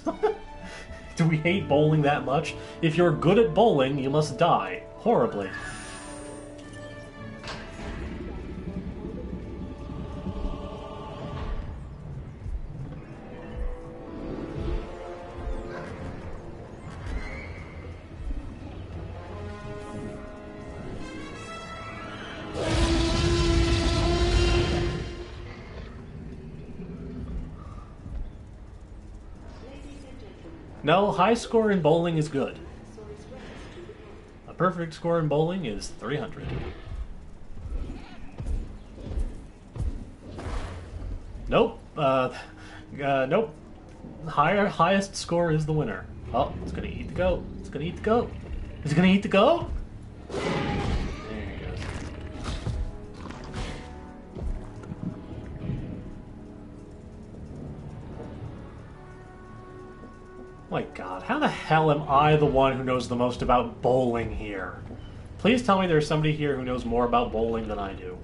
S1: Do we hate bowling that much? If you're good at bowling, you must die. Horribly. No, high score in bowling is good. A perfect score in bowling is 300. Nope. Nope. Highest score is the winner. Oh, it's gonna eat the goat. It's gonna eat the goat. Is it gonna eat the goat? There you go. My god, how the hell am I the one who knows the most about bowling here? Please tell me there's somebody here who knows more about bowling than I do.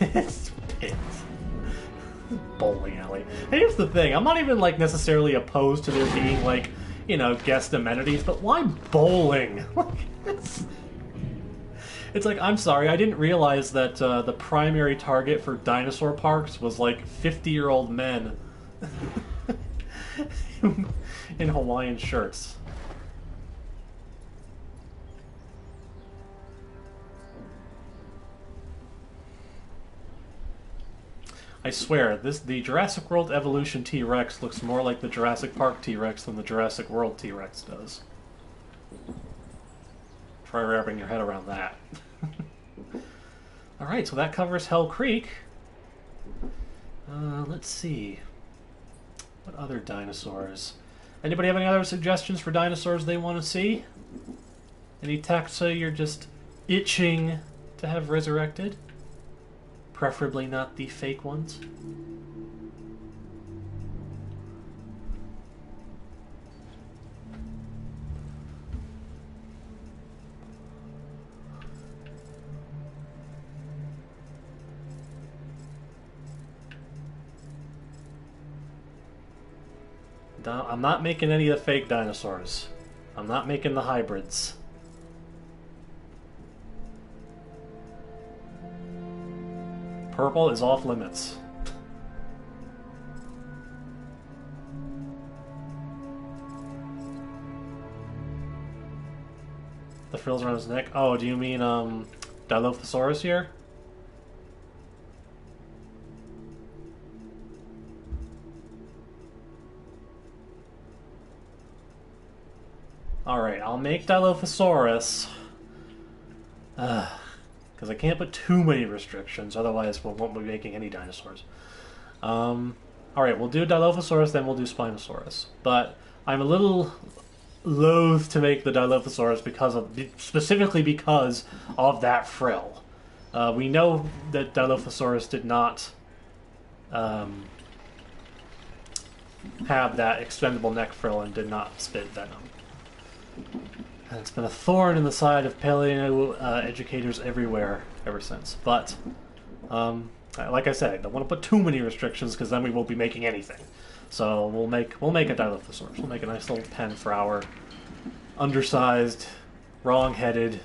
S1: It's pits. Bowling alley. And here's the thing, I'm not even like necessarily opposed to there being like, you know, guest amenities, but why bowling? It's like, I'm sorry, I didn't realize that the primary target for dinosaur parks was like 50-year-old men in Hawaiian shirts. I swear, the Jurassic World Evolution T-Rex looks more like the Jurassic Park T-Rex than the Jurassic World T-Rex does. Try wrapping your head around that. Alright, so that covers Hell Creek. Let's see. What other dinosaurs? Anybody have any other suggestions for dinosaurs they want to see? Any taxa you're just itching to have resurrected? Preferably not the fake ones. I'm not making any of the fake dinosaurs. I'm not making the hybrids. Purple is off limits. The frills around his neck. Oh, do you mean Dilophosaurus here? Alright, I'll make Dilophosaurus. Because I can't put too many restrictions, otherwise we won't be making any dinosaurs. Alright, we'll do Dilophosaurus, then we'll do Spinosaurus. But I'm a little loath to make the Dilophosaurus specifically because of that frill. We know that Dilophosaurus did not have that extendable neck frill and did not spit venom. And it's been a thorn in the side of paleo educators everywhere ever since. But, like I said, I don't want to put too many restrictions because then we won't be making anything. So we'll make a Dilophosaurus. We'll make a nice little pen for our undersized, wrong-headed,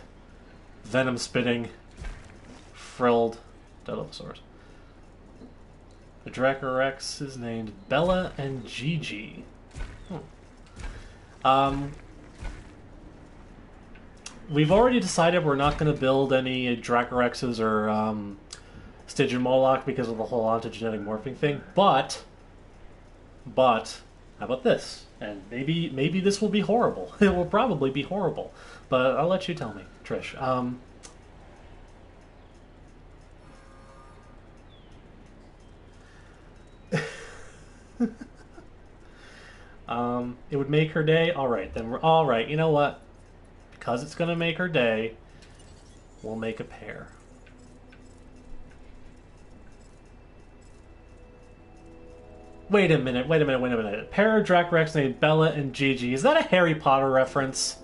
S1: venom-spitting, frilled Dilophosaurus. The Dracorex is named Bella and Gigi. We've already decided we're not going to build any Dracorexes or Stygimoloch because of the whole ontogenetic morphing thing, but how about this? And maybe this will be horrible. It will probably be horrible, but I'll let you tell me, Trish. It would make her day. All right, then. All right. You know what? Because it's going to make her day, we'll make a pair. Wait a minute. A pair of Dracorex named Bella and Gigi. Is that a Harry Potter reference?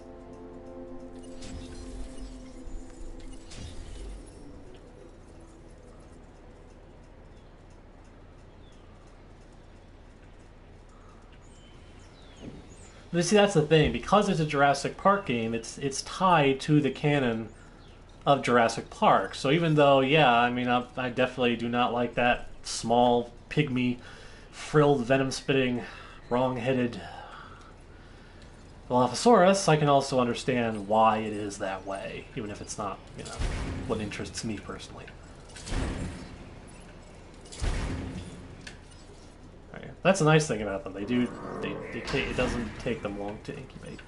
S1: But see, that's the thing. Because it's a Jurassic Park game, it's tied to the canon of Jurassic Park. So even though, yeah, I mean, I definitely do not like that small, pygmy, frilled, venom-spitting, wrong-headed Dilophosaurus, I can also understand why it is that way, even if it's not, you know, what interests me personally. That's a nice thing about them. They take, it doesn't take them long to incubate.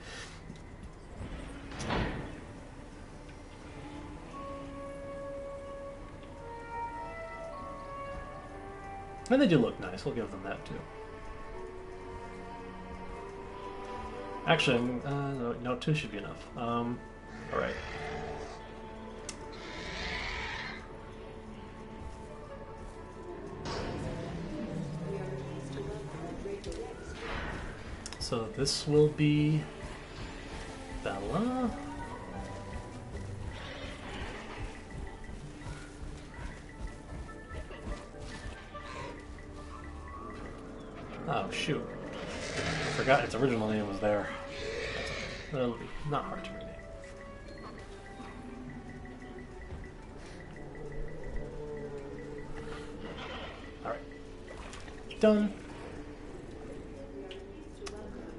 S1: And they do look nice. We'll give them that too. Actually, no, 2 should be enough. All right. So this will be Bella. Oh shoot! I forgot its original name was there. That'll be not hard to rename. All right, done.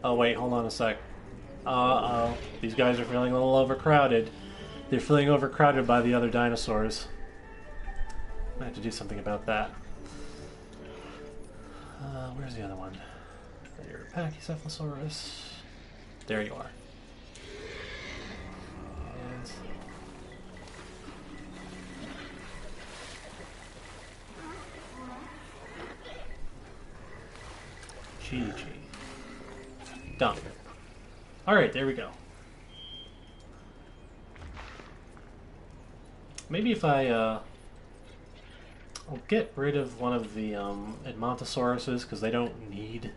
S1: Oh wait, hold on a sec. Uh-oh. These guys are feeling a little overcrowded. They're feeling overcrowded by the other dinosaurs. I have to do something about that. Where's the other one? Your Pachycephalosaurus. There you are. And Gigi. Done. Alright, there we go. Maybe if I'll get rid of one of the Edmontosauruses, because they don't need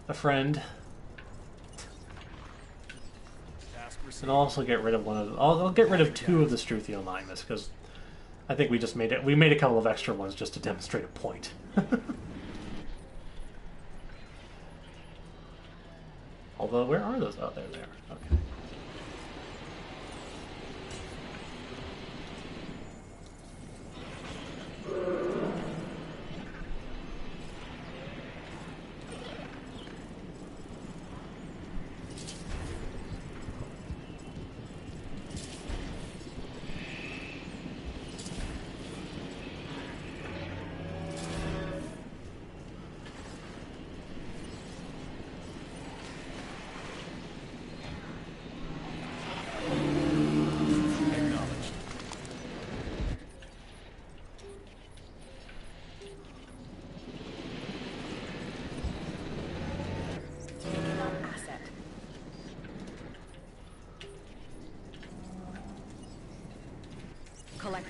S1: a friend. And I'll also get rid of one of... I'll get rid of 2 of the Struthiomimus, because I think we made a couple of extra ones just to demonstrate a point. Although, where are those? Oh, they're there. Okay.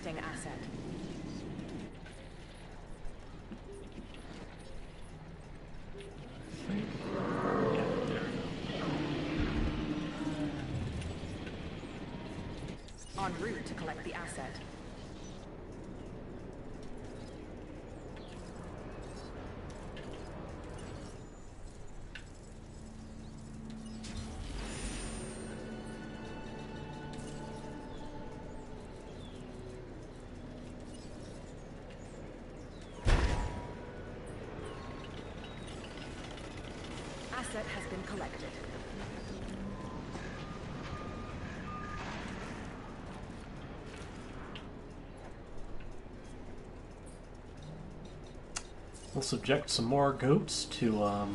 S5: Connecting asset.
S1: Yeah, there we
S5: En route to collect the asset. Asset has been collected.
S1: We'll subject some more goats to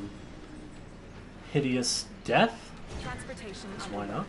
S1: hideous death.
S5: Transportation.
S1: So why not?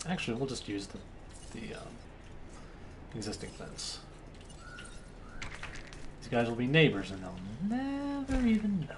S1: Actually, we'll just use the existing fence. These guys will be neighbors and they'll never even know it.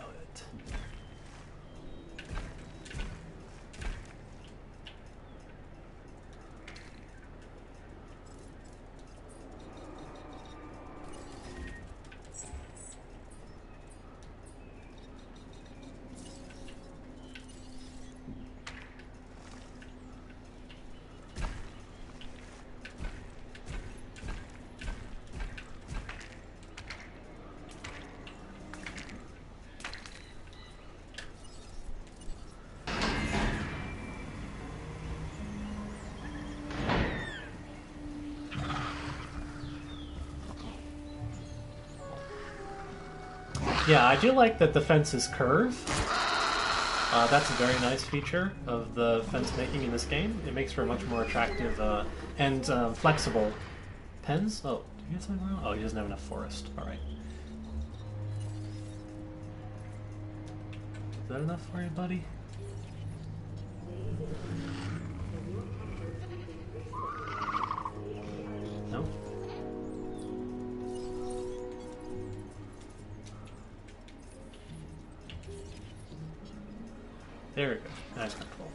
S1: Yeah, I do like that the fences curve. That's a very nice feature of the fence making in this game. It makes for a much more attractive and flexible pens. Oh, do you get something wrong? Oh, he doesn't have enough forest. All right. Is that enough for you, buddy? No? There we go. Nice control.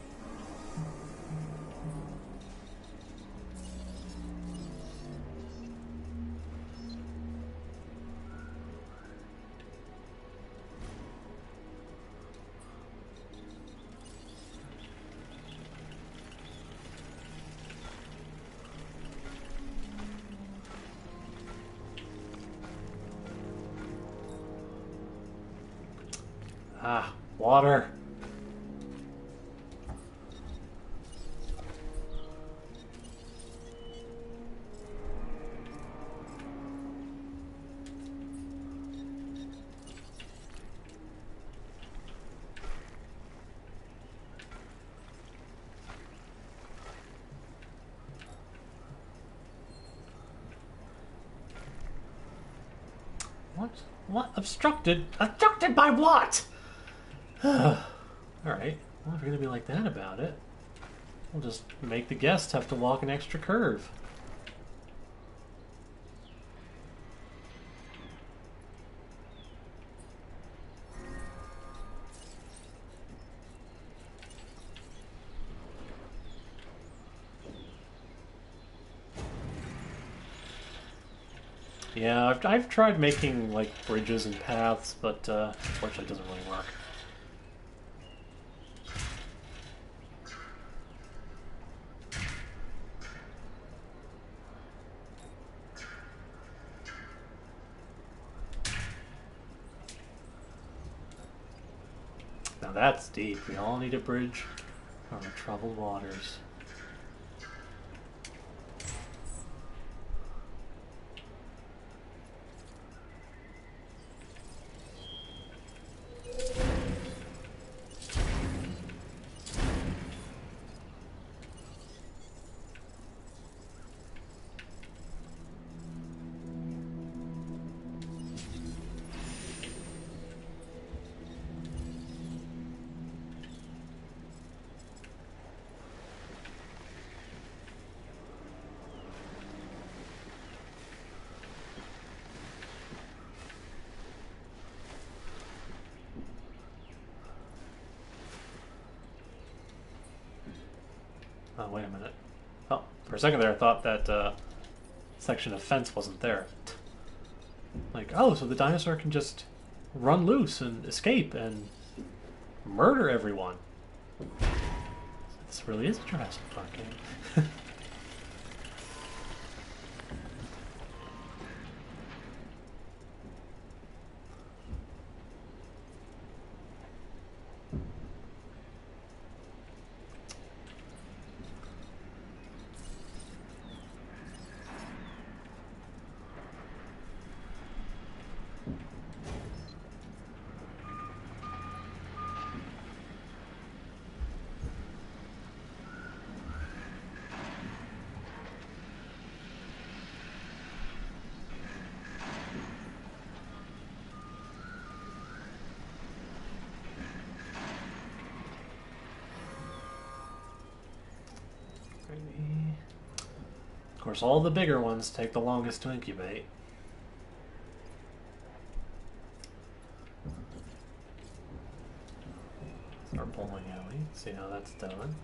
S1: Ah, water. What? What? Obstructed? Obstructed by what? Alright. Well, if you're going to be like that about it, we'll just make the guests have to walk an extra curve. Yeah, I've tried making like bridges and paths, but unfortunately it doesn't really work. Now that's deep. We all need a bridge over troubled waters. Oh, wait a minute. Oh, for a second there I thought that section of fence wasn't there. Like, oh, so the dinosaur can just run loose and escape and murder everyone. This really is a Jurassic Park game. Of course, all the bigger ones take the longest to incubate. Our bowling alley. See how that's done.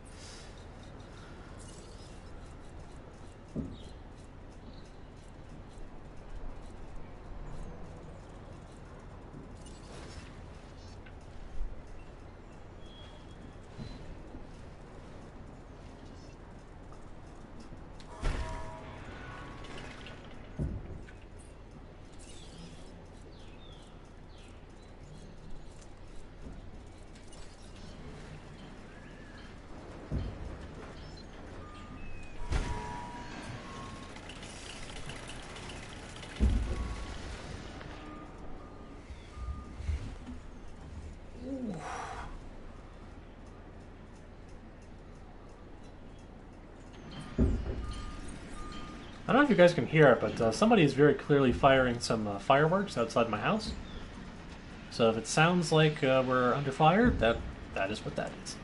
S1: I don't know if you guys can hear it, but somebody is very clearly firing some fireworks outside my house. So if it sounds like we're under fire, that is what that is.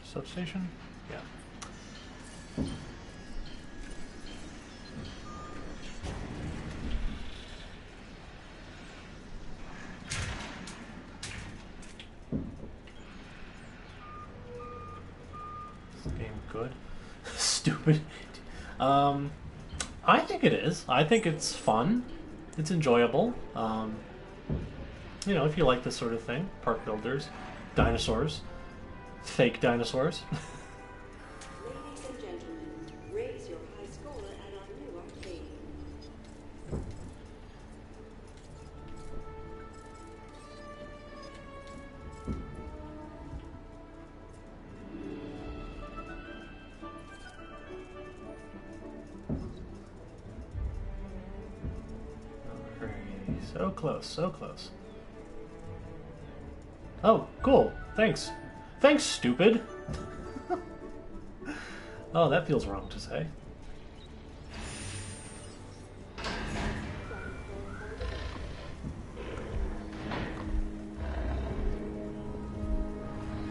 S1: Substation? Yeah. Is the game good? Stupid. I think it is. I think it's fun. It's enjoyable. You know, if you like this sort of thing. Park builders. Dinosaurs. Fake dinosaurs.
S4: Ladies and gentlemen, raise your high score at our new arcade.
S1: So close, so close. Oh, cool. Thanks. Thanks, stupid. Oh, that feels wrong to say.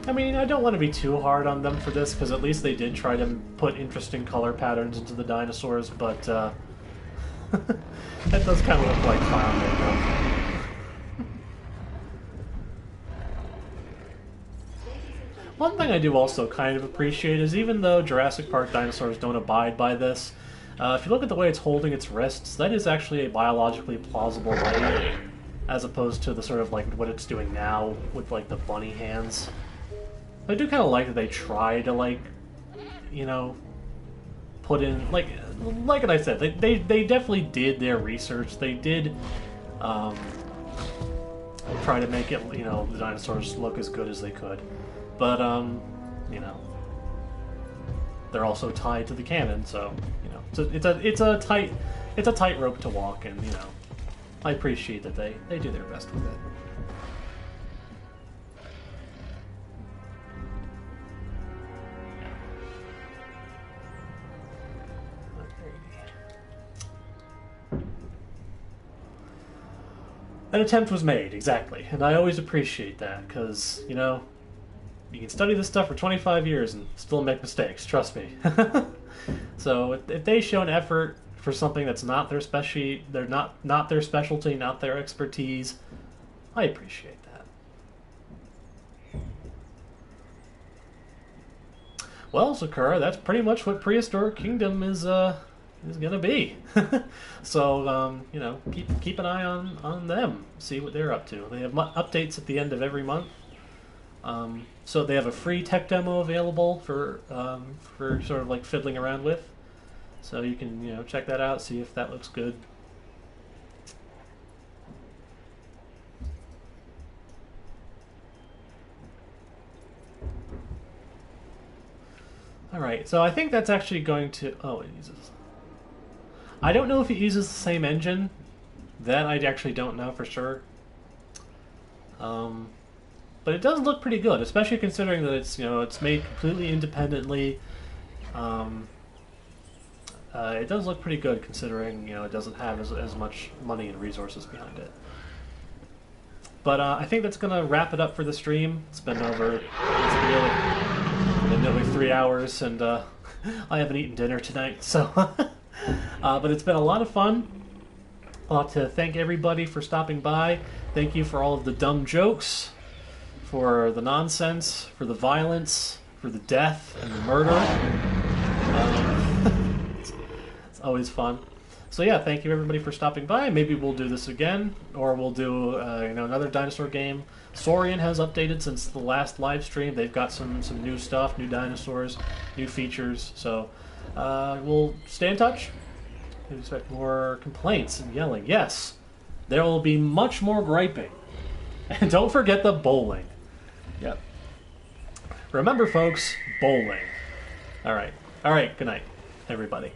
S1: I mean, I don't want to be too hard on them for this, because at least they did try to put interesting color patterns into the dinosaurs, but that does kind of look like clown makeup. One thing I do also kind of appreciate is even though Jurassic Park dinosaurs don't abide by this, if you look at the way it's holding its wrists, that is actually a biologically plausible way, as opposed to the sort of like what it's doing now with like the bunny hands. I do kind of like that they try to like, you know, put in like I said, they definitely did their research. They did try to make it, you know, the dinosaurs look as good as they could. But, you know, they're also tied to the canon, so, you know, it's a tight rope to walk, and, you know, I appreciate that they do their best with it. an attempt was made, exactly. And I always appreciate that, because, you know, you can study this stuff for 25 years and still make mistakes, trust me. So if they show an effort for something that's not their specialty, not their specialty, not their expertise, I appreciate that. Well, Sakura, that's pretty much what Prehistoric Kingdom is gonna be. So you know, keep an eye on them, see what they're up to. They have updates at the end of every month. So they have a free tech demo available for sort of like fiddling around with. So you can, you know, check that out, see if that looks good. Alright, so I think that's actually going to... Oh, it uses... I don't know if it uses the same engine. That I actually don't know for sure. But it does look pretty good, especially considering that it's, you know, it's made completely independently. It does look pretty good considering, you know, it doesn't have as much money and resources behind it. But I think that's going to wrap it up for the stream. It's been nearly 3 hours, and I haven't eaten dinner tonight, so... but it's been a lot of fun. I'd like to thank everybody for stopping by. Thank you for all of the dumb jokes, for the nonsense, for the violence, for the death and the murder. It's always fun. So yeah, thank you everybody for stopping by. Maybe we'll do this again, or we'll do you know, another dinosaur game. Saurian has updated since the last live stream. They've got some new stuff, new dinosaurs, new features. So we'll stay in touch. We expect more complaints and yelling. Yes, there will be much more griping. And don't forget the bowling. Yep. Remember, folks, bowling. All right. Good night, everybody.